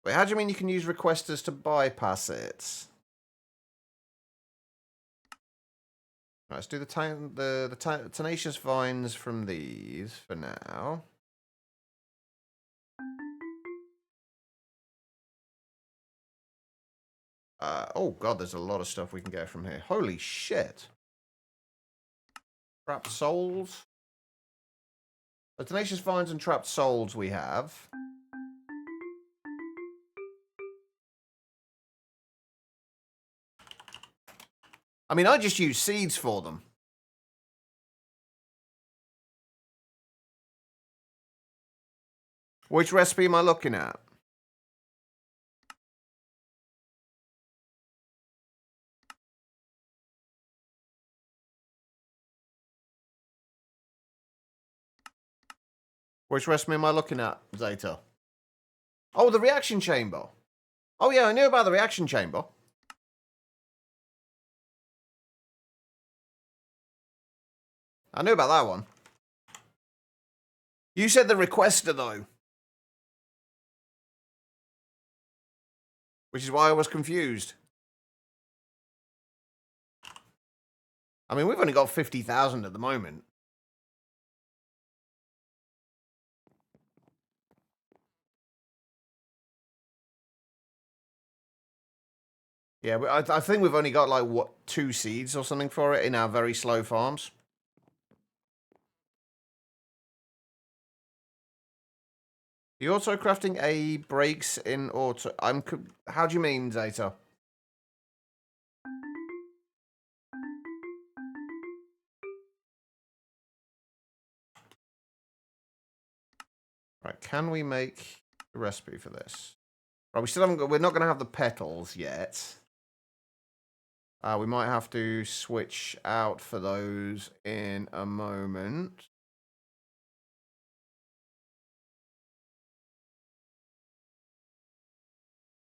Wait, how do you mean you can use requesters to bypass it? Right, let's do the tenacious vines from these for now. Oh god, there's a lot of stuff we can get from here. Holy shit. Trapped souls. The tenacious vines and trapped souls we have. I mean, I just use seeds for them. Which recipe am I looking at? Which recipe am I looking at, Zeta? Oh, the reaction chamber. Oh yeah, I knew about the reaction chamber. I knew about that one. You said the requester, though. Which is why I was confused. I mean, we've only got 50,000 at the moment. Yeah, I think we've only got, like, what, 2 seeds or something for it in our very slow farms. The auto crafting A breaks in auto... How do you mean, Zeta? Right, can we make a recipe for this? Right, we still haven't got... We're not going to have the petals yet. We might have to switch out for those in a moment.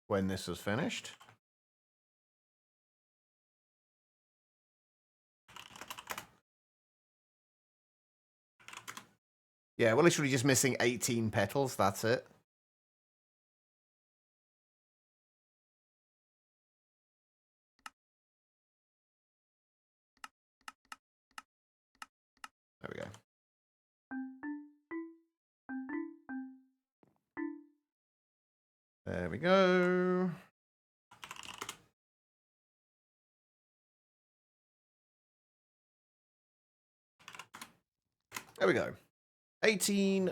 When this is finished. Yeah, we're literally just missing 18 petals, that's it. There we go. There we go. There we go. 18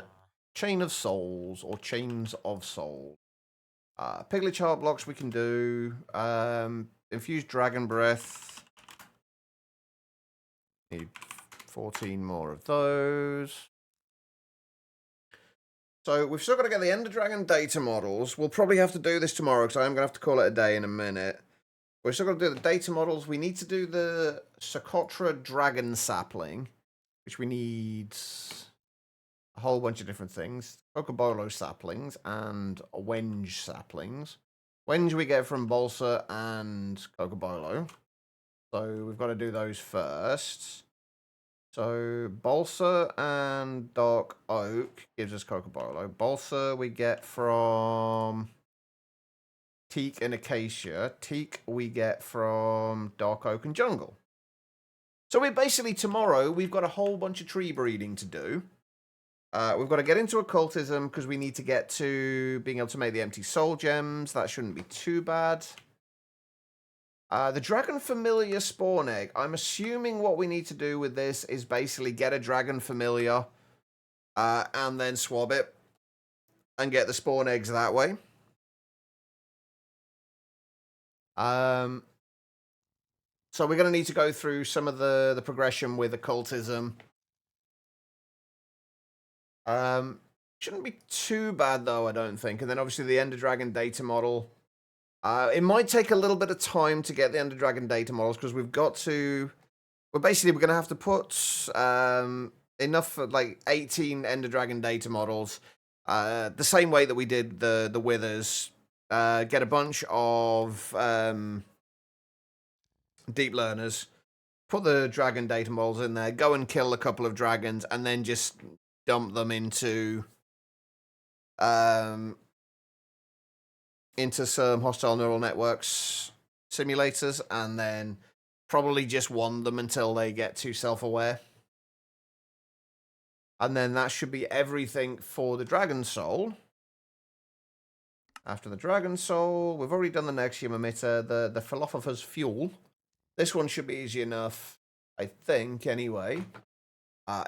Chain of Souls, or Chains of Soul. Piglet Chart blocks we can do. Infused Dragon Breath. Need 14 more of those. So we've still got to get the Ender Dragon data models. We'll probably have to do this tomorrow because I'm going to have to call it a day in a minute. We're still going to do the data models. We need to do the Socotra Dragon Sapling, which we need a whole bunch of different things. Cocobolo saplings and Wenge saplings. Wenge we get from Balsa and Cocobolo. So we've got to do those first. So Balsa and Dark Oak gives us Cocobolo. Balsa we get from Teak and Acacia. Teak we get from Dark Oak and Jungle. So we basically, tomorrow, we've got a whole bunch of tree breeding to do. We've got to get into occultism because we need to get to being able to make the empty soul gems. That shouldn't be too bad. The Dragon Familiar spawn egg. I'm assuming what we need to do with this is basically get a Dragon Familiar and then swab it and get the spawn eggs that way. So we're going to need to go through some of the progression with occultism. Shouldn't be too bad though, I don't think. And then obviously the Ender Dragon data model. It might take a little bit of time to get the Ender Dragon data models because we've got to. Well, basically we're going to have to put enough for like 18 Ender Dragon data models, the same way that we did the Withers. Get a bunch of deep learners, put the dragon data models in there, go and kill a couple of dragons, and then just dump them into some hostile neural networks simulators, and then probably just wand them until they get too self-aware. And then that should be everything for the Dragon Soul. After the Dragon Soul, we've already done the Nexium emitter, the Philosopher's Fuel. This one should be easy enough, I think, anyway.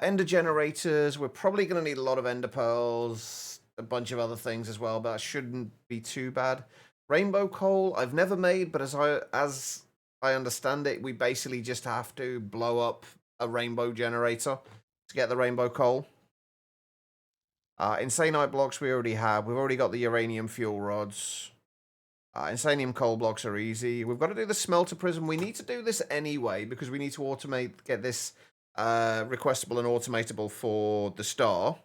Ender generators, we're probably going to need a lot of Ender Pearls, a bunch of other things as well, but that shouldn't be too bad. Rainbow Coal, I've never made, but as I understand it, we basically just have to blow up a rainbow generator to get the Rainbow Coal. Insanite blocks we already have. We've already got the uranium fuel rods. Insanium coal blocks are easy. We've got to do the smelter prism. We need to do this anyway because we need to get this requestable and automatable for the star.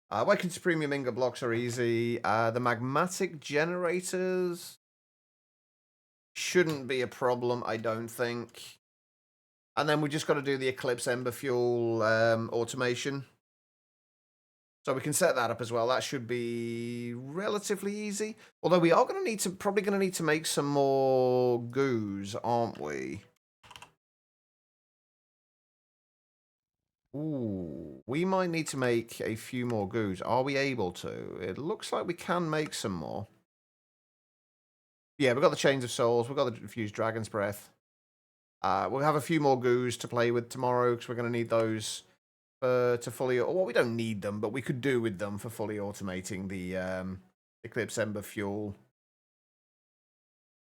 Awakened Supremium ingot blocks are easy. The magmatic generators shouldn't be a problem, I don't think. And then we just got to do the Eclipse Ember Fuel automation. So we can set that up as well. That should be relatively easy. Although we are probably going to need to make some more goos, aren't we? Ooh, we might need to make a few more goos. Are we able to? It looks like we can make some more. Yeah, we've got the Chains of Souls. We've got the Infused Dragon's Breath. We'll have a few more goos to play with tomorrow because we're going to need those to fully. Well, we don't need them, but we could do with them for fully automating the Eclipse Ember Fuel.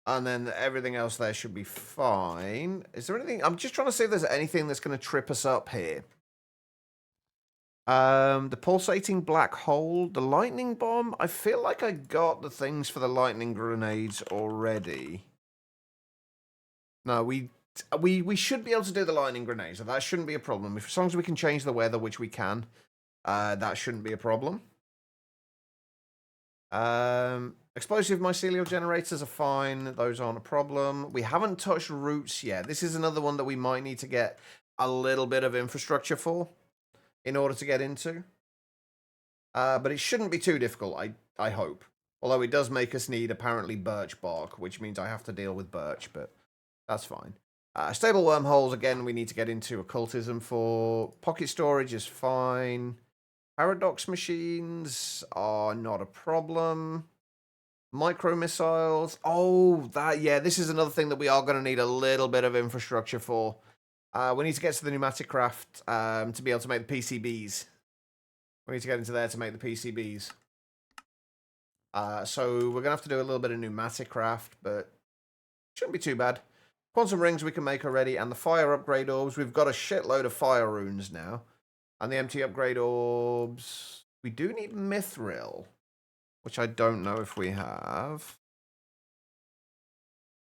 And then everything else there should be fine. Is there anything? I'm just trying to see if there's anything that's going to trip us up here. The pulsating black hole, the lightning bomb. I feel like I got the things for the lightning grenades already. No, we should be able to do the lightning grenades, so that shouldn't be a problem. As long as we can change the weather, which we can, that shouldn't be a problem. Explosive mycelial generators are fine. Those aren't a problem. We haven't touched roots yet. This is another one that we might need to get a little bit of infrastructure for in order to get into. But it shouldn't be too difficult, I hope. Although it does make us need, apparently, birch bark, which means I have to deal with birch, but that's fine. Stable wormholes, again, we need to get into occultism for. Pocket storage is fine. Paradox machines are not a problem. Micro missiles. Oh, yeah, this is another thing that we are going to need a little bit of infrastructure for. We need to get to the pneumatic craft to be able to make the PCBs. We need to get into there to make the PCBs. So we're going to have to do a little bit of pneumatic craft, but shouldn't be too bad. Quantum rings we can make already, and the fire upgrade orbs. We've got a shitload of fire runes now. And the empty upgrade orbs. We do need mithril, which I don't know if we have.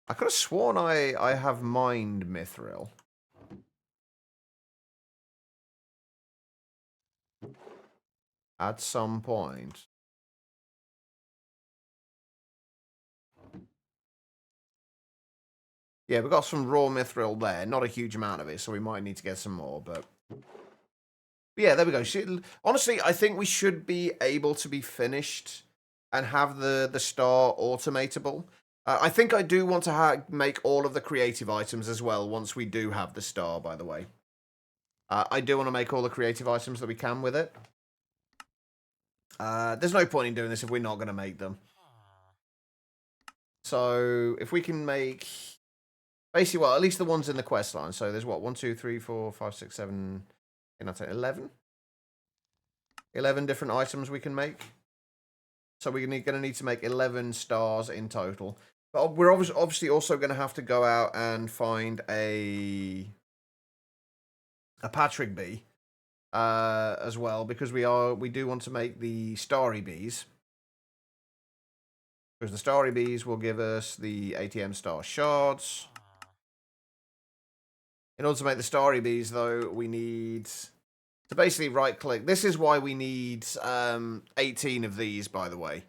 I could have sworn I have mined mithril. at some point. Yeah, we've got some raw mithril there. Not a huge amount of it, so we might need to get some more, but yeah, there we go. Honestly, I think we should be able to be finished and have the star automatable. I think I do want to make all of the creative items as well once we do have the star, by the way. I do want to make all the creative items that we can with it. There's no point in doing this if we're not going to make them. So if we can make... Basically, well, at least the ones in the quest line. So there's what? 1, 2, 3, 4, 5, 6, 7... 11? 11 different items we can make. So we're going to need to make 11 stars in total. But we're obviously also going to have to go out and find a Patrick bee as well, because we do want to make the starry bees. Because the starry bees will give us the ATM star shards. In order to make the starry bees, though, we need to basically right-click. This is why we need 18 of these, by the way.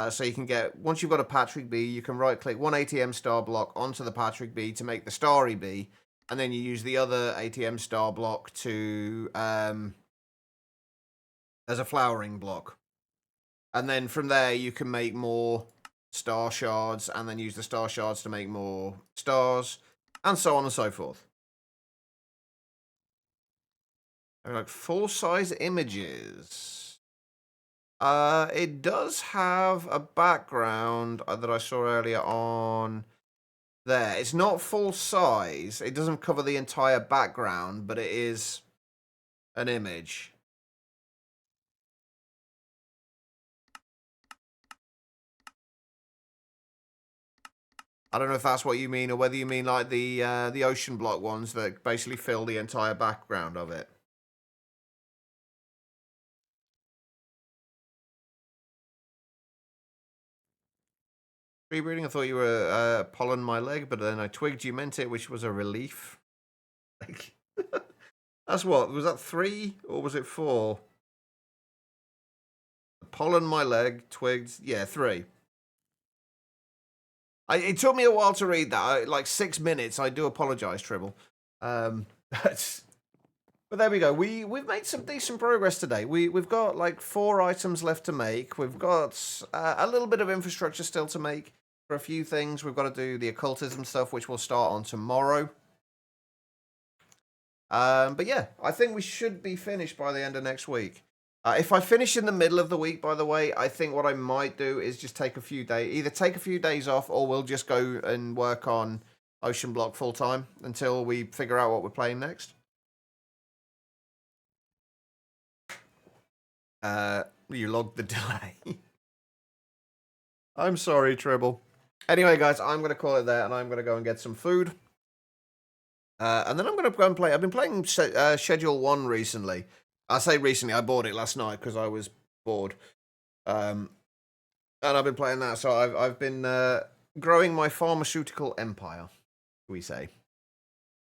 So you can get, once you've got a Patrick bee, you can right-click one ATM star block onto the Patrick bee to make the starry bee, and then you use the other ATM star block to as a flowering block. And then from there, you can make more star shards, and then use the star shards to make more stars, and so on and so forth. Like full-size images. It does have a background that I saw earlier on there. It's not full size. It doesn't cover the entire background, but it is an image. I don't know if that's what you mean, or whether you mean like the ocean block ones that basically fill the entire background of it. Tree breeding, I thought you were pollen my leg, but then I twigged you meant it, which was a relief. Like, that's what, was that 3 or was it 4? Pollen my leg, twigged, yeah, 3. It took me a while to read that, like 6 minutes. I do apologize, Tribble. But there we go. We've made some decent progress today. We've got like 4 items left to make. We've got a little bit of infrastructure still to make for a few things. We've got to do the occultism stuff, which we'll start on tomorrow. But yeah, I think we should be finished by the end of next week. If I finish in the middle of the week, by the way, I think what I might do is just take a few days, either take a few days off, or we'll just go and work on Ocean Block full time until we figure out what we're playing next. You logged the delay. I'm sorry, Tribble. Anyway, guys, I'm going to call it there, and I'm going to go and get some food. And then I'm going to go and play. I've been playing Schedule 1 recently. I say recently, I bought it last night because I was bored. And I've been playing that, so I've been growing my pharmaceutical empire, we say.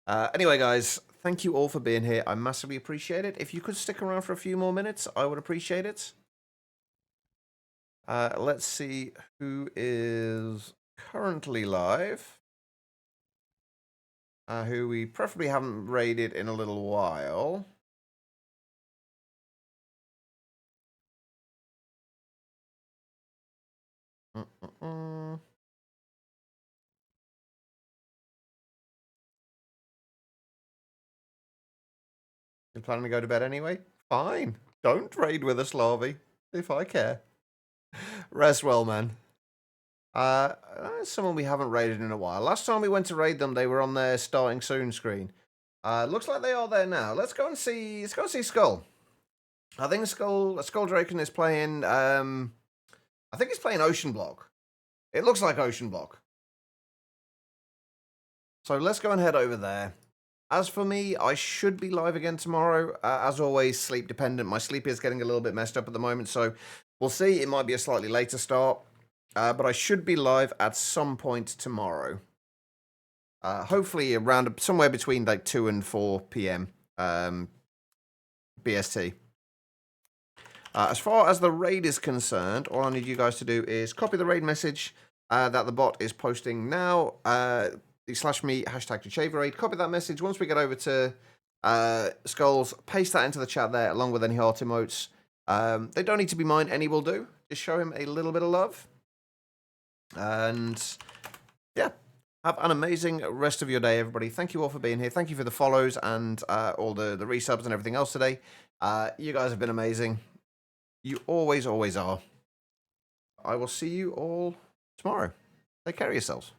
Anyway, guys, thank you all for being here. I massively appreciate it. If you could stick around for a few more minutes, I would appreciate it. Let's see who is currently live. Who we preferably haven't raided in a little while. You're planning to go to bed anyway? Fine. Don't raid with us, Larvae, if I care. Rest well, man. Someone we haven't raided in a while. Last time we went to raid them, they were on their starting soon screen. Looks like they are there now. Let's go and see. Let's go and see Skull. I think Skull Draken is playing. I think he's playing Ocean Block. It looks like Ocean Block. So let's go and head over there. As for me, I should be live again tomorrow. As always, sleep dependent. My sleep is getting a little bit messed up at the moment, so we'll see. It might be a slightly later start, but I should be live at some point tomorrow. Hopefully around somewhere between like 2 and 4 p.m. BST. As far as the raid is concerned, all I need you guys to do is copy the raid message that the bot is posting now. /me #to raid. Copy that message. Once we get over to Skulls, paste that into the chat there along with any heart emotes. They don't need to be mine. Any will do. Just show him a little bit of love. And yeah, have an amazing rest of your day, everybody. Thank you all for being here. Thank you for the follows and all the resubs and everything else today. You guys have been amazing. You always are. I will see you all tomorrow. Take care of yourselves.